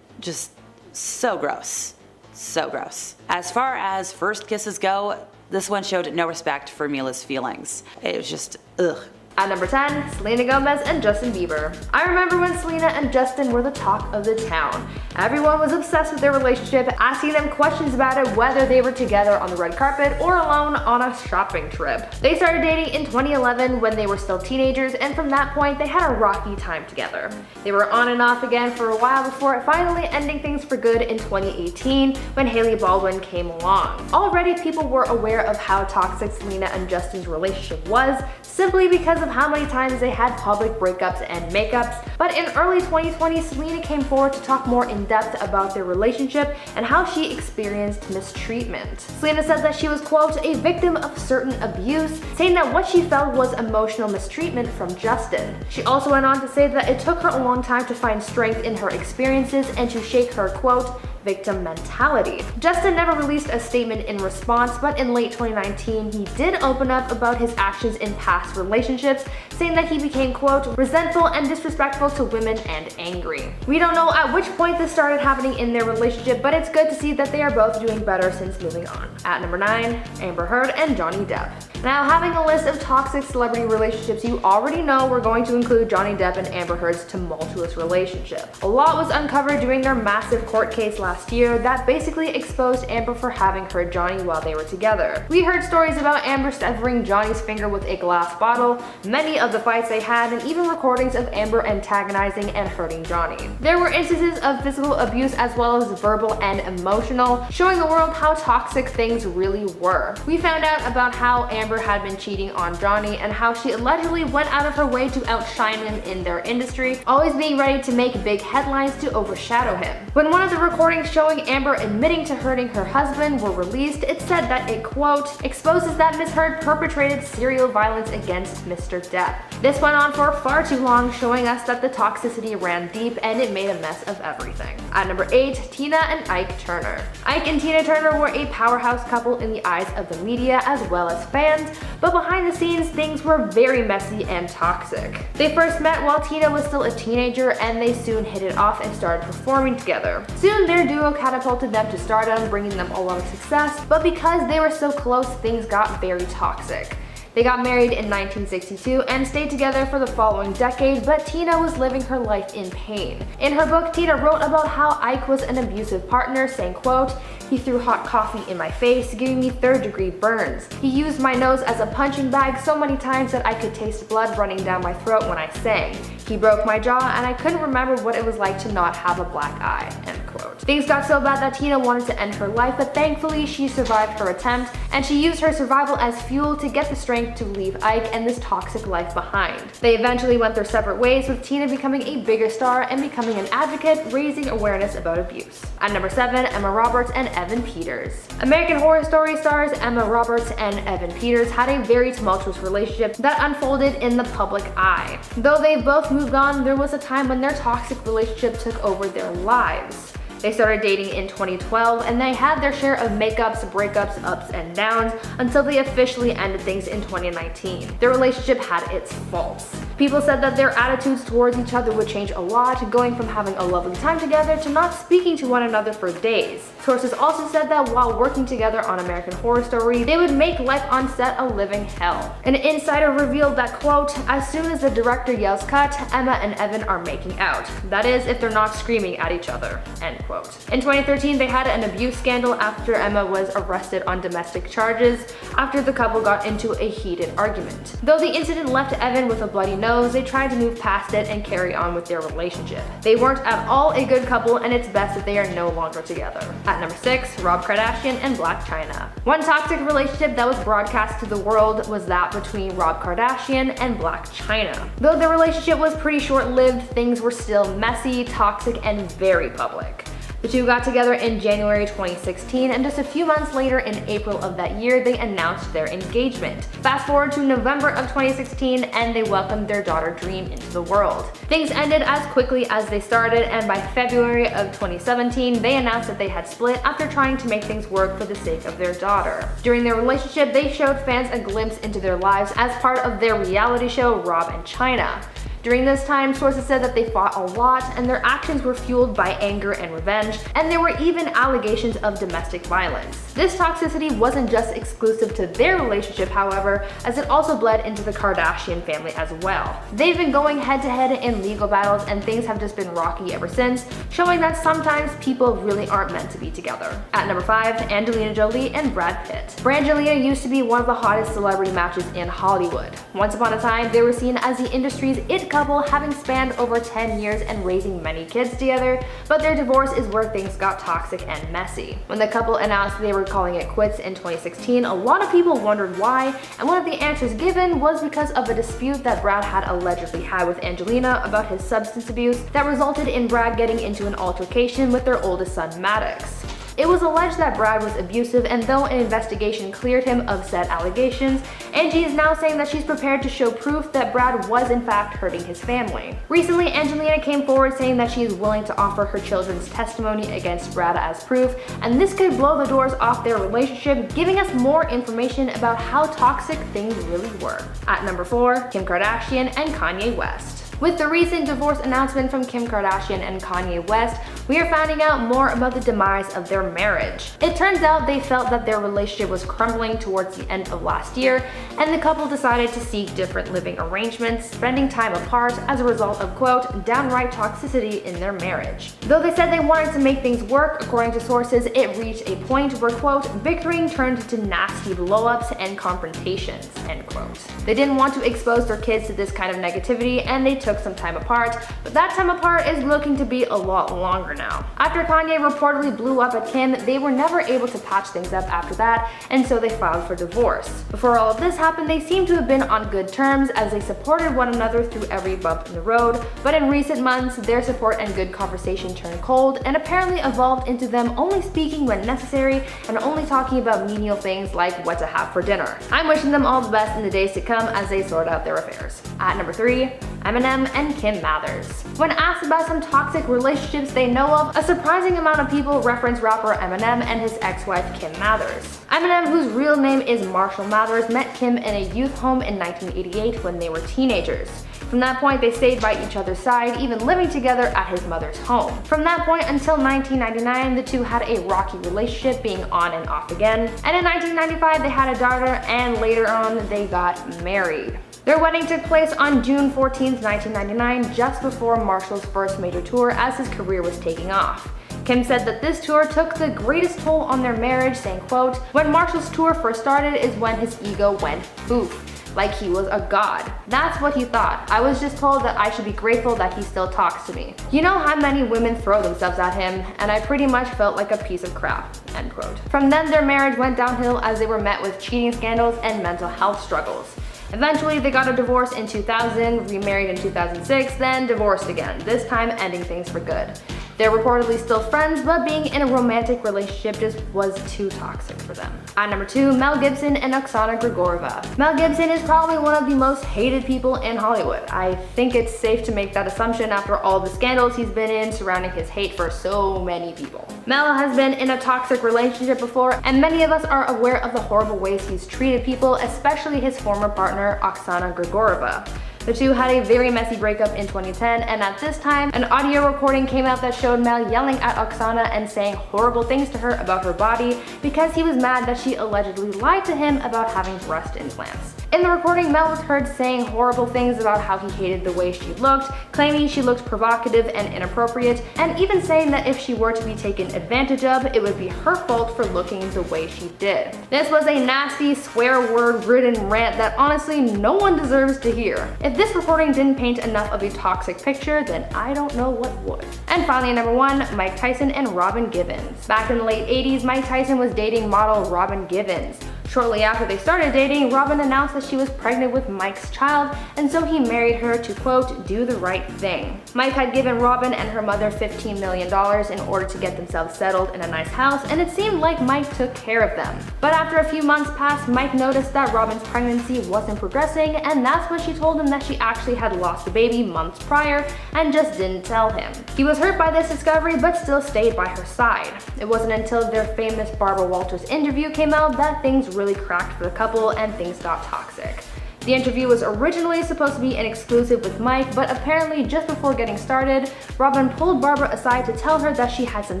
Just so gross. So gross. As far as first kisses go, this one showed no respect for Mila's feelings. It was just, ugh. At number 10, Selena Gomez and Justin Bieber. I remember when Selena and Justin were the talk of the town. Everyone was obsessed with their relationship, asking them questions about it, whether they were together on the red carpet or alone on a shopping trip. They started dating in 2011 when they were still teenagers, and from that point they had a rocky time together. They were on and off again for a while before finally ending things for good in 2018 when Hailey Baldwin came along. Already people were aware of how toxic Selena and Justin's relationship was, simply because of how many times they had public breakups and makeups, but in early 2020, Selena came forward to talk more in depth about their relationship and how she experienced mistreatment. Selena said that she was, quote, a victim of certain abuse, saying that what she felt was emotional mistreatment from Justin. She also went on to say that it took her a long time to find strength in her experiences and to shake her, quote, victim mentality. Justin never released a statement in response, but in late 2019, he did open up about his actions in past relationships, saying that he became, quote, resentful and disrespectful to women and angry. We don't know at which point this started happening in their relationship, but it's good to see that they are both doing better since moving on. At number 9, Amber Heard and Johnny Depp. Now, having a list of toxic celebrity relationships, you already know we're going to include Johnny Depp and Amber Heard's tumultuous relationship. A lot was uncovered during their massive court case last year that basically exposed Amber for having hurt Johnny while they were together. We heard stories about Amber severing Johnny's finger with a glass bottle, many of the fights they had, and even recordings of Amber antagonizing and hurting Johnny. There were instances of physical abuse as well as verbal and emotional, showing the world how toxic things really were. We found out about how Amber had been cheating on Johnny and how she allegedly went out of her way to outshine him in their industry, always being ready to make big headlines to overshadow him. When one of the recordings showing Amber admitting to hurting her husband were released, it said that it, quote, exposes that Ms. Heard perpetrated serial violence against Mr. Depp. This went on for far too long, showing us that the toxicity ran deep and it made a mess of everything. At number 8, Tina and Ike Turner. Ike and Tina Turner were a powerhouse couple in the eyes of the media as well as fans, but behind the scenes things were very messy and toxic. They first met while Tina was still a teenager and they soon hit it off and started performing together. Soon their duo catapulted them to stardom, bringing them a lot of success, but because they were so close, things got very toxic. They got married in 1962 and stayed together for the following decade, but Tina was living her life in pain. In her book, Tina wrote about how Ike was an abusive partner, saying, quote, "He threw hot coffee in my face, giving me third-degree burns. He used my nose as a punching bag so many times that I could taste blood running down my throat when I sang. He broke my jaw and I couldn't remember what it was like to not have a black eye," end quote. Things got so bad that Tina wanted to end her life, but thankfully she survived her attempt, and she used her survival as fuel to get the strength to leave Ike and this toxic life behind. They eventually went their separate ways, with Tina becoming a bigger star and becoming an advocate, raising awareness about abuse. At number 7, Emma Roberts and Evan Peters. American Horror Story stars Emma Roberts and Evan Peters had a very tumultuous relationship that unfolded in the public eye. Though they both moved on, there was a time when their toxic relationship took over their lives. They started dating in 2012 and they had their share of makeups, breakups, ups and downs until they officially ended things in 2019. Their relationship had its faults. People said that their attitudes towards each other would change a lot, going from having a lovely time together to not speaking to one another for days. Sources also said that while working together on American Horror Story, they would make life on set a living hell. An insider revealed that, quote, "As soon as the director yells cut, Emma and Evan are making out. That is, if they're not screaming at each other," end quote. In 2013, they had an abuse scandal after Emma was arrested on domestic charges after the couple got into a heated argument. Though the incident left Evan with a bloody nose, they tried to move past it and carry on with their relationship. They weren't at all a good couple, and it's best that they are no longer together. At number 6, Rob Kardashian and Blac Chyna. One toxic relationship that was broadcast to the world was that between Rob Kardashian and Blac Chyna. Though the relationship was pretty short-lived, things were still messy, toxic, and very public. The two got together in January 2016, and just a few months later, in April of that year, they announced their engagement. Fast forward to November of 2016, and they welcomed their daughter Dream into the world. Things ended as quickly as they started, and by February of 2017, they announced that they had split after trying to make things work for the sake of their daughter. During their relationship, they showed fans a glimpse into their lives as part of their reality show, Rob and Chyna. During this time, sources said that they fought a lot, and their actions were fueled by anger and revenge, and there were even allegations of domestic violence. This toxicity wasn't just exclusive to their relationship, however, as it also bled into the Kardashian family as well. They've been going head-to-head in legal battles, and things have just been rocky ever since, showing that sometimes people really aren't meant to be together. At number 5, Angelina Jolie and Brad Pitt. Brangelina used to be one of the hottest celebrity matches in Hollywood. Once upon a time, they were seen as the industry's it couple, having spanned over 10 years and raising many kids together, but their divorce is where things got toxic and messy. When the couple announced they were calling it quits in 2016, a lot of people wondered why, and one of the answers given was because of a dispute that Brad had allegedly had with Angelina about his substance abuse that resulted in Brad getting into an altercation with their oldest son, Maddox. It was alleged that Brad was abusive, and though an investigation cleared him of said allegations, Angie is now saying that she's prepared to show proof that Brad was in fact hurting his family. Recently, Angelina came forward saying that she is willing to offer her children's testimony against Brad as proof, and this could blow the doors off their relationship, giving us more information about how toxic things really were. At number 4, Kim Kardashian and Kanye West. With the recent divorce announcement from Kim Kardashian and Kanye West, we are finding out more about the demise of their marriage. It turns out they felt that their relationship was crumbling towards the end of last year, and the couple decided to seek different living arrangements, spending time apart as a result of, quote, downright toxicity in their marriage. Though they said they wanted to make things work, according to sources, it reached a point where, quote, bickering turned into nasty blow-ups and confrontations, end quote. They didn't want to expose their kids to this kind of negativity, and they took some time apart, but that time apart is looking to be a lot longer now. After Kanye reportedly blew up at Kim, they were never able to patch things up after that, and so they filed for divorce. Before all of this happened, they seemed to have been on good terms as they supported one another through every bump in the road, but in recent months, their support and good conversation turned cold and apparently evolved into them only speaking when necessary and only talking about menial things like what to have for dinner. I'm wishing them all the best in the days to come as they sort out their affairs. At number 3, Eminem and Kim Mathers. When asked about some toxic relationships they know of, a surprising amount of people reference rapper Eminem and his ex-wife Kim Mathers. Eminem, whose real name is Marshall Mathers, met Kim in a youth home in 1988 when they were teenagers. From that point, they stayed by each other's side, even living together at his mother's home. From that point until 1999, the two had a rocky relationship, being on and off again. And in 1995, they had a daughter, and later on, they got married. Their wedding took place on June 14, 1999, just before Marshall's first major tour as his career was taking off. Kim said that this tour took the greatest toll on their marriage, saying, quote, "When Marshall's tour first started is when his ego went poof. Like he was a god. That's what he thought. I was just told that I should be grateful that he still talks to me. You know how many women throw themselves at him, and I pretty much felt like a piece of crap," end quote. From then, their marriage went downhill as they were met with cheating scandals and mental health struggles. Eventually, they got a divorce in 2000, remarried in 2006, then divorced again, this time ending things for good. They're reportedly still friends, but being in a romantic relationship just was too toxic for them. At number 2, Mel Gibson and Oksana Grigorova. Mel Gibson is probably one of the most hated people in Hollywood. I think it's safe to make that assumption after all the scandals he's been in surrounding his hate for so many people. Mel has been in a toxic relationship before, and many of us are aware of the horrible ways he's treated people, especially his former partner, Oksana Grigorova. The two had a very messy breakup in 2010, and at this time, an audio recording came out that showed Mel yelling at Oksana and saying horrible things to her about her body because he was mad that she allegedly lied to him about having breast implants. In the recording, Mel was heard saying horrible things about how he hated the way she looked, claiming she looked provocative and inappropriate, and even saying that if she were to be taken advantage of, it would be her fault for looking the way she did. This was a nasty, swear word-ridden rant that honestly no one deserves to hear. If this recording didn't paint enough of a toxic picture, then I don't know what would. And finally, number 1, Mike Tyson and Robin Givens. Back in the late 80s, Mike Tyson was dating model Robin Givens. Shortly after they started dating, Robin announced that she was pregnant with Mike's child, and so he married her to, quote, "do the right thing." Mike had given Robin and her mother $15 million in order to get themselves settled in a nice house, and it seemed like Mike took care of them. But after a few months passed, Mike noticed that Robin's pregnancy wasn't progressing, and that's when she told him that she actually had lost the baby months prior and just didn't tell him. He was hurt by this discovery, but still stayed by her side. It wasn't until their famous Barbara Walters interview came out that things really cracked for the couple and things got toxic. The interview was originally supposed to be an exclusive with Mike, but apparently just before getting started, Robin pulled Barbara aside to tell her that she had some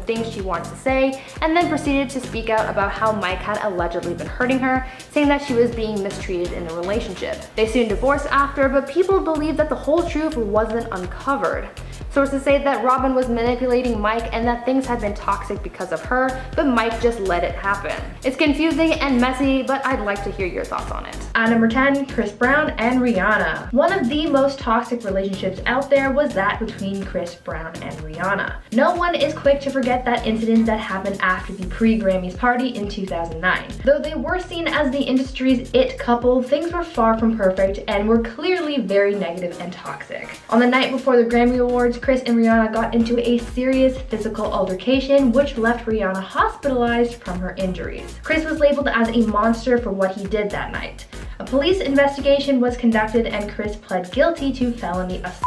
things she wanted to say, and then proceeded to speak out about how Mike had allegedly been hurting her, saying that she was being mistreated in the relationship. They soon divorced after, but people believe that the whole truth wasn't uncovered. Sources say that Robin was manipulating Mike and that things had been toxic because of her, but Mike just let it happen. It's confusing and messy, but I'd like to hear your thoughts on it. At number 10, Chris Brown and Rihanna. One of the most toxic relationships out there was that between Chris Brown and Rihanna. No one is quick to forget that incident that happened after the pre-Grammys party in 2009. Though they were seen as the industry's it couple, things were far from perfect and were clearly very negative and toxic. On the night before the Grammy Awards, Chris and Rihanna got into a serious physical altercation which left Rihanna hospitalized from her injuries. Chris was labeled as a monster for what he did that night. A police investigation was conducted and Chris pled guilty to felony assault.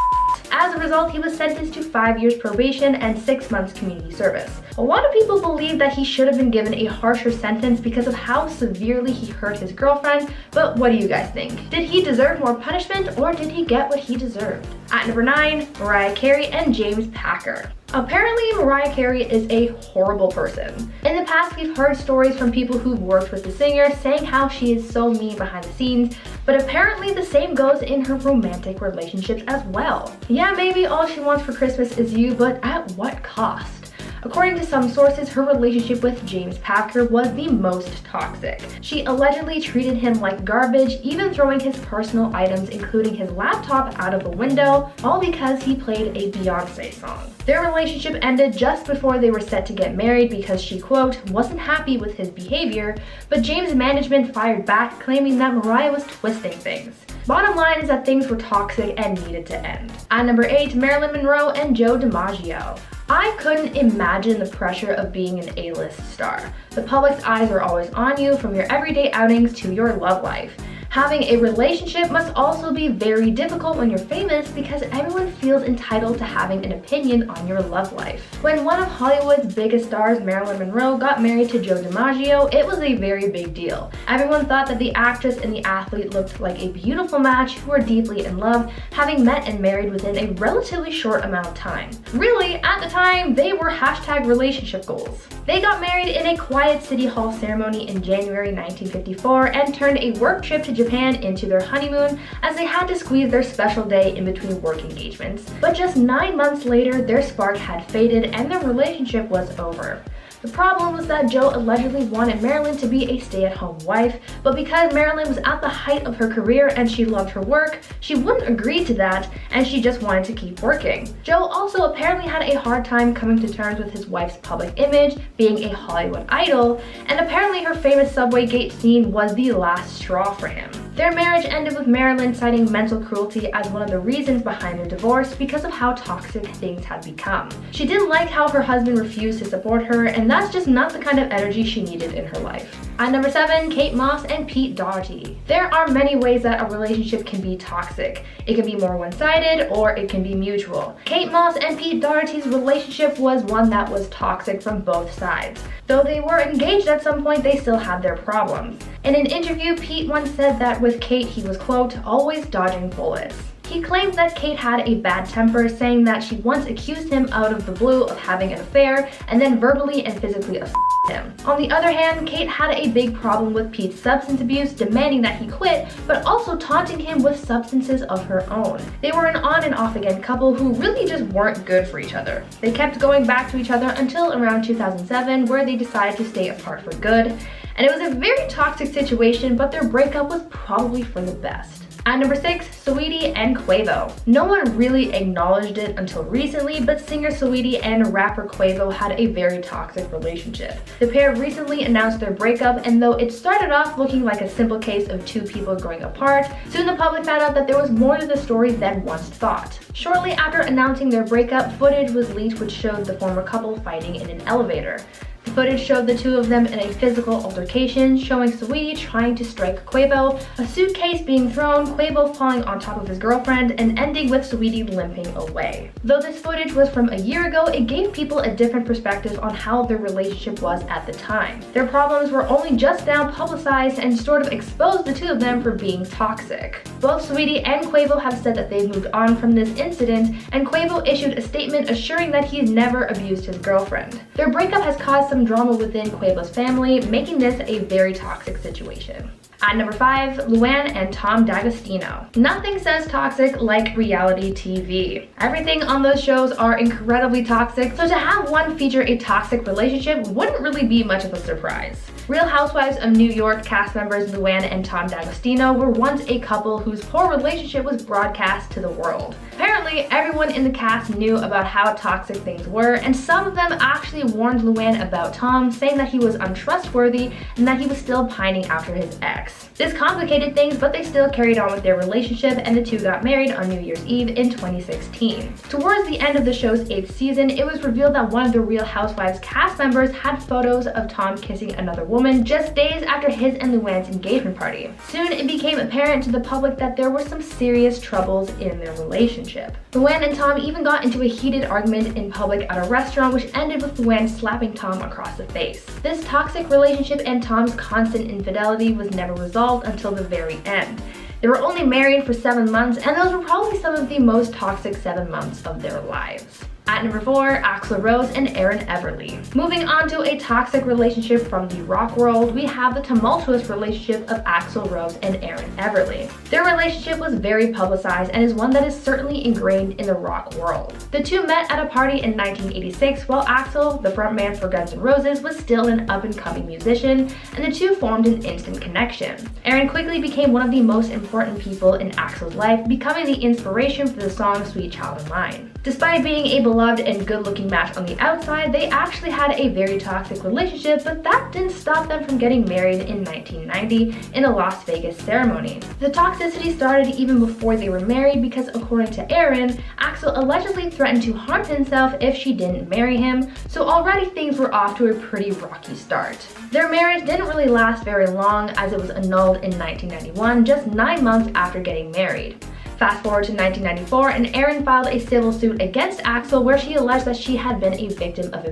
As a result, he was sentenced to 5 years probation and 6 months community service. A lot of people believe that he should have been given a harsher sentence because of how severely he hurt his girlfriend, but what do you guys think? Did he deserve more punishment or did he get what he deserved? At number 9, Mariah Carey and James Packer. Apparently, Mariah Carey is a horrible person. In the past, we've heard stories from people who've worked with the singer saying how she is so mean behind the scenes, but apparently the same goes in her romantic relationships as well. Yeah, maybe all she wants for Christmas is you, but at what cost? According to some sources, her relationship with James Packer was the most toxic. She allegedly treated him like garbage, even throwing his personal items, including his laptop, out of the window, all because he played a Beyoncé song. Their relationship ended just before they were set to get married because she, quote, wasn't happy with his behavior, but James' management fired back, claiming that Mariah was twisting things. Bottom line is that things were toxic and needed to end. At number 8, Marilyn Monroe and Joe DiMaggio. I couldn't imagine the pressure of being an A-list star. The public's eyes are always on you, from your everyday outings to your love life. Having a relationship must also be very difficult when you're famous because everyone feels entitled to having an opinion on your love life. When one of Hollywood's biggest stars, Marilyn Monroe, got married to Joe DiMaggio, it was a very big deal. Everyone thought that the actress and the athlete looked like a beautiful match who were deeply in love, having met and married within a relatively short amount of time. Really, at the time, they were hashtag relationship goals. They got married in a quiet City Hall ceremony in January 1954 and turned a work trip to Japan into their honeymoon as they had to squeeze their special day in between work engagements. But just 9 months later, their spark had faded and their relationship was over. The problem was that Joe allegedly wanted Marilyn to be a stay-at-home wife, but because Marilyn was at the height of her career and she loved her work, she wouldn't agree to that, and she just wanted to keep working. Joe also apparently had a hard time coming to terms with his wife's public image, being a Hollywood idol, and apparently her famous subway gate scene was the last straw for him. Their marriage ended with Marilyn citing mental cruelty as one of the reasons behind their divorce because of how toxic things had become. She didn't like how her husband refused to support her, and that's just not the kind of energy she needed in her life. At number 7, Kate Moss and Pete Doherty. There are many ways that a relationship can be toxic. It can be more one-sided or it can be mutual. Kate Moss and Pete Doherty's relationship was one that was toxic from both sides. Though they were engaged at some point, they still had their problems. In an interview, Pete once said that with Kate he was, quote, always dodging bullets. He claimed that Kate had a bad temper, saying that she once accused him out of the blue of having an affair and then verbally and physically assaulted him. On the other hand, Kate had a big problem with Pete's substance abuse, demanding that he quit, but also taunting him with substances of her own. They were an on and off again couple who really just weren't good for each other. They kept going back to each other until around 2007, where they decided to stay apart for good. And it was a very toxic situation, but their breakup was probably for the best. At number 6, Saweetie and Quavo. No one really acknowledged it until recently, but singer Saweetie and rapper Quavo had a very toxic relationship. The pair recently announced their breakup, and though it started off looking like a simple case of two people growing apart, soon the public found out that there was more to the story than once thought. Shortly after announcing their breakup, footage was leaked which showed the former couple fighting in an elevator. The footage showed the two of them in a physical altercation, showing Saweetie trying to strike Quavo, a suitcase being thrown, Quavo falling on top of his girlfriend, and ending with Saweetie limping away. Though this footage was from a year ago, it gave people a different perspective on how their relationship was at the time. Their problems were only just now publicized and sort of exposed the two of them for being toxic. Both Saweetie and Quavo have said that they've moved on from this incident, and Quavo issued a statement assuring that he's never abused his girlfriend. Their breakup has caused some drama within Quavo's family, making this a very toxic situation. At number 5, Luann and Tom D'Agostino. Nothing says toxic like reality TV. Everything on those shows are incredibly toxic, so to have one feature a toxic relationship wouldn't really be much of a surprise. Real Housewives of New York cast members Luann and Tom D'Agostino were once a couple whose poor relationship was broadcast to the world. Apparently, everyone in the cast knew about how toxic things were, and some of them actually warned Luann about Tom, saying that he was untrustworthy and that he was still pining after his ex. This complicated things, but they still carried on with their relationship, and the two got married on New Year's Eve in 2016. Towards the end of the show's 8th season, it was revealed that one of the Real Housewives cast members had photos of Tom kissing another woman just days after his and Luann's engagement party. Soon it became apparent to the public that there were some serious troubles in their relationship. Luann and Tom even got into a heated argument in public at a restaurant, which ended with Luann slapping Tom across the face. This toxic relationship and Tom's constant infidelity was never resolved until the very end. They were only married for 7 months, and those were probably some of the most toxic 7 months of their lives. At number 4, Axl Rose and Erin Everly. Moving on to a toxic relationship from the rock world, we have the tumultuous relationship of Axl Rose and Erin Everly. Their relationship was very publicized and is one that is certainly ingrained in the rock world. The two met at a party in 1986 while Axl, the frontman for Guns N' Roses, was still an up-and-coming musician, and the two formed an instant connection. Erin quickly became one of the most important people in Axl's life, becoming the inspiration for the song Sweet Child of Mine. Despite being a beloved and good-looking match on the outside, they actually had a very toxic relationship, but that didn't stop them from getting married in 1990 in a Las Vegas ceremony. The toxicity started even before they were married because, according to Erin, Axel allegedly threatened to harm himself if she didn't marry him, so already things were off to a pretty rocky start. Their marriage didn't really last very long as it was annulled in 1991, just 9 months after getting married. Fast forward to 1994 and Erin filed a civil suit against Axel where she alleged that she had been a victim of a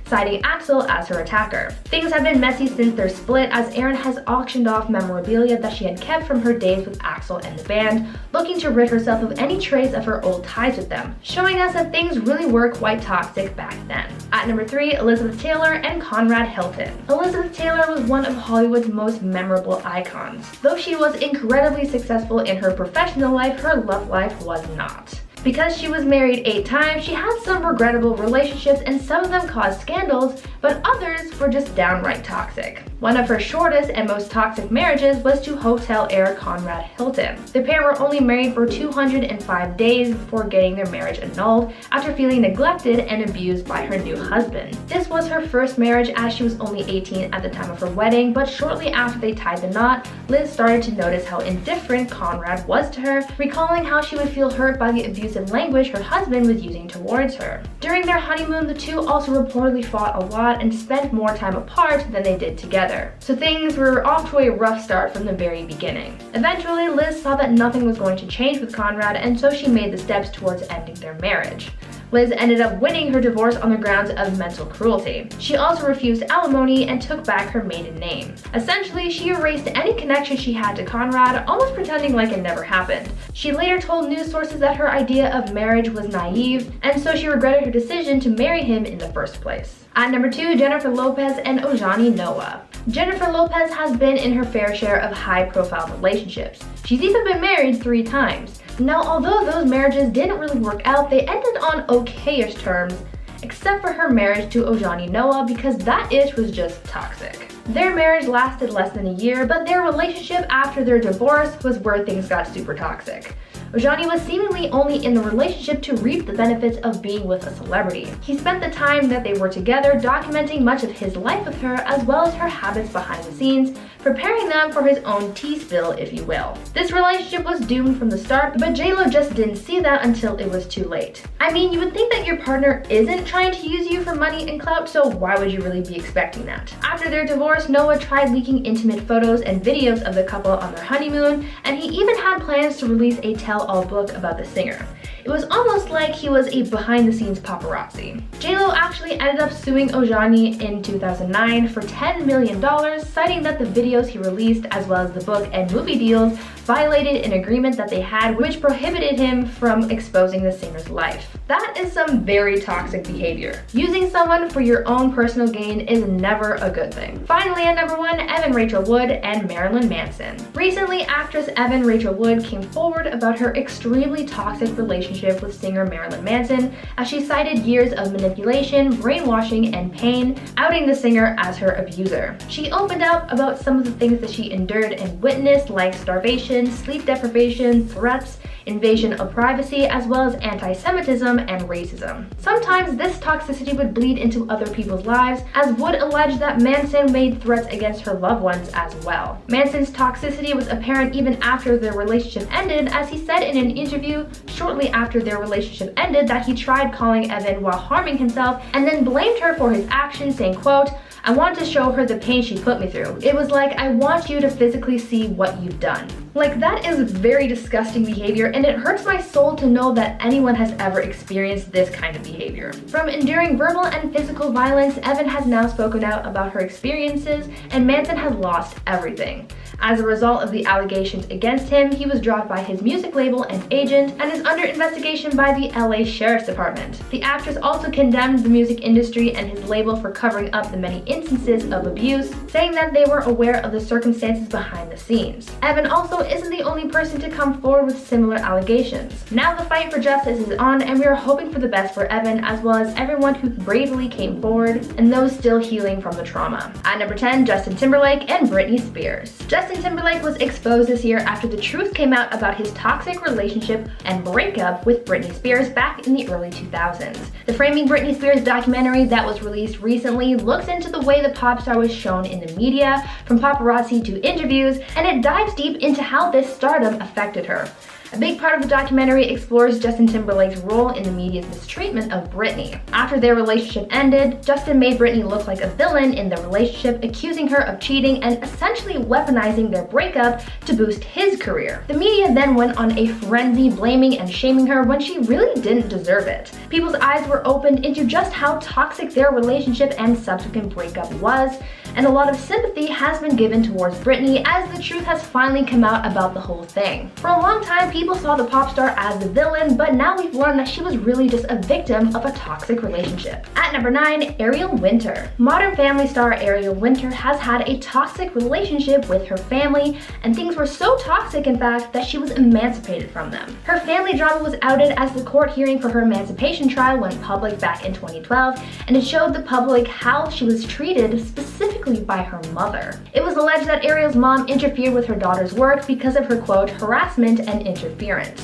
citing Axel as her attacker. Things have been messy since their split as Erin has auctioned off memorabilia that she had kept from her days with Axel and the band, looking to rid herself of any trace of her old ties with them, showing us that things really were quite toxic back then. At number 3, Elizabeth Taylor and Conrad Hilton. Elizabeth Taylor was one of Hollywood's most memorable icons. Though she was incredibly successful in her professional life, her love life was not. Because she was married 8 times, she had some regrettable relationships and some of them caused scandals, but others were just downright toxic. One of her shortest and most toxic marriages was to hotel heir Conrad Hilton. The pair were only married for 205 days before getting their marriage annulled after feeling neglected and abused by her new husband. This was her first marriage as she was only 18 at the time of her wedding, but shortly after they tied the knot, Liz started to notice how indifferent Conrad was to her, recalling how she would feel hurt by the abusive language her husband was using towards her. During their honeymoon, the two also reportedly fought a lot and spent more time apart than they did together. So things were off to a rough start from the very beginning. Eventually, Liz saw that nothing was going to change with Conrad, and so she made the steps towards ending their marriage. Liz ended up winning her divorce on the grounds of mental cruelty. She also refused alimony and took back her maiden name. Essentially, she erased any connection she had to Conrad, almost pretending like it never happened. She later told news sources that her idea of marriage was naive, and so she regretted her decision to marry him in the first place. At number 2, Jennifer Lopez and Ojani Noah. Jennifer Lopez has been in her fair share of high-profile relationships. She's even been married 3 times. Now, although those marriages didn't really work out, they ended on okay-ish terms, except for her marriage to Ojani Noah because that ish was just toxic. Their marriage lasted less than a year, but their relationship after their divorce was where things got super toxic. Ojani was seemingly only in the relationship to reap the benefits of being with a celebrity. He spent the time that they were together documenting much of his life with her as well as her habits behind the scenes, preparing them for his own tea spill, if you will. This relationship was doomed from the start, but J-Lo just didn't see that until it was too late. I mean, you would think that your partner isn't trying to use you for money and clout, so why would you really be expecting that? After their divorce, Noah tried leaking intimate photos and videos of the couple on their honeymoon, and he even had plans to release a tell-all book about the singer. It was almost like he was a behind-the-scenes paparazzi. J-Lo actually ended up suing Ojani in 2009 for $10 million, citing that the videos he released as well as the book and movie deals violated an agreement that they had which prohibited him from exposing the singer's life. That is some very toxic behavior. Using someone for your own personal gain is never a good thing. Finally, at number 1, Evan Rachel Wood and Marilyn Manson. Recently, actress Evan Rachel Wood came forward about her extremely toxic relationship with singer Marilyn Manson as she cited years of manipulation, brainwashing, and pain, outing the singer as her abuser. She opened up about some of the things that she endured and witnessed, like starvation, sleep deprivation, threats, invasion of privacy, as well as anti-Semitism and racism. Sometimes this toxicity would bleed into other people's lives, as Wood alleged that Manson made threats against her loved ones as well. Manson's toxicity was apparent even after their relationship ended, as he said in an interview shortly after their relationship ended that he tried calling Evan while harming himself and then blamed her for his actions, saying, quote, "I wanted to show her the pain she put me through. It was like, I want you to physically see what you've done." Like, that is very disgusting behavior, and it hurts my soul to know that anyone has ever experienced this kind of behavior. From enduring verbal and physical violence, Evan has now spoken out about her experiences, and Manson has lost everything. As a result of the allegations against him, he was dropped by his music label and agent and is under investigation by the LA Sheriff's Department. The actress also condemned the music industry and his label for covering up the many instances of abuse, saying that they were aware of the circumstances behind the scenes. Evan also isn't the only person to come forward with similar allegations. Now the fight for justice is on, and we are hoping for the best for Evan, as well as everyone who bravely came forward, and those still healing from the trauma. At number 10, Justin Timberlake and Britney Spears. Justin Timberlake was exposed this year after the truth came out about his toxic relationship and breakup with Britney Spears back in the early 2000s. The Framing Britney Spears documentary that was released recently looks into the way the pop star was shown in the media, from paparazzi to interviews, and it dives deep into how this stardom affected her. A big part of the documentary explores Justin Timberlake's role in the media's mistreatment of Britney. After their relationship ended, Justin made Britney look like a villain in the relationship, accusing her of cheating and essentially weaponizing their breakup to boost his career. The media then went on a frenzy, blaming and shaming her when she really didn't deserve it. People's eyes were opened into just how toxic their relationship and subsequent breakup was, and a lot of sympathy has been given towards Britney as the truth has finally come out about the whole thing. For a long time, people saw the pop star as the villain, but now we've learned that she was really just a victim of a toxic relationship. At number 9, Ariel Winter. Modern Family star Ariel Winter has had a toxic relationship with her family, and things were so toxic, in fact, that she was emancipated from them. Her family drama was outed as the court hearing for her emancipation trial went public back in 2012, and it showed the public how she was treated specifically by her mother. It was alleged that Ariel's mom interfered with her daughter's work because of her, quote, harassment and interference.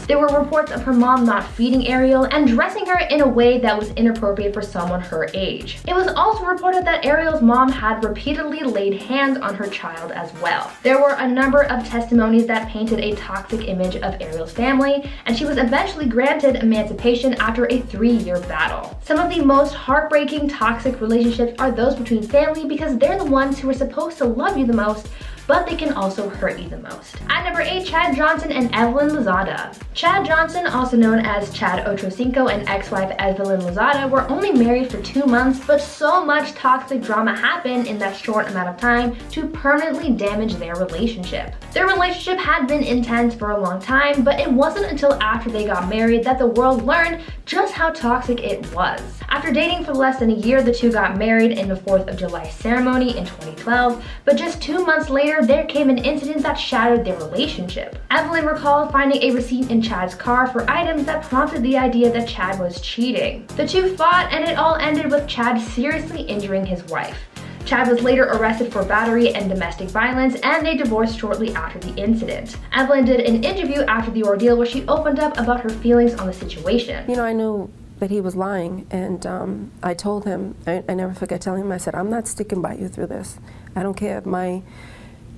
There were reports of her mom not feeding Ariel and dressing her in a way that was inappropriate for someone her age. It was also reported that Ariel's mom had repeatedly laid hands on her child as well. There were a number of testimonies that painted a toxic image of Ariel's family, and she was eventually granted emancipation after a 3-year battle. Some of the most heartbreaking toxic relationships are those between family, because they're the ones who are supposed to love you the most, but they can also hurt you the most. At number 8, Chad Johnson and Evelyn Lozada. Chad Johnson, also known as Chad Ochocinco, and ex-wife Evelyn Lozada were only married for 2 months, but so much toxic drama happened in that short amount of time to permanently damage their relationship. Their relationship had been intense for a long time, but it wasn't until after they got married that the world learned just how toxic it was. After dating for less than a year, the two got married in the 4th of July ceremony in 2012, but just 2 months later, there came an incident that shattered their relationship. Evelyn recalled finding a receipt in Chad's car for items that prompted the idea that Chad was cheating. The two fought, and it all ended with Chad seriously injuring his wife. Chad was later arrested for battery and domestic violence, and they divorced shortly after the incident. Evelyn did an interview after the ordeal where she opened up about her feelings on the situation. You know, I knew that he was lying, and I told him, I never forget telling him, I said, I'm not sticking by you through this. I don't care if my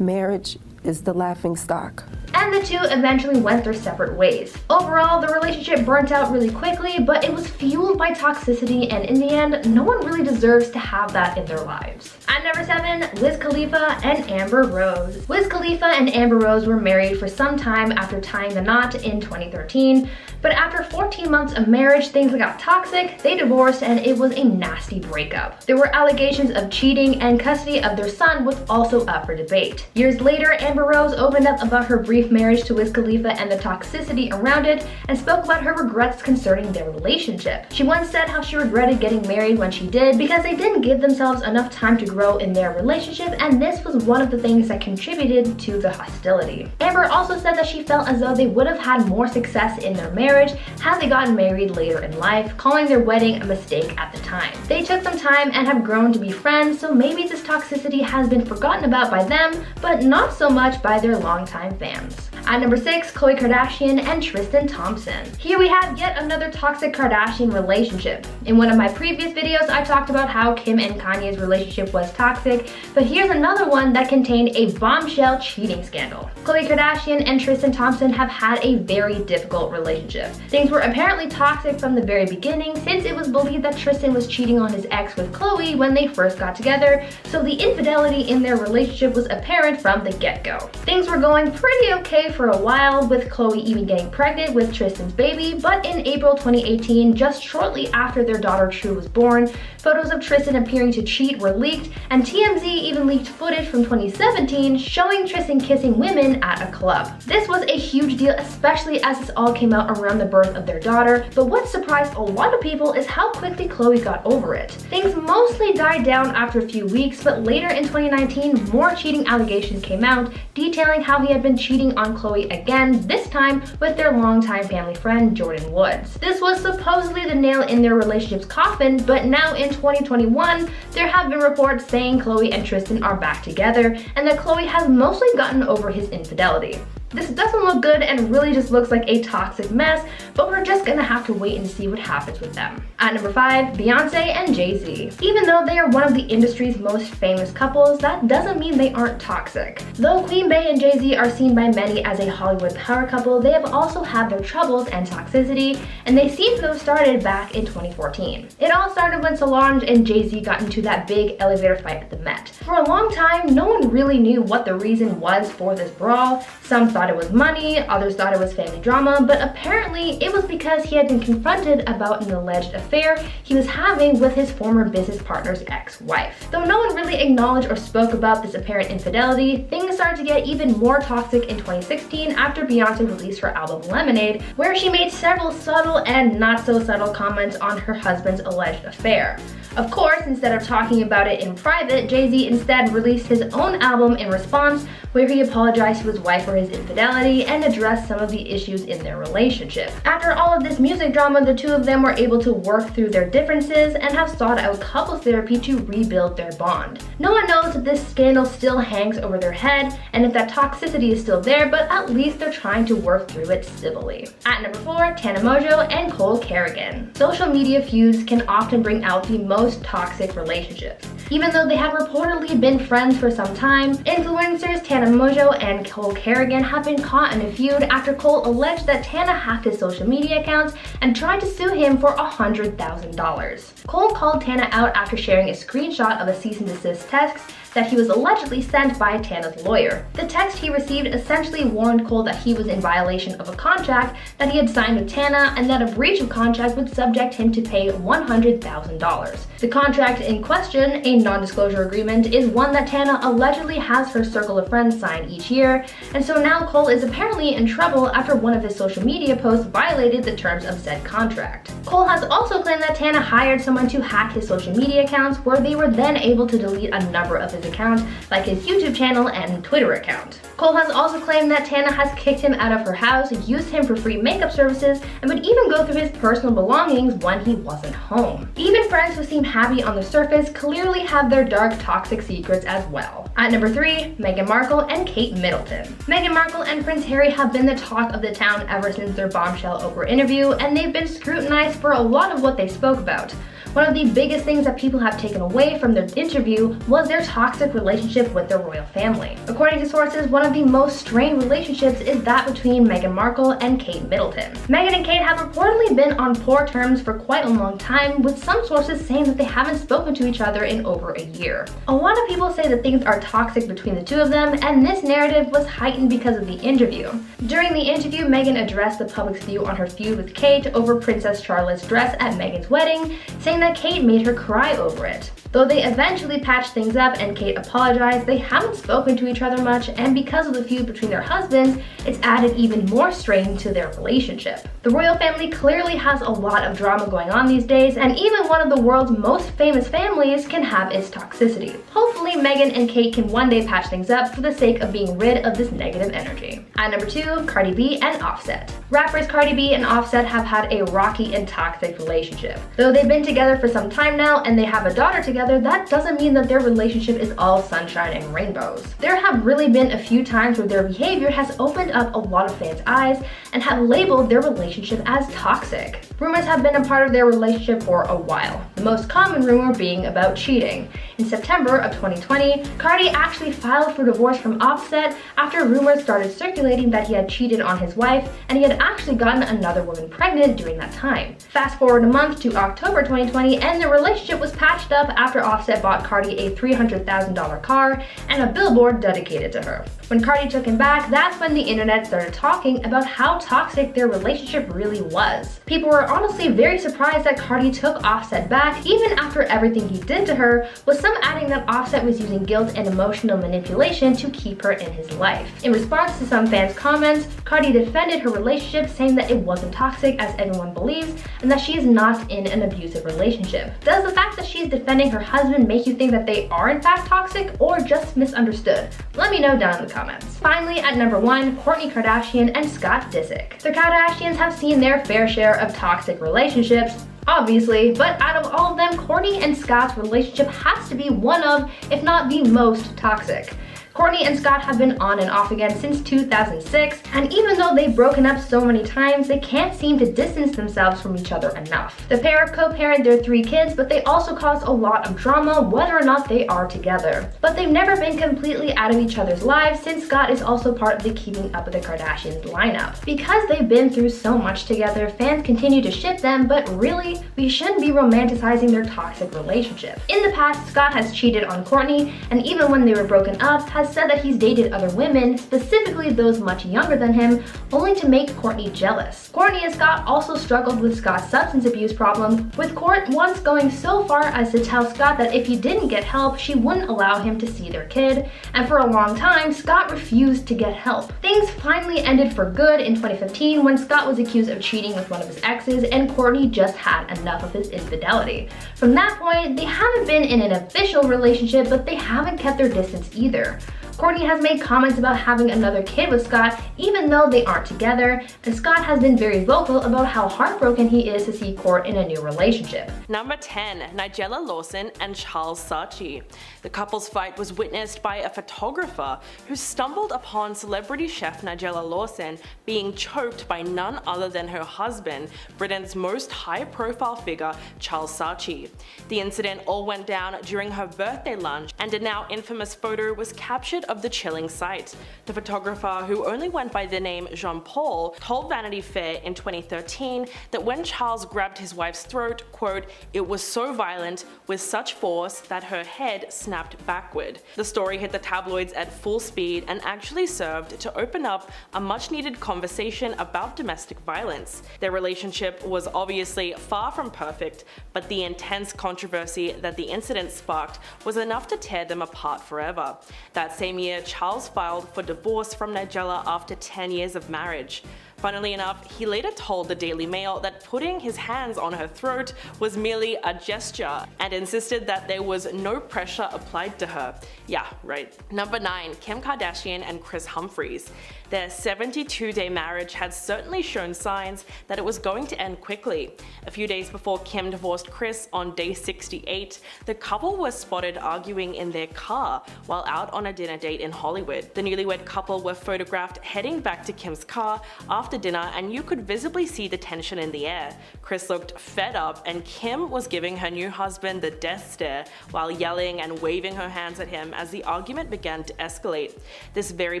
marriage is the laughing stock. And the two eventually went their separate ways. Overall, the relationship burnt out really quickly, but it was fueled by toxicity, and in the end, no one really deserves to have that in their lives. At number 7, Wiz Khalifa and Amber Rose. Wiz Khalifa and Amber Rose were married for some time after tying the knot in 2013, but after 14 months of marriage, things got toxic, they divorced, and it was a nasty breakup. There were allegations of cheating, and custody of their son was also up for debate. Years later, Amber Rose opened up about her brief marriage to Wiz Khalifa and the toxicity around it, and spoke about her regrets concerning their relationship. She once said how she regretted getting married when she did because they didn't give themselves enough time to grow in their relationship, and this was one of the things that contributed to the hostility. Amber also said that she felt as though they would have had more success in their marriage had they gotten married later in life, calling their wedding a mistake at the time. They took some time and have grown to be friends, so maybe this toxicity has been forgotten about by them, but not so much by their longtime fans. At number 6, Khloe Kardashian and Tristan Thompson. Here we have yet another toxic Kardashian relationship. In one of my previous videos, I talked about how Kim and Kanye's relationship was toxic, but here's another one that contained a bombshell cheating scandal. Khloe Kardashian and Tristan Thompson have had a very difficult relationship. Things were apparently toxic from the very beginning, since it was believed that Tristan was cheating on his ex with Khloe when they first got together, so the infidelity in their relationship was apparent from the get-go. Things were going pretty okay for a while, with Khloe even getting pregnant with Tristan's baby, but in April 2018, just shortly after their daughter True was born, photos of Tristan appearing to cheat were leaked, and TMZ even leaked footage from 2017 showing Tristan kissing women at a club. This was a huge deal, especially as this all came out around the birth of their daughter, but what surprised a lot of people is how quickly Khloe got over it. Things mostly died down after a few weeks, but later in 2019, more cheating allegations came out, detailing how he had been cheating on Khloe Khloe again, this time with their longtime family friend Jordyn Woods. This was supposedly the nail in their relationship's coffin, but now in 2021, there have been reports saying Khloe and Tristan are back together and that Khloe has mostly gotten over his infidelity. This doesn't look good and really just looks like a toxic mess, but we're just gonna have to wait and see what happens with them. At number 5, Beyonce and Jay-Z. Even though they are one of the industry's most famous couples, that doesn't mean they aren't toxic. Though Queen Bey and Jay-Z are seen by many as a Hollywood power couple, they have also had their troubles and toxicity, and they seem to have started back in 2014. It all started when Solange and Jay-Z got into that big elevator fight at the Met. For a long time, no one really knew what the reason was for this brawl. Some thought it was money, others thought it was family drama, but apparently it was because he had been confronted about an alleged affair he was having with his former business partner's ex-wife. Though no one really acknowledged or spoke about this apparent infidelity, things started to get even more toxic in 2016 after Beyonce released her album Lemonade, where she made several subtle and not so subtle comments on her husband's alleged affair. Of course, instead of talking about it in private, Jay-Z instead released his own album in response, where he apologized to his wife for his infidelity and addressed some of the issues in their relationship. After all of this music drama, the two of them were able to work through their differences and have sought out couples therapy to rebuild their bond. No one knows if this scandal still hangs over their head and if that toxicity is still there, but at least they're trying to work through it civilly. At number 4, Tana Mongeau and Cole Kerrigan. Social media feuds can often bring out the most toxic relationships. Even though they have reportedly been friends for some time, influencers Tana Mongeau and Cole Kerrigan have been caught in a feud after Cole alleged that Tana hacked his social media accounts and tried to sue him for $100,000. Cole called Tana out after sharing a screenshot of a cease and desist text that he was allegedly sent by Tana's lawyer. The text he received essentially warned Cole that he was in violation of a contract that he had signed with Tana and that a breach of contract would subject him to pay $100,000. The contract in question, a non-disclosure agreement, is one that Tana allegedly has her circle of friends sign each year, and so now Cole is apparently in trouble after one of his social media posts violated the terms of said contract. Cole has also claimed that Tana hired someone to hack his social media accounts, where they were then able to delete a number of his accounts, like his YouTube channel and Twitter account. Cole has also claimed that Tana has kicked him out of her house, used him for free makeup services, and would even go through his personal belongings when he wasn't home. Even friends who seem happy on the surface clearly have their dark, toxic secrets as well. At number 3, Meghan Markle and Kate Middleton. Meghan Markle and Prince Harry have been the talk of the town ever since their bombshell Oprah interview, and they've been scrutinized for a lot of what they spoke about. One of the biggest things that people have taken away from their interview was their toxic relationship with the royal family. According to sources, one of the most strained relationships is that between Meghan Markle and Kate Middleton. Meghan and Kate have reportedly been on poor terms for quite a long time, with some sources saying that they haven't spoken to each other in over a year. A lot of people say that things are toxic between the two of them, and this narrative was heightened because of the interview. During the interview, Meghan addressed the public's view on her feud with Kate over Princess Charlotte's dress at Meghan's wedding, saying that Kate made her cry over it. Though they eventually patched things up and Kate apologized, they haven't spoken to each other much, and because of the feud between their husbands, it's added even more strain to their relationship. The royal family clearly has a lot of drama going on these days, and even one of the world's most famous families can have its toxicity. Hopefully, Meghan and Kate can one day patch things up for the sake of being rid of this negative energy. At number 2, Cardi B and Offset. Rappers Cardi B and Offset have had a rocky and toxic relationship. Though they've been together for some time now and they have a daughter together, that doesn't mean that their relationship is all sunshine and rainbows. There have really been a few times where their behavior has opened up a lot of fans' eyes and have labeled their relationship as toxic. Rumors have been a part of their relationship for a while, the most common rumor being about cheating. In September of 2020, Cardi actually filed for divorce from Offset after rumors started circulating that he had cheated on his wife and he had actually gotten another woman pregnant during that time. Fast forward a month to October 2020 and the relationship was patched up after Offset bought Cardi a $300,000 car and a billboard dedicated to her. When Cardi took him back, that's when the internet started talking about how toxic their relationship really was. People were honestly very surprised that Cardi took Offset back even after everything he did to her, with some some adding that Offset was using guilt and emotional manipulation to keep her in his life. In response to some fans' comments, Cardi defended her relationship, saying that it wasn't toxic as everyone believes and that she is not in an abusive relationship. Does the fact that she's defending her husband make you think that they are in fact toxic or just misunderstood? Let me know down in the comments. Finally, at number 1, Kourtney Kardashian and Scott Disick. The Kardashians have seen their fair share of toxic relationships, obviously, but out of all of them, Kourtney and Scott's relationship has to be one of, if not the most toxic. Kourtney and Scott have been on and off again since 2006, and even though they've broken up so many times, they can't seem to distance themselves from each other enough. The pair co-parent their 3 kids, but they also cause a lot of drama whether or not they are together. But they've never been completely out of each other's lives, since Scott is also part of the Keeping Up with the Kardashians lineup. Because they've been through so much together, fans continue to ship them, but really, we shouldn't be romanticizing their toxic relationship. In the past, Scott has cheated on Kourtney, and even when they were broken up, has said that he's dated other women, specifically those much younger than him, only to make Kourtney jealous. Kourtney and Scott also struggled with Scott's substance abuse problem, with Kourt once going so far as to tell Scott that if he didn't get help, she wouldn't allow him to see their kid, and for a long time, Scott refused to get help. Things finally ended for good in 2015 when Scott was accused of cheating with one of his exes, and Kourtney just had enough of his infidelity. From that point, they haven't been in an official relationship, but they haven't kept their distance either. Kourtney has made comments about having another kid with Scott even though they aren't together, and Scott has been very vocal about how heartbroken he is to see Kourt in a new relationship. Number 10, Nigella Lawson and Charles Saatchi. The couple's fight was witnessed by a photographer who stumbled upon celebrity chef Nigella Lawson being choked by none other than her husband, Britain's most high-profile figure, Charles Saatchi. The incident all went down during her birthday lunch, and a now infamous photo was captured of the chilling sight. The photographer, who only went by the name Jean-Paul, told Vanity Fair in 2013 that when Charles grabbed his wife's throat, quote, "It was so violent, with such force, that her head snapped backward." The story hit the tabloids at full speed and actually served to open up a much-needed conversation about domestic violence. Their relationship was obviously far from perfect, but the intense controversy that the incident sparked was enough to tear them apart forever. That same year, Charles filed for divorce from Nigella after 10 years of marriage. Funnily enough, he later told the Daily Mail that putting his hands on her throat was merely a gesture, and insisted that there was no pressure applied to her. Yeah, right. Number 9, Kim Kardashian and Kris Humphries. Their 72-day marriage had certainly shown signs that it was going to end quickly. A few days before Kim divorced Kris on day 68, the couple was spotted arguing in their car while out on a dinner date in Hollywood. The newlywed couple were photographed heading back to Kim's car after dinner, and you could visibly see the tension in the air. Kris looked fed up, and Kim was giving her new husband the death stare while yelling and waving her hands at him as the argument began to escalate. This very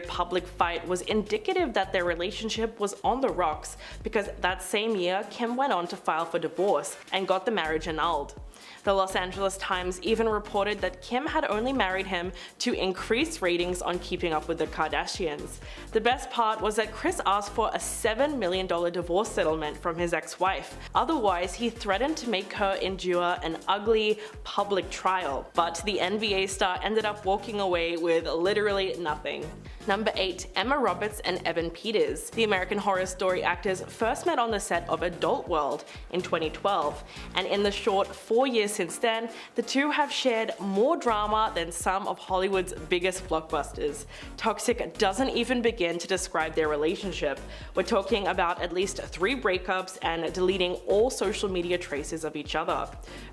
public fight was indicative that their relationship was on the rocks, because that same year Kim went on to file for divorce and got the marriage annulled. The Los Angeles Times even reported that Kim had only married him to increase ratings on Keeping Up with the Kardashians. The best part was that Kris asked for a $7 million divorce settlement from his ex-wife. Otherwise, he threatened to make her endure an ugly public trial. But the NBA star ended up walking away with literally nothing. Number 8, Emma Roberts and Evan Peters. The American Horror Story actors first met on the set of Adult World in 2012, and in the short 4 years since then, the two have shared more drama than some of Hollywood's biggest blockbusters. Toxic doesn't even begin to describe their relationship. We're talking about at least 3 breakups and deleting all social media traces of each other.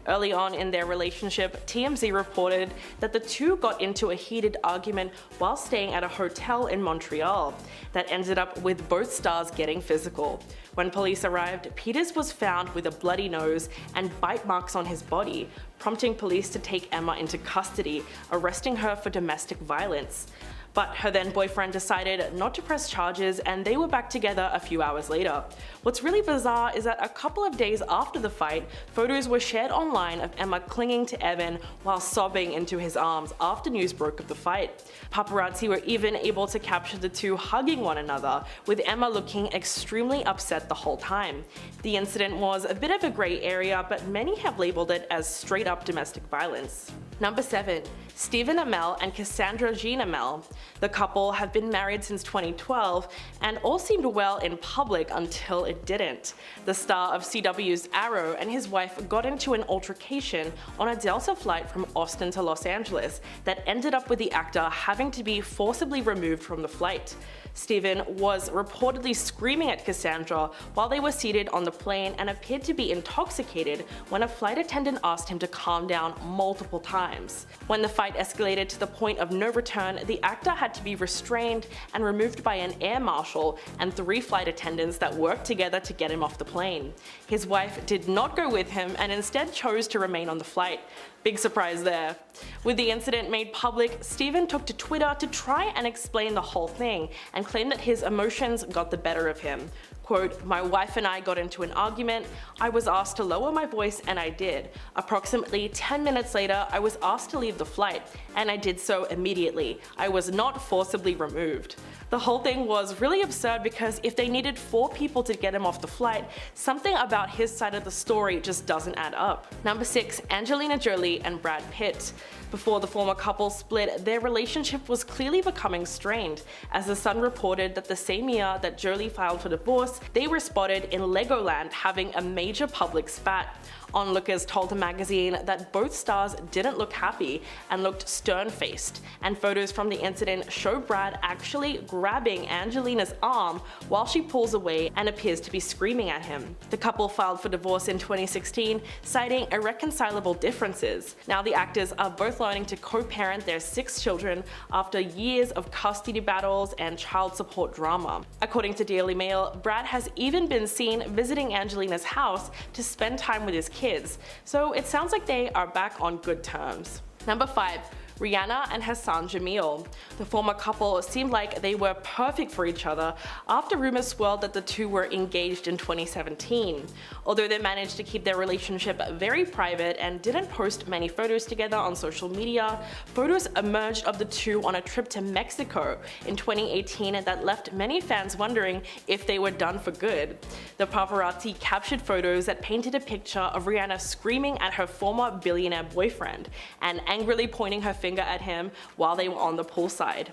Early on in their relationship, TMZ reported that the two got into a heated argument while staying at a hotel in Montreal that ended up with both stars getting physical. When police arrived, Peters was found with a bloody nose and bite marks on his body, prompting police to take Emma into custody, arresting her for domestic violence. But her then boyfriend decided not to press charges, and they were back together a few hours later. What's really bizarre is that a couple of days after the fight, photos were shared online of Emma clinging to Evan while sobbing into his arms after news broke of the fight. Paparazzi were even able to capture the two hugging one another, with Emma looking extremely upset the whole time. The incident was a bit of a grey area, but many have labeled it as straight up domestic violence. Number 7. Stephen Amell and Cassandra Jean Amell. The couple have been married since 2012 and all seemed well in public until it didn't. The star of CW's Arrow and his wife got into an altercation on a Delta flight from Austin to Los Angeles that ended up with the actor having to be forcibly removed from the flight. Stephen was reportedly screaming at Cassandra while they were seated on the plane and appeared to be intoxicated when a flight attendant asked him to calm down multiple times. When the fight escalated to the point of no return, the actor had to be restrained and removed by an air marshal and 3 flight attendants that worked together to get him off the plane. His wife did not go with him and instead chose to remain on the flight. Big surprise there. With the incident made public, Stephen took to Twitter to try and explain the whole thing and claimed that his emotions got the better of him. Quote, "My wife and I got into an argument. I was asked to lower my voice and I did. Approximately 10 minutes later, I was asked to leave the flight and I did so immediately. I was not forcibly removed." The whole thing was really absurd because if they needed 4 people to get him off the flight, something about his side of the story just doesn't add up. Number 6. Angelina Jolie and Brad Pitt. Before the former couple split, their relationship was clearly becoming strained, as The Sun reported that the same year that Jolie filed for divorce, they were spotted in Legoland having a major public spat. Onlookers told the magazine that both stars didn't look happy and looked stern-faced, and photos from the incident show Brad actually grabbing Angelina's arm while she pulls away and appears to be screaming at him. The couple filed for divorce in 2016, citing irreconcilable differences. Now the actors are both learning to co-parent their 6 children after years of custody battles and child support drama. According to Daily Mail, Brad has even been seen visiting Angelina's house to spend time with his kids, so it sounds like they are back on good terms. Number 5. Rihanna and Hassan Jameel. The former couple seemed like they were perfect for each other after rumors swirled that the two were engaged in 2017. Although they managed to keep their relationship very private and didn't post many photos together on social media, photos emerged of the two on a trip to Mexico in 2018 that left many fans wondering if they were done for good. The paparazzi captured photos that painted a picture of Rihanna screaming at her former billionaire boyfriend and angrily pointing her finger at him while they were on the poolside.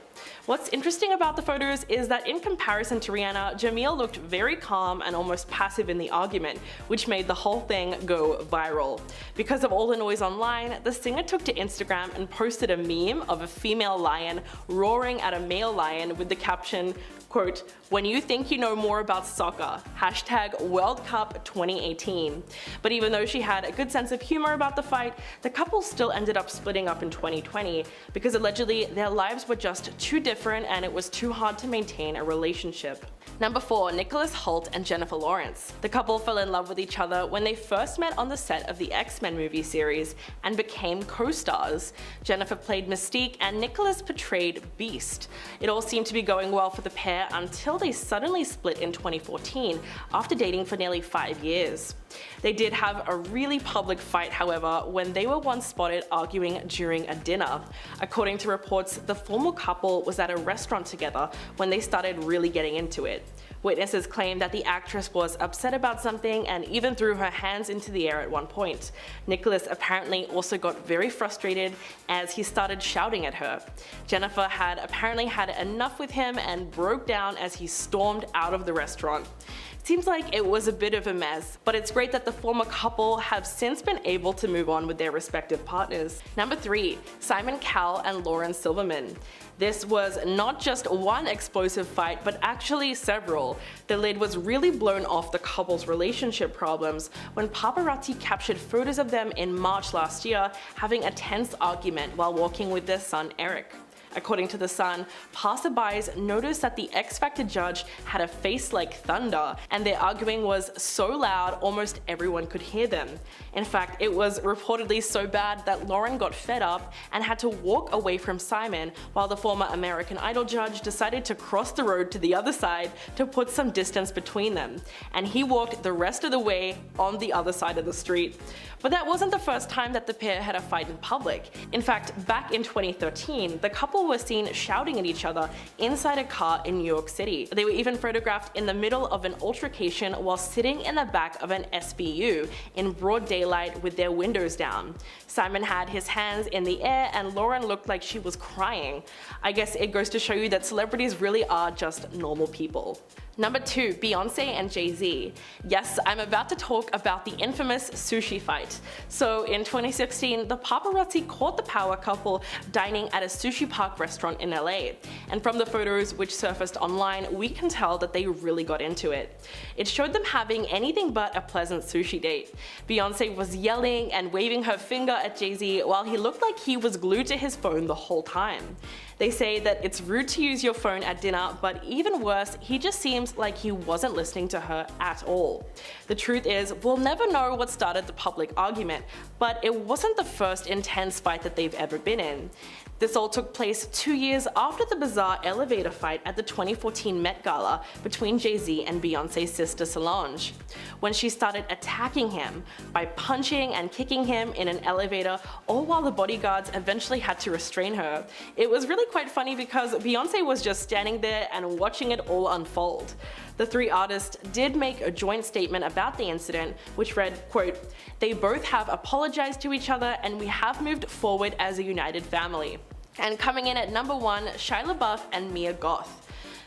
What's interesting about the photos is that in comparison to Rihanna, Jameel looked very calm and almost passive in the argument, which made the whole thing go viral. Because of all the noise online, the singer took to Instagram and posted a meme of a female lion roaring at a male lion with the caption, quote, "When you think you know more about soccer, hashtag World Cup 2018. But even though she had a good sense of humor about the fight, the couple still ended up splitting up in 2020 because allegedly their lives were just too different and it was too hard to maintain a relationship. Number 4. Nicholas Hoult and Jennifer Lawrence. The couple fell in love with each other when they first met on the set of the X-Men movie series and became co-stars. Jennifer played Mystique and Nicholas portrayed Beast. It all seemed to be going well for the pair until they suddenly split in 2014 after dating for nearly 5 years. They did have a really public fight, however, when they were once spotted arguing during a dinner. According to reports, the former couple was at a restaurant together when they started really getting into it. Witnesses claim that the actress was upset about something and even threw her hands into the air at one point. Nicholas apparently also got very frustrated as he started shouting at her. Jennifer had apparently had enough with him and broke down as he stormed out of the restaurant. Seems like it was a bit of a mess, but it's great that the former couple have since been able to move on with their respective partners. Number 3. Simon Cowell and Lauren Silverman. This was not just one explosive fight, but actually several. The lid was really blown off the couple's relationship problems when paparazzi captured photos of them in March last year having a tense argument while walking with their son Eric. According to The Sun, passerbys noticed that the X Factor judge had a face like thunder, and their arguing was so loud almost everyone could hear them. In fact, it was reportedly so bad that Lauren got fed up and had to walk away from Simon, while the former American Idol judge decided to cross the road to the other side to put some distance between them, and he walked the rest of the way on the other side of the street. But that wasn't the first time that the pair had a fight in public. In fact, back in 2013, the couple couple were seen shouting at each other inside a car in New York City. They were even photographed in the middle of an altercation while sitting in the back of an SBU in broad daylight with their windows down. Simon had his hands in the air and Lauren looked like she was crying. I guess it goes to show you that celebrities really are just normal people. Number 2, Beyonce and Jay-Z. Yes, I'm about to talk about the infamous sushi fight. So in 2016, the paparazzi caught the power couple dining at a sushi park restaurant in LA. And from the photos which surfaced online, we can tell that they really got into it. It showed them having anything but a pleasant sushi date. Beyonce was yelling and waving her finger at Jay-Z while he looked like he was glued to his phone the whole time. They say that it's rude to use your phone at dinner, but even worse, he just seems like he wasn't listening to her at all. The truth is, we'll never know what started the public argument, but it wasn't the first intense fight that they've ever been in. This all took place 2 years after the bizarre elevator fight at the 2014 Met Gala between Jay-Z and Beyonce's sister Solange, when she started attacking him by punching and kicking him in an elevator, all while the bodyguards eventually had to restrain her. It was really quite funny because Beyonce was just standing there and watching it all unfold. The 3 artists did make a joint statement about the incident, which read, quote, "They both have apologized to each other and we have moved forward as a united family." And coming in at number 1, Shia LaBeouf and Mia Goth.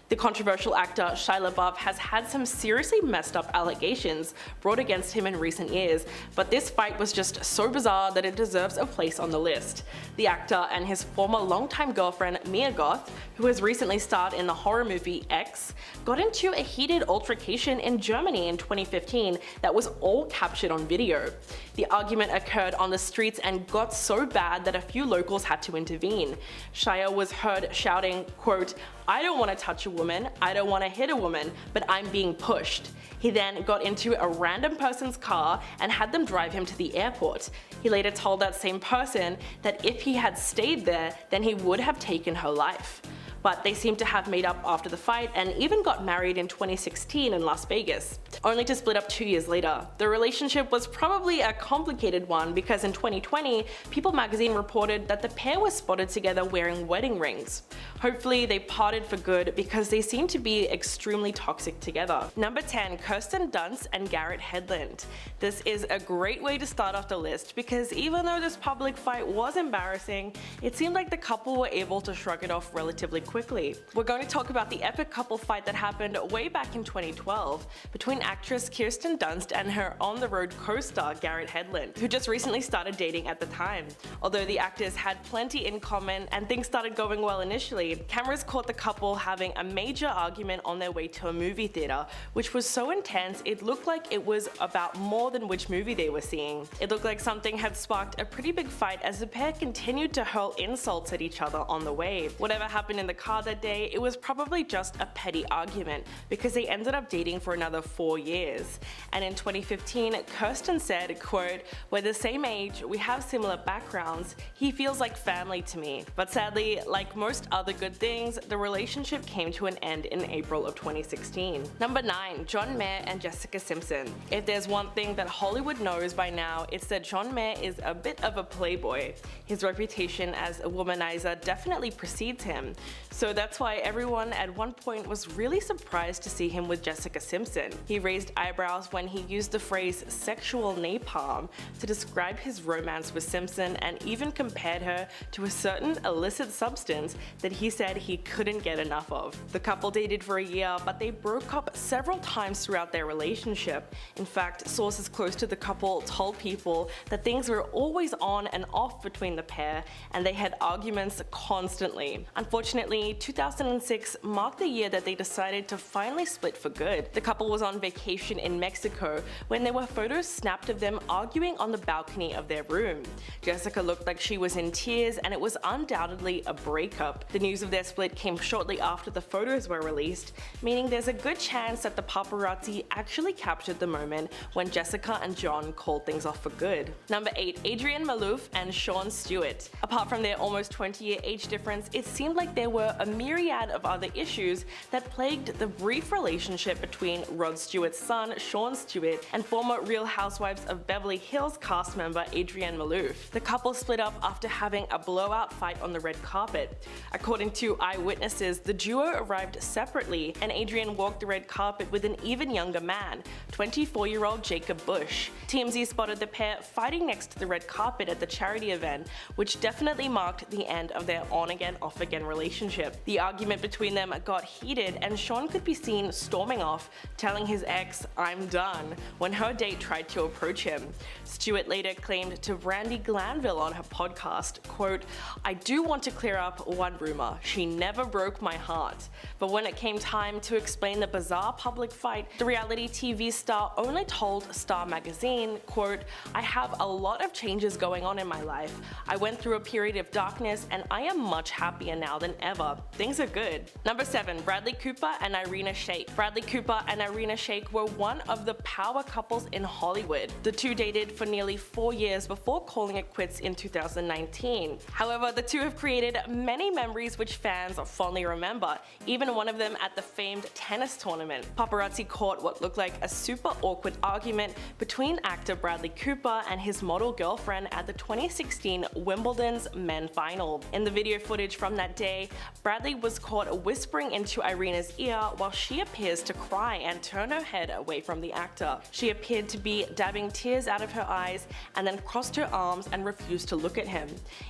The controversial actor Shia LaBeouf has had some seriously messed up allegations brought against him in recent years, but this fight was just so bizarre that it deserves a place on the list. The actor and his former longtime girlfriend Mia Goth, who has recently starred in the horror movie X, got into a heated altercation in Germany in 2015 that was all captured on video. The argument occurred on the streets and got so bad that a few locals had to intervene. Shia was heard shouting, quote, "I don't want to touch a woman, I don't want to hit a woman, but I'm being pushed." He then got into a random person's car and had them drive him to the airport. He later told that same person that if he had stayed there, then he would have taken her life. But they seem to have made up after the fight and even got married in 2016 in Las Vegas, only to split up 2 years later. The relationship was probably a complicated one because in 2020, People magazine reported that the pair was spotted together wearing wedding rings. Hopefully they parted for good because they seem to be extremely toxic together. Number 10, Kirsten Dunst and Garrett Hedlund. This is a great way to start off the list because even though this public fight was embarrassing, it seemed like the couple were able to shrug it off relatively quickly. We're going to talk about the epic couple fight that happened way back in 2012 between actress Kirsten Dunst and her on-the-road co-star Garrett Hedlund, who just recently started dating at the time. Although the actors had plenty in common and things started going well initially, cameras caught the couple having a major argument on their way to a movie theater, which was so intense it looked like it was about more than which movie they were seeing. It looked like something had sparked a pretty big fight as the pair continued to hurl insults at each other on the way. Whatever happened in the car that day, it was probably just a petty argument because they ended up dating for another 4 years. And in 2015, Kirsten said, quote, "We're the same age, we have similar backgrounds, he feels like family to me." But sadly, like most other good things, the relationship came to an end in April of 2016. Number 9, John Mayer and Jessica Simpson. If there's one thing that Hollywood knows by now, it's that John Mayer is a bit of a playboy. His reputation as a womanizer definitely precedes him. So that's why everyone at one point was really surprised to see him with Jessica Simpson. He raised eyebrows when he used the phrase sexual napalm to describe his romance with Simpson and even compared her to a certain illicit substance that he said he couldn't get enough of. The couple dated for a year, but they broke up several times throughout their relationship. In fact, sources close to the couple told People that things were always on and off between the pair and they had arguments constantly. Unfortunately, 2006 marked the year that they decided to finally split for good. The couple was on vacation in Mexico when there were photos snapped of them arguing on the balcony of their room. Jessica looked like she was in tears and it was undoubtedly a breakup. The news of their split came shortly after the photos were released, meaning there's a good chance that the paparazzi actually captured the moment when Jessica and John called things off for good. Number 8, Adrienne Maloof and Sean Stewart. Apart from their almost 20-year age difference, it seemed like there were were a myriad of other issues that plagued the brief relationship between Rod Stewart's son, Sean Stewart, and former Real Housewives of Beverly Hills cast member Adrienne Maloof. The couple split up after having a blowout fight on the red carpet. According to eyewitnesses, the duo arrived separately, and Adrienne walked the red carpet with an even younger man, 24-year-old Jacob Bush. TMZ spotted the pair fighting next to the red carpet at the charity event, which definitely marked the end of their on-again, off-again relationship. The argument between them got heated, and Sean could be seen storming off, telling his ex, "I'm done," when her date tried to approach him. Stewart later claimed to Brandi Glanville on her podcast, quote, "I do want to clear up one rumor. She never broke my heart." But when it came time to explain the bizarre public fight, the reality TV star only told Star Magazine, quote, "I have a lot of changes going on in my life. I went through a period of darkness and I am much happier now than ever. Things are good." Number 7. Bradley Cooper and Irina Shayk. Bradley Cooper and Irina Shayk were one of the power couples in Hollywood. The two dated for nearly 4 years before calling it quits in 2019. However, the two have created many memories which fans fondly remember, even one of them at the famed tennis tournament. Paparazzi caught what looked like a super awkward argument between actor Bradley Cooper and his model girlfriend at the 2016 Wimbledon's men final. In the video footage from that day, Bradley was caught whispering into Irina's ear while she appears to cry and turn her head away from the actor. She appeared to be dabbing tears out of her eyes and then crossed her arms and refused to look at him.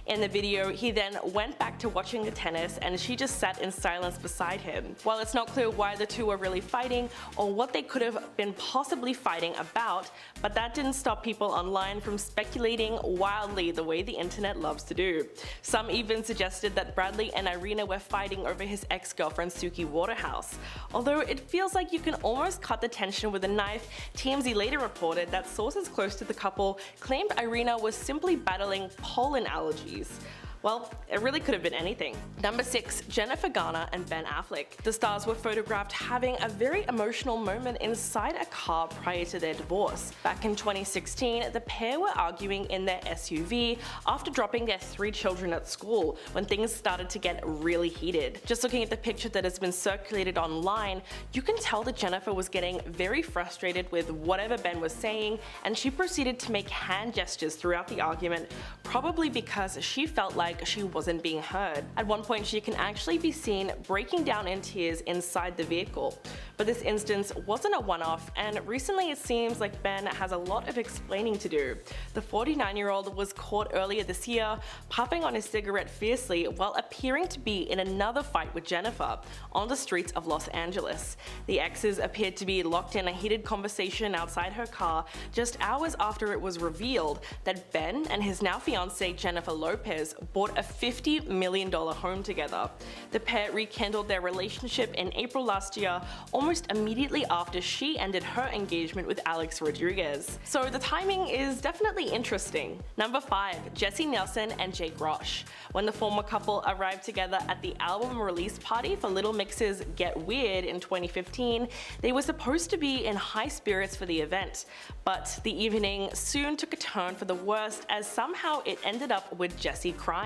In the video, he then went back to watching the tennis and she just sat in silence beside him. While it's not clear why the two were really fighting or what they could have been possibly fighting about, but that didn't stop people online from speculating wildly the way the internet loves to do. Some even suggested that Bradley and Irina were fighting over his ex-girlfriend Suki Waterhouse. Although it feels like you can almost cut the tension with a knife, TMZ later reported that sources close to the couple claimed Irina was simply battling pollen allergies. Well, it really could have been anything. Number 6. Jennifer Garner and Ben Affleck. The stars were photographed having a very emotional moment inside a car prior to their divorce. Back in 2016, the pair were arguing in their SUV after dropping their 3 children at school when things started to get really heated. Just looking at the picture that has been circulated online, you can tell that Jennifer was getting very frustrated with whatever Ben was saying, and she proceeded to make hand gestures throughout the argument, probably because she felt like she wasn't being heard. At one point, she can actually be seen breaking down in tears inside the vehicle. But this instance wasn't a one-off, and recently it seems like Ben has a lot of explaining to do. The 49-year-old was caught earlier this year puffing on his cigarette fiercely while appearing to be in another fight with Jennifer on the streets of Los Angeles. The exes appeared to be locked in a heated conversation outside her car just hours after it was revealed that Ben and his now fiancée Jennifer Lopez bought a $50 million home together. The pair rekindled their relationship in April last year, almost immediately after she ended her engagement with Alex Rodriguez. So the timing is definitely interesting. Number 5. Jessie Nelson and Jake Roche. When the former couple arrived together at the album release party for Little Mix's Get Weird in 2015, they were supposed to be in high spirits for the event. But the evening soon took a turn for the worst, as somehow it ended up with Jessie crying.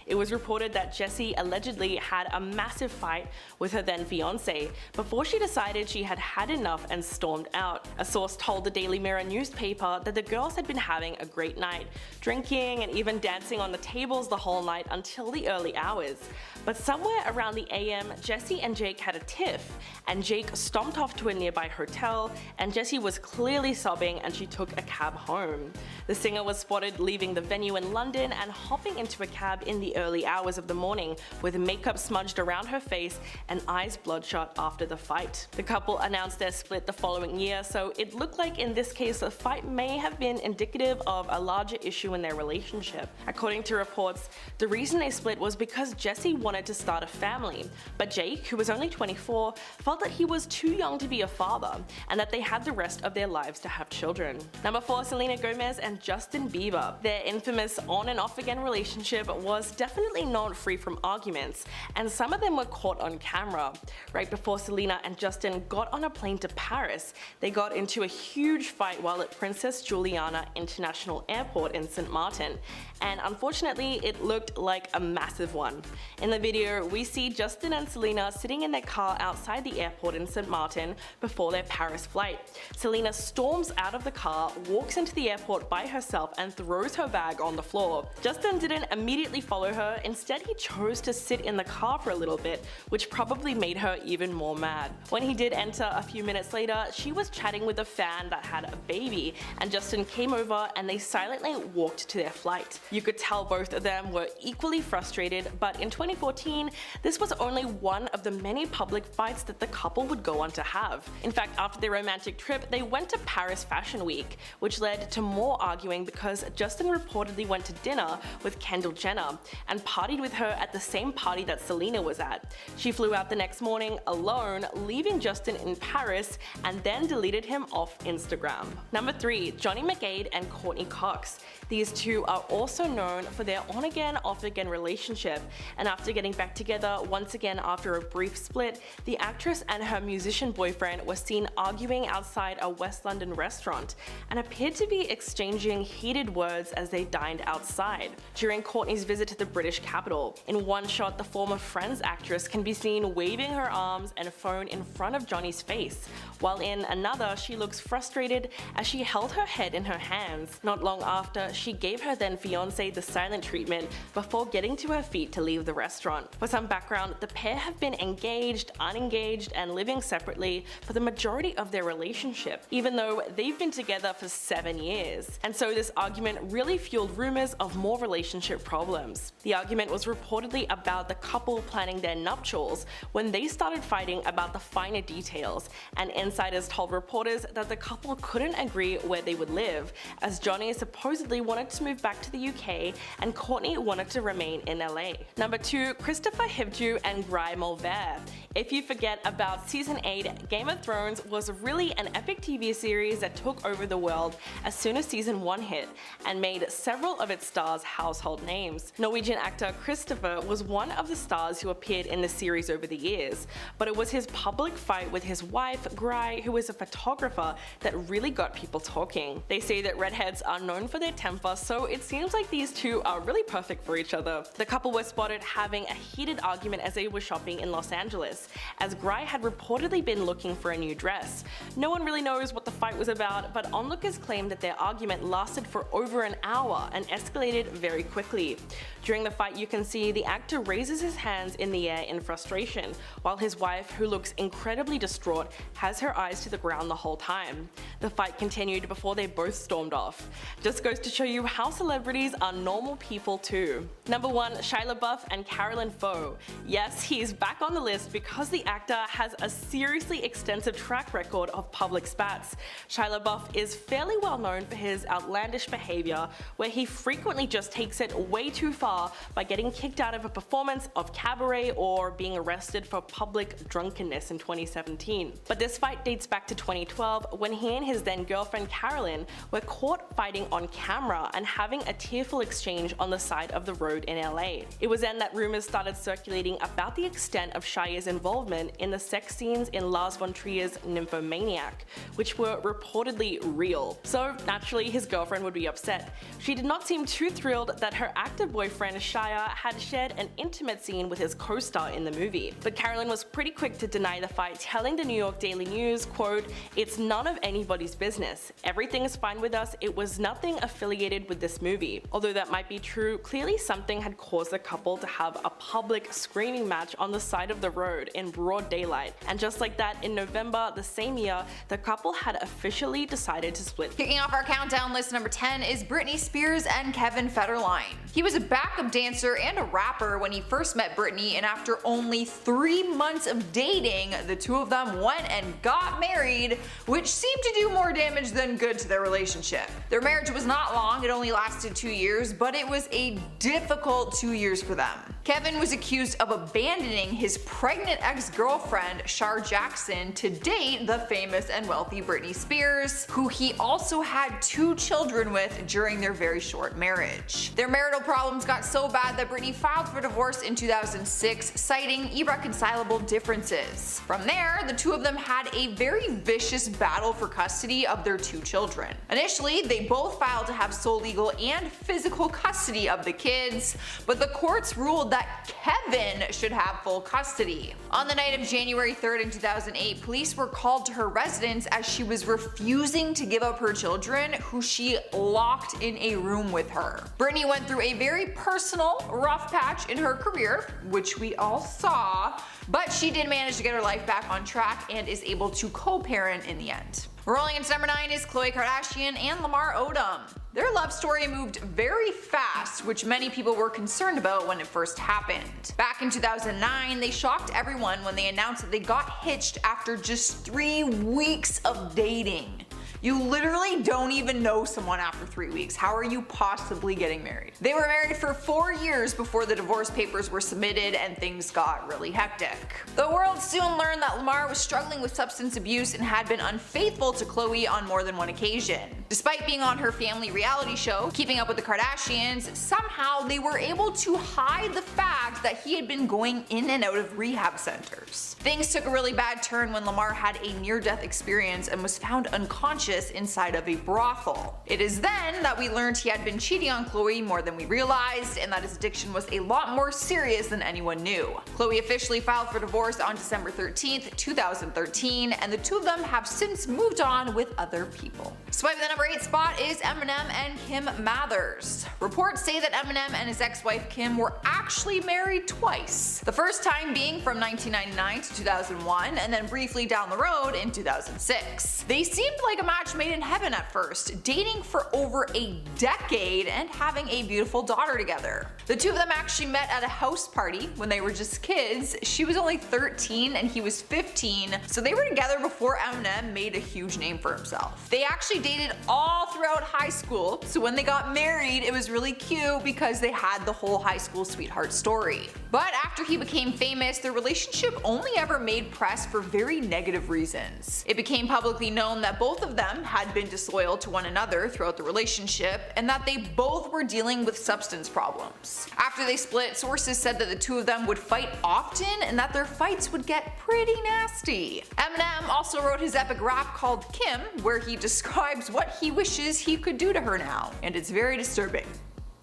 It was reported that Jessie allegedly had a massive fight with her then fiancé before she decided she had had enough and stormed out. A source told the Daily Mirror newspaper that the girls had been having a great night, drinking and even dancing on the tables the whole night until the early hours. But somewhere around the AM, Jessie and Jake had a tiff, and Jake stomped off to a nearby hotel, and Jessie was clearly sobbing and she took a cab home. The singer was spotted leaving the venue in London and hopping into a cab in the early hours of the morning with makeup smudged around her face and eyes bloodshot after the fight. The couple announced their split the following year, so it looked like in this case the fight may have been indicative of a larger issue in their relationship. According to reports, the reason they split was because Jessie wanted to start a family, but Jake, who was only 24, felt that he was too young to be a father and that they had the rest of their lives to have children. Number 4. Selena Gomez and Justin Bieber. Their infamous polygamous on and off again relationship was definitely not free from arguments, and some of them were caught on camera. Right before Selena and Justin got on a plane to Paris, they got into a huge fight while at Princess Juliana International Airport in St. Martin, and unfortunately it looked like a massive one. In the video, we see Justin and Selena sitting in their car outside the airport in St. Martin before their Paris flight. Selena storms out of the car, walks into the airport by herself and throws her bag on the floor. Justin didn't immediately follow her, instead he chose to sit in the car for a little bit, which probably made her even more mad. When he did enter a few minutes later, she was chatting with a fan that had a baby, and Justin came over and they silently walked to their flight. You could tell both of them were equally frustrated, but in 2014, this was only one of the many public fights that the couple would go on to have. In fact, after their romantic trip, they went to Paris Fashion Week, which led to more arguing because Justin reportedly went to dinner with Kendall Jenner and partied with her at the same party that Selena was at. She flew out the next morning alone, leaving Justin in Paris, and then deleted him off Instagram. Number 3. Johnny McGade and Courtney Cox. These two are also known for their on-again, off-again relationship, and after getting back together once again after a brief split, the actress and her musician boyfriend were seen arguing outside a West London restaurant and appeared to be exchanging heated words as they dined outside during Courtney's visit to the British capital. In one shot, the former Friends actress can be seen waving her arms and phone in front of Johnny's face, while in another she looks frustrated as she held her head in her hands. Not long after, she gave her then fiance the silent treatment before getting to her feet to leave the restaurant. For some background, the pair have been engaged, unengaged, and living separately for the majority of their relationship, even though they've been together for 7 years. And so this argument really fueled rumors of more relationship problems. The argument was reportedly about the couple planning their nuptials when they started fighting about the finer details, and insiders told reporters that the couple couldn't agree where they would live, as Johnny supposedly wanted to move back to the UK and Courtney wanted to remain in LA. Number 2. Christopher Hivju and Guy Mulvert. If you forget about Season 8, Game of Thrones was really an epic TV series that took over the world as soon as Season 1 hit and made several of its stars household names. Norwegian actor Christopher was one of the stars who appeared in the series over the years, but it was his public fight with his wife, Guy, who is a photographer, that really got people talking. They say that redheads are known for their temper, so it seems like these two are really perfect for each other. The couple were spotted having a heated argument as they were shopping in Los Angeles, as Guy had reportedly been looking for a new dress. No one really knows what the fight was about, but onlookers claim that their argument lasted for over an hour and escalated very quickly. During the fight, you can see the actor raises his hands in the air in frustration, while his wife, who looks incredibly distraught, has her eyes to the ground the whole time. The fight continued before they both stormed off. Just goes to show you how celebrities are normal people too. Number 1. Shia LaBeouf and Carolyn Foe. Yes, he's back on the list because the actor has a seriously extensive track record of public spats. Shia LaBeouf is fairly well known for his outlandish behavior, where he frequently just takes it way too far by getting kicked out of a performance of Cabaret or being arrested for public drunkenness in 2017. But this fight dates back to 2012 when he and his then girlfriend Carolyn were caught fighting on camera and having a tearful exchange on the side of the road in LA. It was then that rumors started circulating about the extent of Shia's involvement in the sex scenes in Lars von Trier's Nymphomaniac, which were reportedly real. So naturally his girlfriend would be upset. She did not seem too thrilled that her actor boyfriend Shia had shared an intimate scene with his co-star in the movie. But Carolyn was pretty quick to deny the fight, telling the New York Daily News, quote, "It's none of anybody's business. Everything is fine with us. It was nothing affiliated with this movie." Although that might be true, clearly something had caused the couple to have a public screaming match on the side of the road in broad daylight. And just like that, in November the same year, the couple had officially decided to split. Kicking off our countdown list, number 10 is Britney Spears and Kevin Federline. He was a backup dancer and a rapper when he first met Britney, and after only 3 months of dating, the two of them went and got married, which seemed to do more damage than good to their relationship. Their marriage was not long, it only lasted 2 years, but it was a difficult 2 years for them. Kevin was accused of abandoning his pregnant ex-girlfriend, Shar Jackson, to date the famous and wealthy Britney Spears, who he also had 2 children with during their very short marriage. Their marital problems got so bad that Britney filed for divorce in 2006, citing irreconcilable differences. From there, the two of them had a very vicious battle for custody of their 2 children. Initially, they both filed to have sole legal and physical custody of the kids, but the courts ruled that Kevin should have full custody. On the night of January 3rd in 2008, police were called to her residence as she was refusing to give up her children, who she locked in a room with her. Britney went through a very personal, rough patch in her career, which we all saw, but she did manage to get her life back on track and is able to co-parent in the end. Rolling into number 9 is Khloe Kardashian and Lamar Odom. Their love story moved very fast, which many people were concerned about when it first happened. Back in 2009, they shocked everyone when they announced that they got hitched after just 3 weeks of dating. You literally don't even know someone after 3 weeks. How are you possibly getting married? They were married for 4 years before the divorce papers were submitted and things got really hectic. The world soon learned that Lamar was struggling with substance abuse and had been unfaithful to Khloe on more than one occasion. Despite being on her family reality show, Keeping Up with the Kardashians, somehow they were able to hide the fact that he had been going in and out of rehab centers. Things took a really bad turn when Lamar had a near-death experience and was found unconscious inside of a brothel. It is then that we learned he had been cheating on Khloe more than we realized, and that his addiction was a lot more serious than anyone knew. Khloe officially filed for divorce on December 13th, 2013, and the two of them have since moved on with other people. Swiping the number 8 spot is Eminem and Kim Mathers. Reports say that Eminem and his ex-wife Kim were actually married twice. The first time being from 1999 to 2001, and then briefly down the road in 2006. They seemed like a match made in heaven at first, dating for over a decade and having a beautiful daughter together. The two of them actually met at a house party when they were just kids. She was only 13 and he was 15, so they were together before Eminem made a huge name for himself. They actually dated all throughout high school, so when they got married it was really cute because they had the whole high school sweetheart story. But after he became famous, their relationship only ever made press for very negative reasons. It became publicly known that both of them had been disloyal to one another throughout the relationship, and that they both were dealing with substance problems. After they split, sources said that the two of them would fight often and that their fights would get pretty nasty. Eminem also wrote his epic rap called Kim, where he describes what he wishes he could do to her now, and it's very disturbing.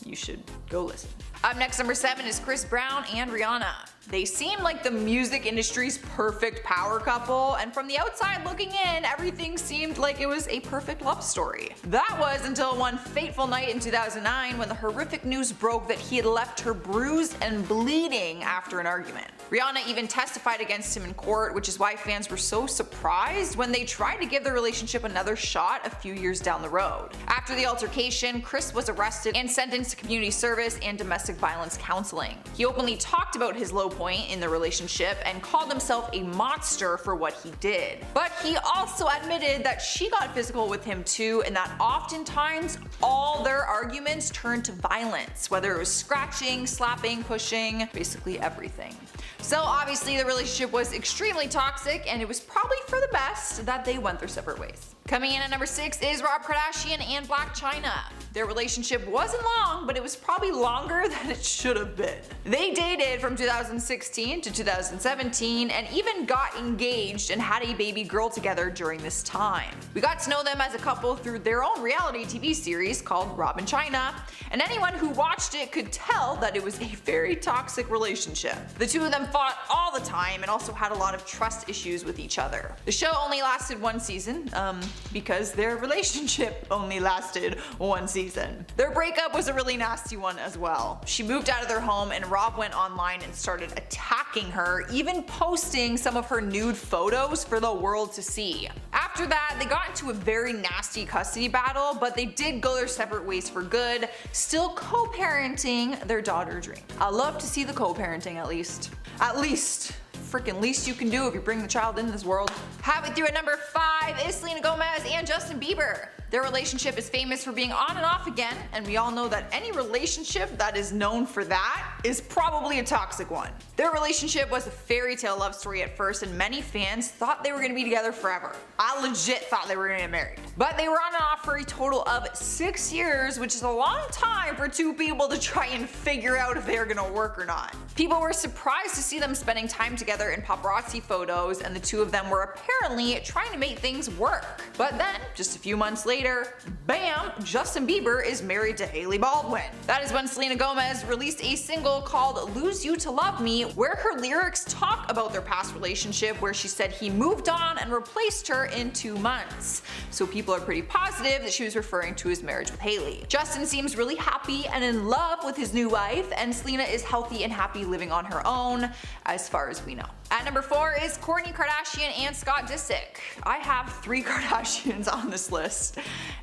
You should go listen. Up next, number 7 is Chris Brown and Rihanna. They seem like the music industry's perfect power couple, and from the outside looking in, everything seemed like it was a perfect love story. That was until one fateful night in 2009 when the horrific news broke that he had left her bruised and bleeding after an argument. Rihanna even testified against him in court, which is why fans were so surprised when they tried to give their relationship another shot a few years down the road. After the altercation, Chris was arrested and sentenced to community service and domestic violence counseling. He openly talked about his low point in the relationship and called himself a monster for what he did. But he also admitted that she got physical with him too, and that oftentimes all their arguments turned to violence, whether it was scratching, slapping, pushing, basically everything. So obviously the relationship was extremely toxic, and it was probably for the best that they went their separate ways. Coming in at number 6 is Rob Kardashian and Blac Chyna. Their relationship wasn't long, but it was probably longer than it should have been. They dated from 2016 to 2017 and even got engaged and had a baby girl together during this time. We got to know them as a couple through their own reality TV series called Rob and Chyna, and anyone who watched it could tell that it was a very toxic relationship. The two of them fought all the time and also had a lot of trust issues with each other. The show only lasted 1 season, because their relationship only lasted 1 season. Their breakup was a really nasty one as well. She moved out of their home and Rob went online and started attacking her, even posting some of her nude photos for the world to see. After that, they got into a very nasty custody battle, but they did go their separate ways for good, still co-parenting their daughter Dream. I love to see the co-parenting at least. At least. Freaking least you can do if you bring the child into this world. Halfway through at number 5 is Selena Gomez and Justin Bieber. Their relationship is famous for being on and off again, and we all know that any relationship that is known for that is probably a toxic one. Their relationship was a fairy tale love story at first, and many fans thought they were going to be together forever. I legit thought they were going to get married. But they were on and off for a total of 6 years, which is a long time for two people to try and figure out if they are going to work or not. People were surprised to see them spending time together in paparazzi photos, and the two of them were apparently trying to make things work. But then, just a few months later, bam, Justin Bieber is married to Hailey Baldwin. That is when Selena Gomez released a single called Lose You to Love Me, where her lyrics talk about their past relationship, where she said he moved on and replaced her in 2 months. So people are pretty positive that she was referring to his marriage with Hailey. Justin seems really happy and in love with his new wife, and Selena is healthy and happy living on her own, as far as we know. At number 4 is Kourtney Kardashian and Scott Disick. I have 3 Kardashians on this list,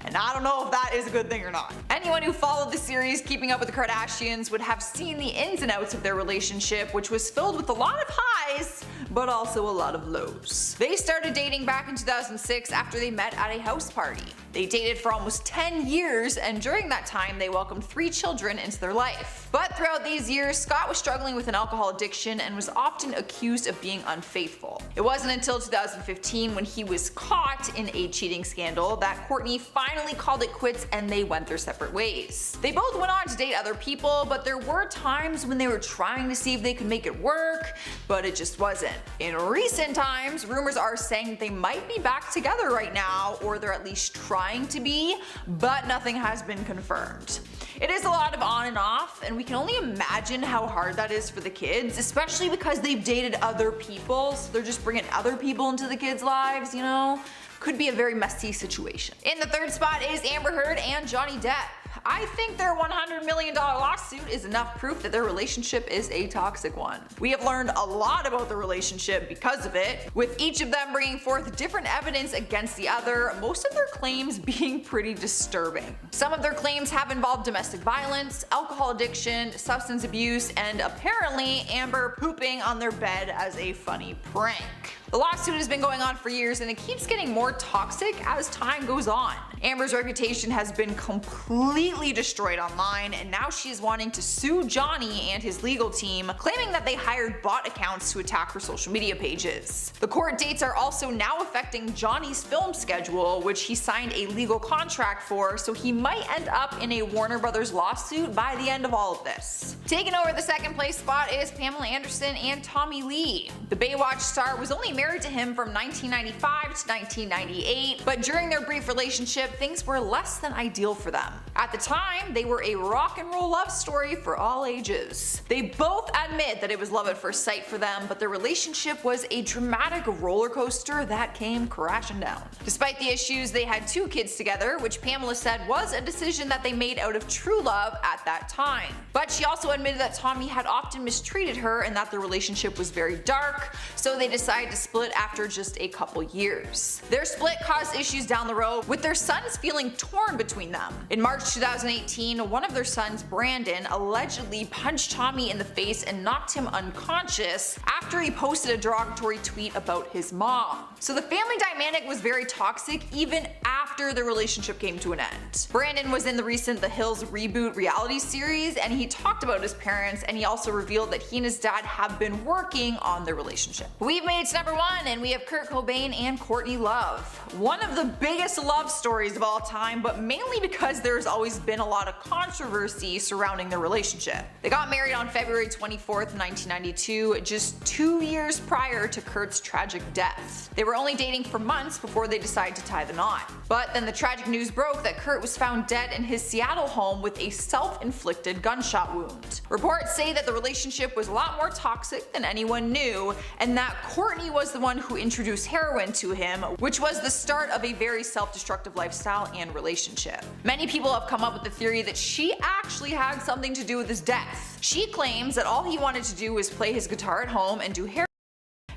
and I don't know if that is a good thing or not. Anyone who followed the series Keeping Up with the Kardashians would have seen the ins and outs of their relationship, which was filled with a lot of highs, but also a lot of lows. They started dating back in 2006 after they met at a house party. They dated for almost 10 years, and during that time they welcomed 3 children into their life. But throughout these years, Scott was struggling with an alcohol addiction and was often accused of being unfaithful. It wasn't until 2015, when he was caught in a cheating scandal, that Kourtney finally called it quits and they went their separate ways. They both went on to date other people, but there were times when they were trying to see if they could make it work, but it just wasn't. In recent times, rumors are saying that they might be back together right now, or they're at least trying to be, but nothing has been confirmed. It is a lot of on and off, and we can only imagine how hard that is for the kids, especially because they've dated other people, so they're just bringing other people into the kids' lives, you know? Could be a very messy situation. In the 3rd spot is Amber Heard and Johnny Depp. I think their $100 million lawsuit is enough proof that their relationship is a toxic one. We have learned a lot about the relationship because of it, with each of them bringing forth different evidence against the other, most of their claims being pretty disturbing. Some of their claims have involved domestic violence, alcohol addiction, substance abuse, and apparently Amber pooping on their bed as a funny prank. The lawsuit has been going on for years, and it keeps getting more toxic as time goes on. Amber's reputation has been completely destroyed online, and now she is wanting to sue Johnny and his legal team, claiming that they hired bot accounts to attack her social media pages. The court dates are also now affecting Johnny's film schedule, which he signed a legal contract for, so he might end up in a Warner Brothers lawsuit by the end of all of this. Taking over the 2nd place spot is Pamela Anderson and Tommy Lee. The Baywatch star was only married to him from 1995 to 1998, but during their brief relationship, things were less than ideal for them. At the time, they were a rock and roll love story for all ages. They both admit that it was love at first sight for them, but their relationship was a dramatic roller coaster that came crashing down. Despite the issues, they had 2 kids together, which Pamela said was a decision that they made out of true love at that time. But she also admitted that Tommy had often mistreated her and that the relationship was very dark, so they decided to split after just a couple years. Their split caused issues down the road, with their sons feeling torn between them. In March 2018, one of their sons, Brandon, allegedly punched Tommy in the face and knocked him unconscious after he posted a derogatory tweet about his mom. So the family dynamic was very toxic even after the relationship came to an end. Brandon was in the recent The Hills reboot reality series, and he talked about his parents, and he also revealed that he and his dad have been working on their relationship. We've made it to number 1, and we have Kurt Cobain and Courtney Love. One of the biggest love stories of all time, but mainly because there's always been a lot of controversy surrounding their relationship. They got married on February 24th, 1992, just 2 years prior to Kurt's tragic death. They were only dating for months before they decided to tie the knot. But then the tragic news broke that Kurt was found dead in his Seattle home with a self-inflicted gunshot wound. Reports say that the relationship was a lot more toxic than anyone knew, and that Courtney was the one who introduced heroin to him, which was the start of a very self-destructive lifestyle and relationship. Many people have come up with the theory that she actually had something to do with his death. She claims that all he wanted to do was play his guitar at home and do heroin,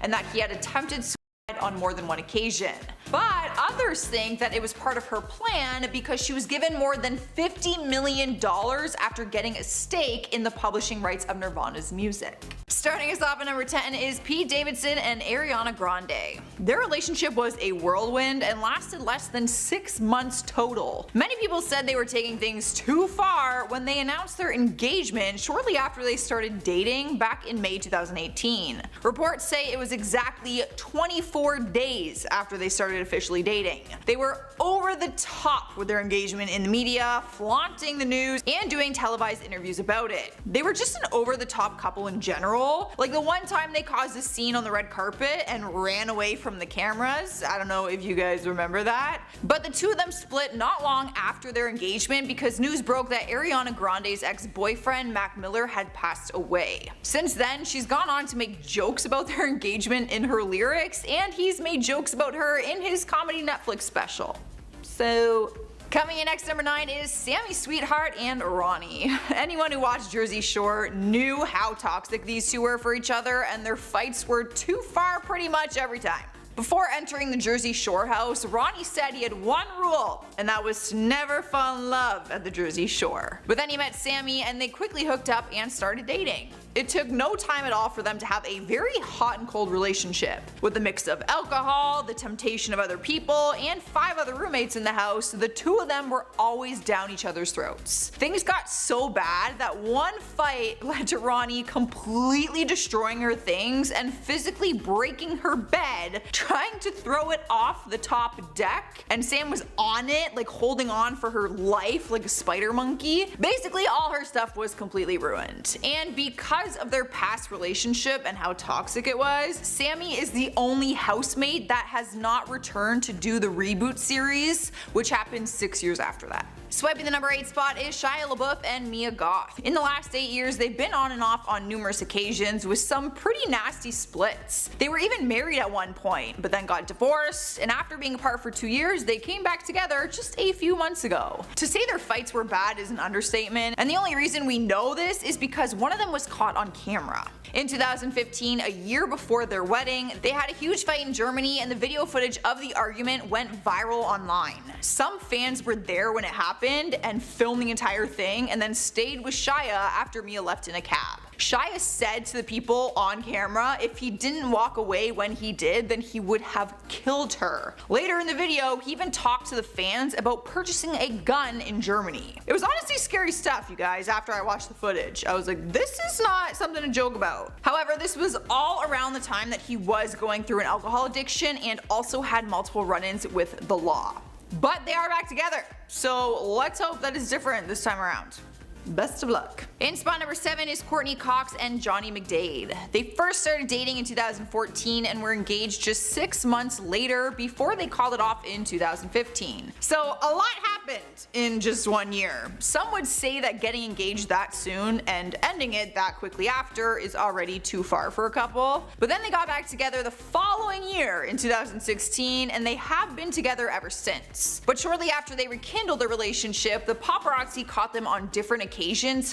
and that he had attempted suicide on more than one occasion. But others think that it was part of her plan because she was given more than $50 million after getting a stake in the publishing rights of Nirvana's music. Starting us off at number 10 is Pete Davidson and Ariana Grande. Their relationship was a whirlwind and lasted less than 6 months total. Many people said they were taking things too far when they announced their engagement shortly after they started dating back in May 2018. Reports say it was exactly 24 days after they started officially dating. They were over the top with their engagement in the media, flaunting the news and doing televised interviews about it. They were just an over-the-top couple in general. Like the one time they caused a scene on the red carpet and ran away from the cameras. I don't know if you guys remember that. But the two of them split not long after their engagement because news broke that Ariana Grande's ex-boyfriend Mac Miller had passed away. Since then, she's gone on to make jokes about their engagement in her lyrics, and he's made jokes about her in his comedy Netflix special. So coming in next, number 9 is Sammy Sweetheart and Ronnie. Anyone who watched Jersey Shore knew how toxic these two were for each other, and their fights were too far pretty much every time. Before entering the Jersey Shore house, Ronnie said he had one rule, and that was to never fall in love at the Jersey Shore. But then he met Sammy and they quickly hooked up and started dating. It took no time at all for them to have a very hot and cold relationship. With a mix of alcohol, the temptation of other people, and 5 other roommates in the house, the two of them were always down each other's throats. Things got so bad that one fight led to Ronnie completely destroying her things and physically breaking her bed, trying to throw it off the top deck, and Sam was on it, like holding on for her life like a spider monkey. Basically all her stuff was completely ruined. And because of their past relationship and how toxic it was, Sammy is the only housemate that has not returned to do the reboot series, which happened 6 years after that. Swiping the number 8 spot is Shia LaBeouf and Mia Goth. In the last 8 years, they've been on and off on numerous occasions with some pretty nasty splits. They were even married at one point, but then got divorced, and after being apart for 2 years, they came back together just a few months ago. To say their fights were bad is an understatement, and the only reason we know this is because one of them was caught on camera. In 2015, a year before their wedding, they had a huge fight in Germany and the video footage of the argument went viral online. Some fans were there when it happened and filmed the entire thing and then stayed with Shia after Mia left in a cab. Shia said to the people on camera if he didn't walk away when he did, then he would have killed her. Later in the video, he even talked to the fans about purchasing a gun in Germany. It was honestly scary stuff, you guys, after I watched the footage. I was like, this is not something to joke about. However, this was all around the time that he was going through an alcohol addiction and also had multiple run-ins with the law. But they are back together, so let's hope that is different this time around. Best of luck. In spot number 7 is Courtney Cox and Johnny McDade. They first started dating in 2014 and were engaged just 6 months later before they called it off in 2015. So a lot happened in just 1 year. Some would say that getting engaged that soon and ending it that quickly after is already too far for a couple. But then they got back together the following year in 2016 and they have been together ever since. But shortly after they rekindled their relationship, the paparazzi caught them on different occasions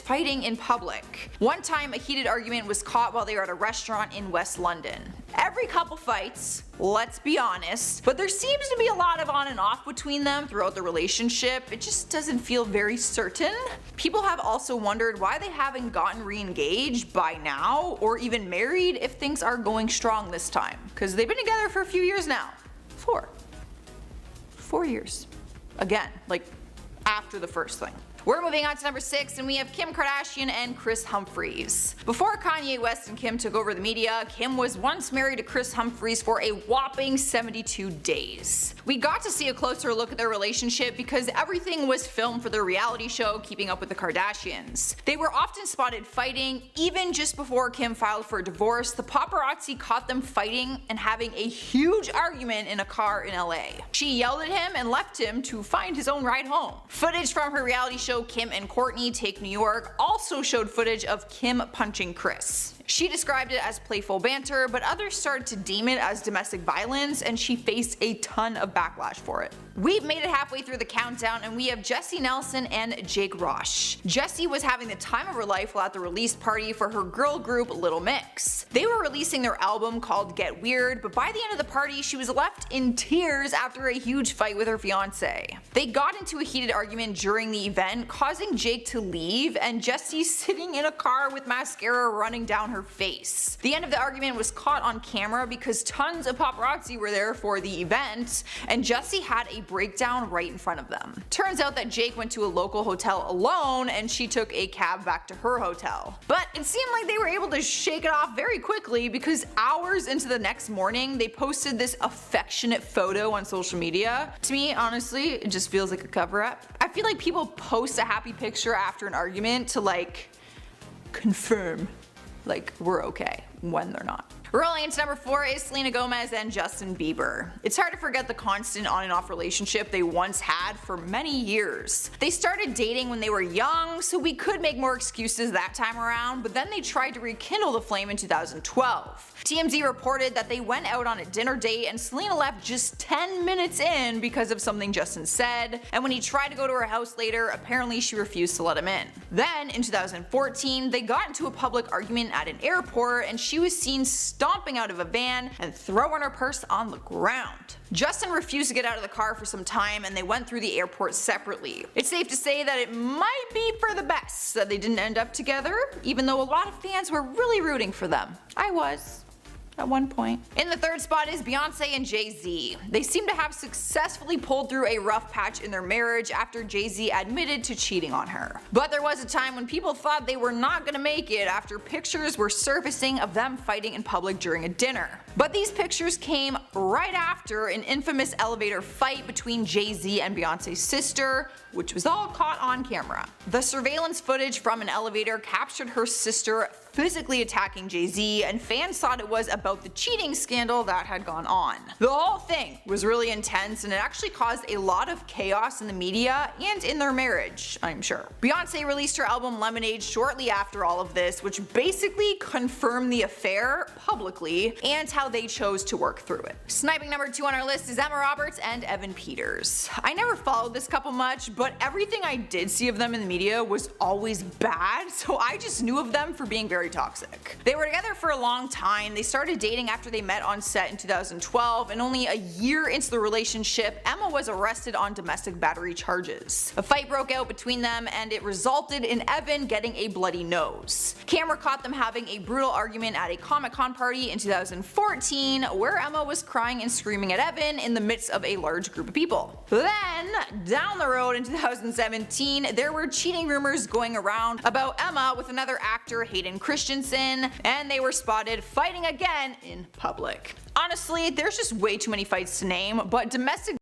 fighting in public. One time a heated argument was caught while they were at a restaurant in West London. Every couple fights, let's be honest, but there seems to be a lot of on and off between them throughout the relationship. It just doesn't feel very certain. People have also wondered why they haven't gotten re-engaged by now or even married if things are going strong this time, because they've been together for a few years now. 4 years. Again, like after the first thing. We're moving on to number 6 and we have Kim Kardashian and Kris Humphries. Before Kanye West and Kim took over the media, Kim was once married to Kris Humphries for a whopping 72 days. We got to see a closer look at their relationship because everything was filmed for their reality show Keeping Up with the Kardashians. They were often spotted fighting. Even just before Kim filed for a divorce, the paparazzi caught them fighting and having a huge argument in a car in LA. She yelled at him and left him to find his own ride home. Footage from her reality show Kim and Kourtney Take New York also showed footage of Kim punching Kris. She described it as playful banter, but others started to deem it as domestic violence and she faced a ton of backlash for it. We've made it halfway through the countdown and we have Jessie Nelson and Jake Rosh. Jessie was having the time of her life while at the release party for her girl group Little Mix. They were releasing their album called Get Weird, but by the end of the party she was left in tears after a huge fight with her fiance. They got into a heated argument during the event, then causing Jake to leave and Jessie sitting in a car with mascara running down her face. The end of the argument was caught on camera because tons of paparazzi were there for the event, and Jessie had a breakdown right in front of them. Turns out that Jake went to a local hotel alone and she took a cab back to her hotel. But it seemed like they were able to shake it off very quickly because hours into the next morning they posted this affectionate photo on social media. To me, honestly, it just feels like a cover-up. I feel like people post a happy picture after an argument to like confirm like we're okay when they're not. Rolling into number 4 is Selena Gomez and Justin Bieber. It's hard to forget the constant on and off relationship they once had for many years. They started dating when they were young, so we could make more excuses that time around, but then they tried to rekindle the flame in 2012. TMZ reported that they went out on a dinner date and Selena left just 10 minutes in because of something Justin said, and when he tried to go to her house later, apparently she refused to let him in. Then, in 2014, they got into a public argument at an airport and she was seen stomping out of a van and throwing her purse on the ground. Justin refused to get out of the car for some time and they went through the airport separately. It's safe to say that it might be for the best that they didn't end up together, even though a lot of fans were really rooting for them. I was. At one point. In the 3rd spot is Beyonce and Jay-Z. They seem to have successfully pulled through a rough patch in their marriage after Jay-Z admitted to cheating on her. But there was a time when people thought they were not gonna make it after pictures were surfacing of them fighting in public during a dinner. But these pictures came right after an infamous elevator fight between Jay-Z and Beyonce's sister, which was all caught on camera. The surveillance footage from an elevator captured her sister physically attacking Jay-Z, and fans thought it was about the cheating scandal that had gone on. The whole thing was really intense and it actually caused a lot of chaos in the media and in their marriage, I'm sure. Beyonce released her album Lemonade shortly after all of this, which basically confirmed the affair publicly and how they chose to work through it. Sniping number 2 on our list is Emma Roberts and Evan Peters. I never followed this couple much, but everything I did see of them in the media was always bad, so I just knew of them for being very toxic. They were together for a long time. They started dating after they met on set in 2012, and only a year into the relationship, Emma was arrested on domestic battery charges. A fight broke out between them and it resulted in Evan getting a bloody nose. Camera caught them having a brutal argument at a Comic-Con party in 2014 where Emma was crying and screaming at Evan in the midst of a large group of people. Then, down the road in 2017, there were cheating rumors going around about Emma with another actor, Hayden Christensen, and they were spotted fighting again in public. Honestly, there's just way too many fights to name, but domestic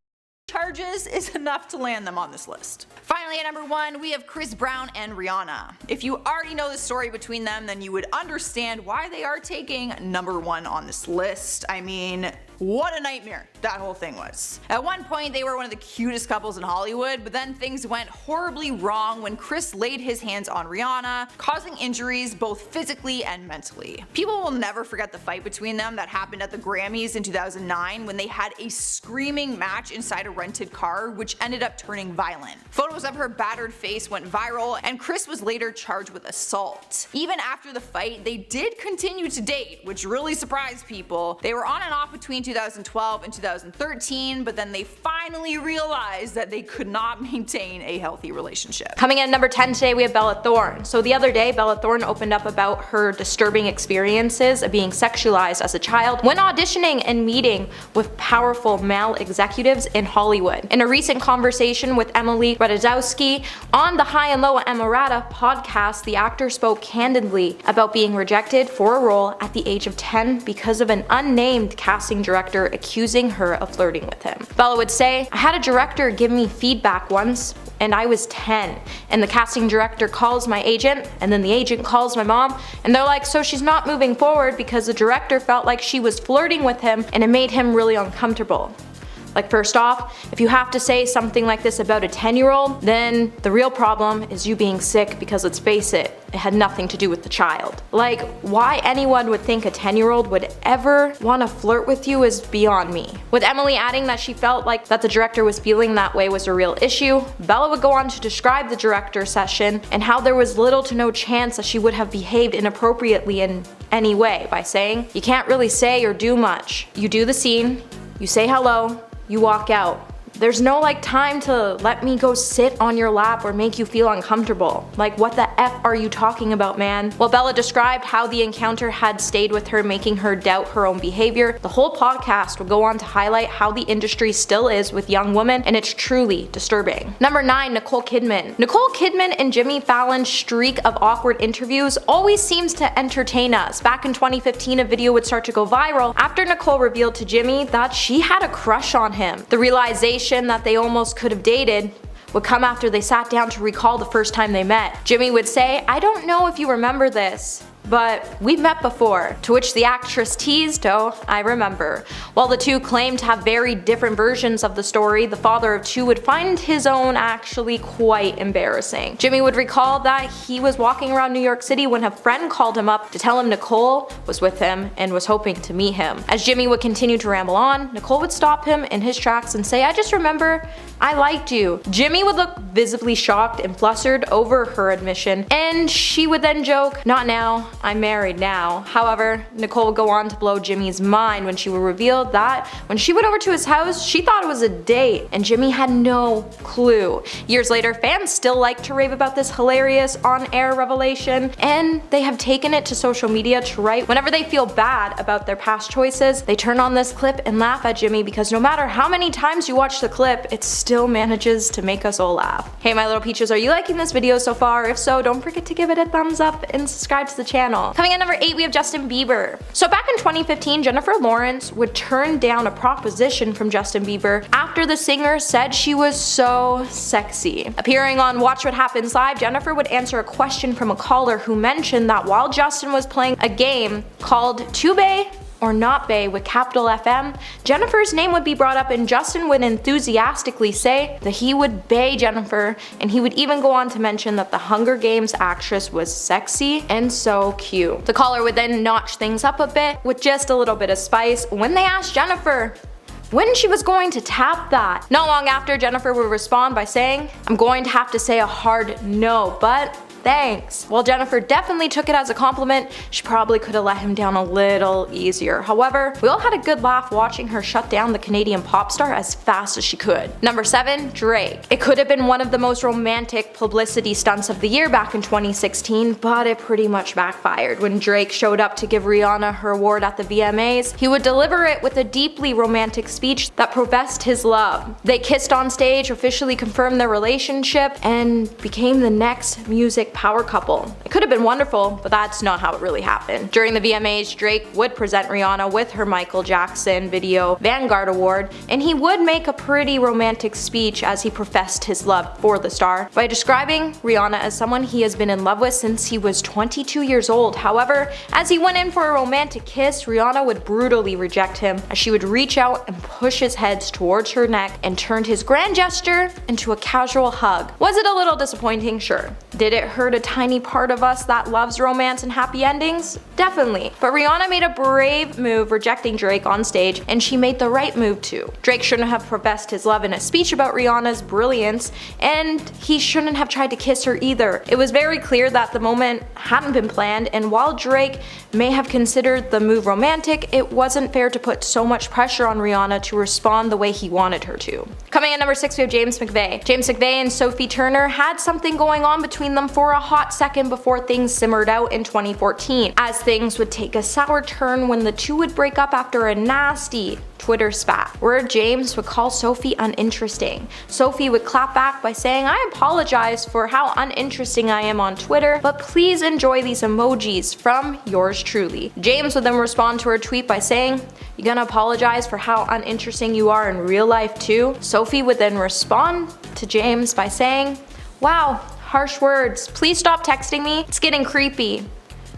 charges is enough to land them on this list. Finally, at number 1, we have Chris Brown and Rihanna. If you already know the story between them, then you would understand why they are taking number 1 on this list. I mean, what a nightmare that whole thing was. At one point, they were one of the cutest couples in Hollywood, but then things went horribly wrong when Chris laid his hands on Rihanna, causing injuries both physically and mentally. People will never forget the fight between them that happened at the Grammys in 2009 when they had a screaming match inside a rented car, which ended up turning violent. Photos of her battered face went viral, and Chris was later charged with assault. Even after the fight, they did continue to date, which really surprised people. They were on and off between 2012 and 2013, but then they finally realized that they could not maintain a healthy relationship. Coming in at number 10 today, we have Bella Thorne. So the other day, Bella Thorne opened up about her disturbing experiences of being sexualized as a child when auditioning and meeting with powerful male executives in Hollywood. In a recent conversation with Emily Ratajkowski on the High and Low Emirata podcast, the actor spoke candidly about being rejected for a role at the age of 10 because of an unnamed casting director accusing her of flirting with him. Bella would say, "I had a director give me feedback once and I was 10, and the casting director calls my agent, and then the agent calls my mom, and they're like, so she's not moving forward because the director felt like she was flirting with him and it made him really uncomfortable." Like, first off, if you have to say something like this about a 10-year-old, then the real problem is you being sick, because let's face it, it had nothing to do with the child. Like, why anyone would think a 10-year-old would ever want to flirt with you is beyond me. With Emily adding that she felt like that the director was feeling that way was a real issue, Bella would go on to describe the director session and how there was little to no chance that she would have behaved inappropriately in any way by saying, "You can't really say or do much. You do the scene, you say hello, you walk out. There's no like time to let me go sit on your lap or make you feel uncomfortable. Like, what the F are you talking about, man? While Bella described how the encounter had stayed with her, making her doubt her own behavior, the whole podcast would go on to highlight how the industry still is with young women, and it's truly disturbing. Number 9, Nicole Kidman. Nicole Kidman and Jimmy Fallon's streak of awkward interviews always seems to entertain us. Back in 2015, a video would start to go viral after Nicole revealed to Jimmy that she had a crush on him. The realization that they almost could have dated would come after they sat down to recall the first time they met. Jimmy would say, "I don't know if you remember this, but we've met before," to which the actress teased, "Oh, I remember." While the two claimed to have very different versions of the story, the father of two would find his own actually quite embarrassing. Jimmy would recall that he was walking around New York City when a friend called him up to tell him Nicole was with him and was hoping to meet him. As Jimmy would continue to ramble on, Nicole would stop him in his tracks and say, "I just remember I liked you." Jimmy would look visibly shocked and flustered over her admission, and she would then joke, "Not now, I'm married now." However, Nicole would go on to blow Jimmy's mind when she would reveal that when she went over to his house, she thought it was a date, and Jimmy had no clue. Years later, fans still like to rave about this hilarious on-air revelation, and they have taken it to social media to write whenever they feel bad about their past choices. They turn on this clip and laugh at Jimmy because no matter how many times you watch the clip, it still manages to make us all laugh. Hey my little peaches, are you liking this video so far? If so, don't forget to give it a thumbs up and subscribe to the channel. Coming at number 8, we have Justin Bieber. So back in 2015, Jennifer Lawrence would turn down a proposition from Justin Bieber after the singer said she was so sexy. Appearing on Watch What Happens Live, Jennifer would answer a question from a caller who mentioned that while Justin was playing a game called Too Bae or Not Bae with capital FM, Jennifer's name would be brought up and Justin would enthusiastically say that he would bae Jennifer, and he would even go on to mention that the Hunger Games actress was sexy and so cute. The caller would then notch things up a bit with just a little bit of spice when they asked Jennifer when she was going to tap that. Not long after, Jennifer would respond by saying, "I'm going to have to say a hard no, but thanks." While Jennifer definitely took it as a compliment, she probably could have let him down a little easier. However, we all had a good laugh watching her shut down the Canadian pop star as fast as she could. Number 7, Drake. It could have been one of the most romantic publicity stunts of the year back in 2016, but it pretty much backfired. When Drake showed up to give Rihanna her award at the VMAs, he would deliver it with a deeply romantic speech that professed his love. They kissed on stage, officially confirmed their relationship, and became the next music power couple. It could have been wonderful, but that's not how it really happened. During the VMAs, Drake would present Rihanna with her Michael Jackson video Vanguard Award, and he would make a pretty romantic speech as he professed his love for the star by describing Rihanna as someone he has been in love with since he was 22 years old. However, as he went in for a romantic kiss, Rihanna would brutally reject him as she would reach out and push his head towards her neck and turned his grand gesture into a casual hug. Was it a little disappointing? Sure. Did it hurt a tiny part of us that loves romance and happy endings? Definitely. But Rihanna made a brave move rejecting Drake on stage, and she made the right move too. Drake shouldn't have professed his love in a speech about Rihanna's brilliance, and he shouldn't have tried to kiss her either. It was very clear that the moment hadn't been planned, and while Drake may have considered the move romantic, it wasn't fair to put so much pressure on Rihanna to respond the way he wanted her to. Coming at number 6, we have James McVay. James McVay and Sophie Turner had something going on between them for a hot second before things simmered out in 2014, as things would take a sour turn when the two would break up after a nasty Twitter spat, where James would call Sophie uninteresting. Sophie would clap back by saying, "I apologize for how uninteresting I am on Twitter, but please enjoy these emojis from yours truly." James would then respond to her tweet by saying, "You gonna apologize for how uninteresting you are in real life too?" Sophie would then respond to James by saying, "Wow, harsh words. Please stop texting me. It's getting creepy.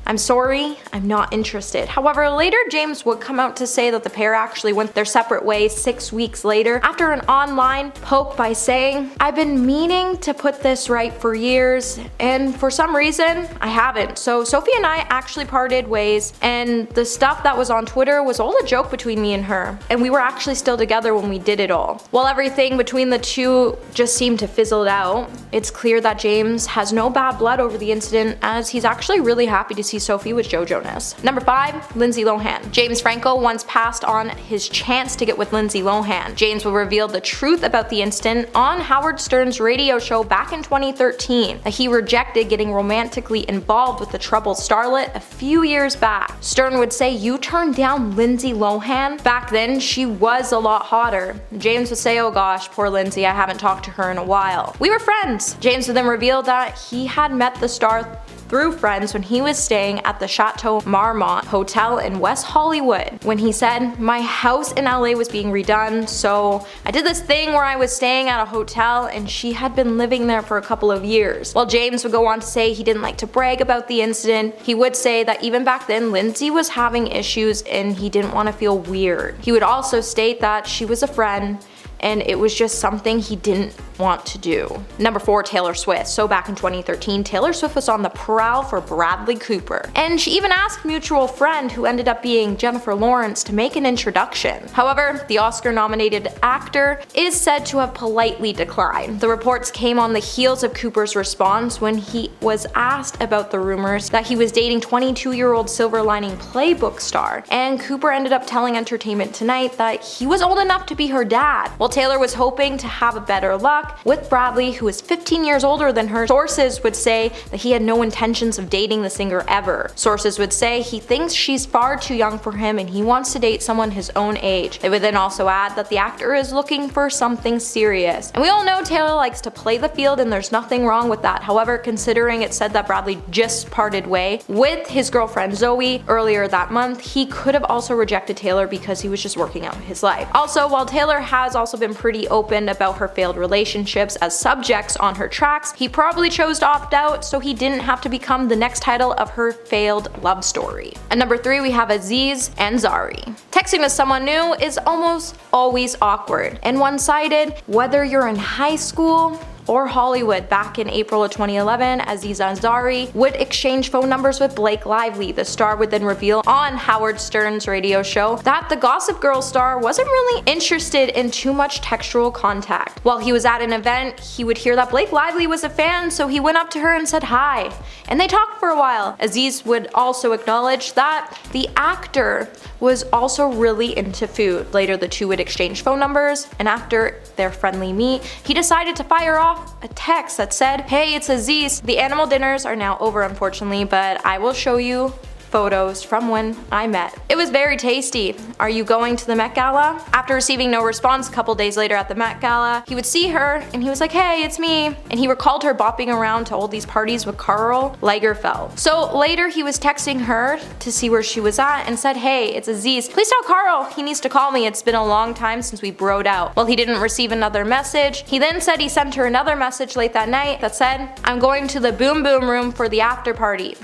I'm sorry, I'm not interested." However, later James would come out to say that the pair actually went their separate ways 6 weeks later after an online poke by saying, "I've been meaning to put this right for years, and for some reason, I haven't." So Sophie and I actually parted ways, and the stuff that was on Twitter was all a joke between me and her, and we were actually still together when we did it all. While everything between the two just seemed to fizzle out, it's clear that James has no bad blood over the incident, as he's actually really happy to see Oopsie Sophie was Joe Jonas. Number 5, Lindsay Lohan. James Franco once passed on his chance to get with Lindsay Lohan. James will reveal the truth about the incident on Howard Stern's radio show back in 2013, that he rejected getting romantically involved with the troubled starlet a few years back. Stern would say, "You turned down Lindsay Lohan? Back then, she was a lot hotter." James would say, "Oh gosh, poor Lindsay, I haven't talked to her in a while. We were friends." James would then reveal that he had met the star through friends when he was staying at the Chateau Marmont Hotel in West Hollywood, when he said, "My house in LA was being redone, so I did this thing where I was staying at a hotel and she had been living there for a couple of years." While James would go on to say he didn't like to brag about the incident, he would say that even back then Lindsay was having issues and he didn't want to feel weird. He would also state that she was a friend and it was just something he didn't want to do. Number 4, Taylor Swift. So back in 2013, Taylor Swift was on the prowl for Bradley Cooper, and she even asked mutual friend, who ended up being Jennifer Lawrence, to make an introduction. However, the Oscar-nominated actor is said to have politely declined. The reports came on the heels of Cooper's response when he was asked about the rumors that he was dating 22-year-old Silver Lining Playbook star, and Cooper ended up telling Entertainment Tonight that he was old enough to be her dad. While Taylor was hoping to have a better luck with Bradley, who is 15 years older than her, sources would say that he had no intentions of dating the singer ever. Sources would say he thinks she's far too young for him and he wants to date someone his own age. They would then also add that the actor is looking for something serious. And we all know Taylor likes to play the field and there's nothing wrong with that. However, considering it said that Bradley just parted way with his girlfriend Zoe earlier that month, he could have also rejected Taylor because he was just working out his life. Also, while Taylor has also been pretty open about her failed relationships as subjects on her tracks, he probably chose to opt out so he didn't have to become the next title of her failed love story. At number 3, we have Aziz Ansari. Texting with someone new is almost always awkward and one-sided, whether you're in high school or Hollywood. Back in April of 2011, Aziz Ansari would exchange phone numbers with Blake Lively. The star would then reveal on Howard Stern's radio show that the Gossip Girl star wasn't really interested in too much textual contact. While he was at an event, he would hear that Blake Lively was a fan, so he went up to her and said hi, and they talked for a while. Aziz would also acknowledge that the actor was also really into food. Later, the two would exchange phone numbers, and after their friendly meet, he decided to fire off a text that said, "Hey, it's Aziz. The animal dinners are now over, unfortunately, but I will show you photos from when I met. It was very tasty. Are you going to the Met Gala?" After receiving no response a couple days later at the Met Gala, he would see her and he was like, "Hey, it's me." And he recalled her bopping around to all these parties with Karl Lagerfeld. So later he was texting her to see where she was at and said, "Hey, it's Aziz. Please tell Karl he needs to call me. It's been a long time since we broed out." Well, he didn't receive another message. He then said he sent her another message late that night that said, "I'm going to the Boom Boom Room for the after party.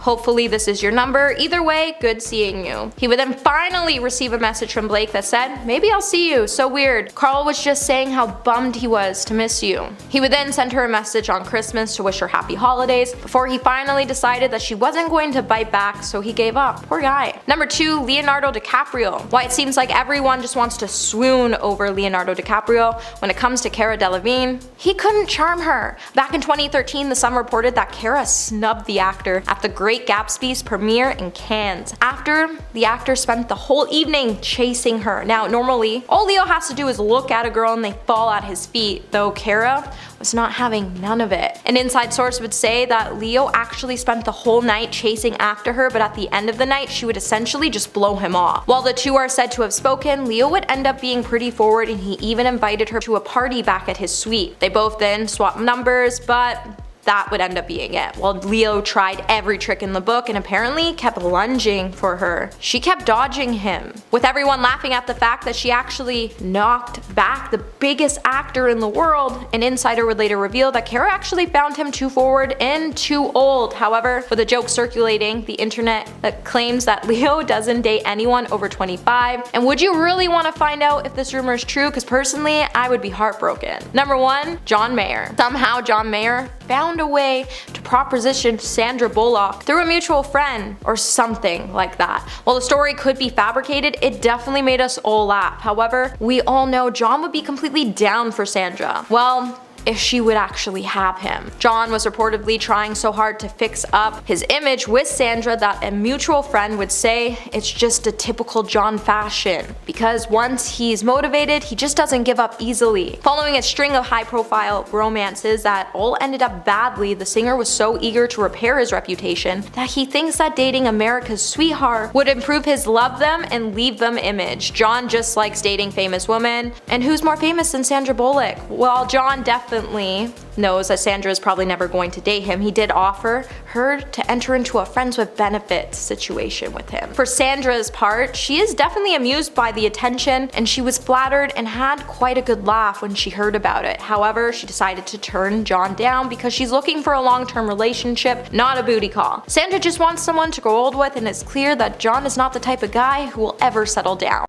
Hopefully this is your number. Either way, good seeing you." He would then finally receive a message from Blake that said, "Maybe I'll see you. So weird. Karl was just saying how bummed he was to miss you." He would then send her a message on Christmas to wish her happy holidays before he finally decided that she wasn't going to bite back, so he gave up. Poor guy. Number 2, Leonardo DiCaprio. Why it seems like everyone just wants to swoon over Leonardo DiCaprio when it comes to Cara Delevingne. He couldn't charm her. Back in 2013, The Sun reported that Cara snubbed the actor at the Great Gatsby's premiere in Cannes after the actor spent the whole evening chasing her. Now, normally, all Leo has to do is look at a girl and they fall at his feet, though Cara was not having none of it. An inside source would say that Leo actually spent the whole night chasing after her, but at the end of the night, she would essentially just blow him off. While the two are said to have spoken, Leo would end up being pretty forward and he even invited her to a party back at his suite. They both then swapped numbers, but that would end up being it. While Leo tried every trick in the book and apparently kept lunging for her, she kept dodging him, with everyone laughing at the fact that she actually knocked back the biggest actor in the world. An insider would later reveal that Cara actually found him too forward and too old. However, with a joke circulating the internet that claims that Leo doesn't date anyone over 25. And would you really want to find out if this rumor is true? Because personally, I would be heartbroken. Number 1, John Mayer. Somehow John Mayer found a way to proposition Sandra Bullock through a mutual friend or something like that. While the story could be fabricated, it definitely made us all laugh. However, we all know John would be completely down for Sandra. Well, if she would actually have him. John was reportedly trying so hard to fix up his image with Sandra that a mutual friend would say it's just a typical John fashion, because once he's motivated, he just doesn't give up easily. Following a string of high-profile romances that all ended up badly, the singer was so eager to repair his reputation that he thinks that dating America's sweetheart would improve his love them and leave them image. John just likes dating famous women, and who's more famous than Sandra Bullock? Well, John definitely knows that Sandra is probably never going to date him. He did offer her to enter into a friends with benefits situation with him. For Sandra's part, she is definitely amused by the attention, and she was flattered and had quite a good laugh when she heard about it. However, she decided to turn John down because she's looking for a long-term relationship, not a booty call. Sandra just wants someone to grow old with, and it's clear that John is not the type of guy who will ever settle down.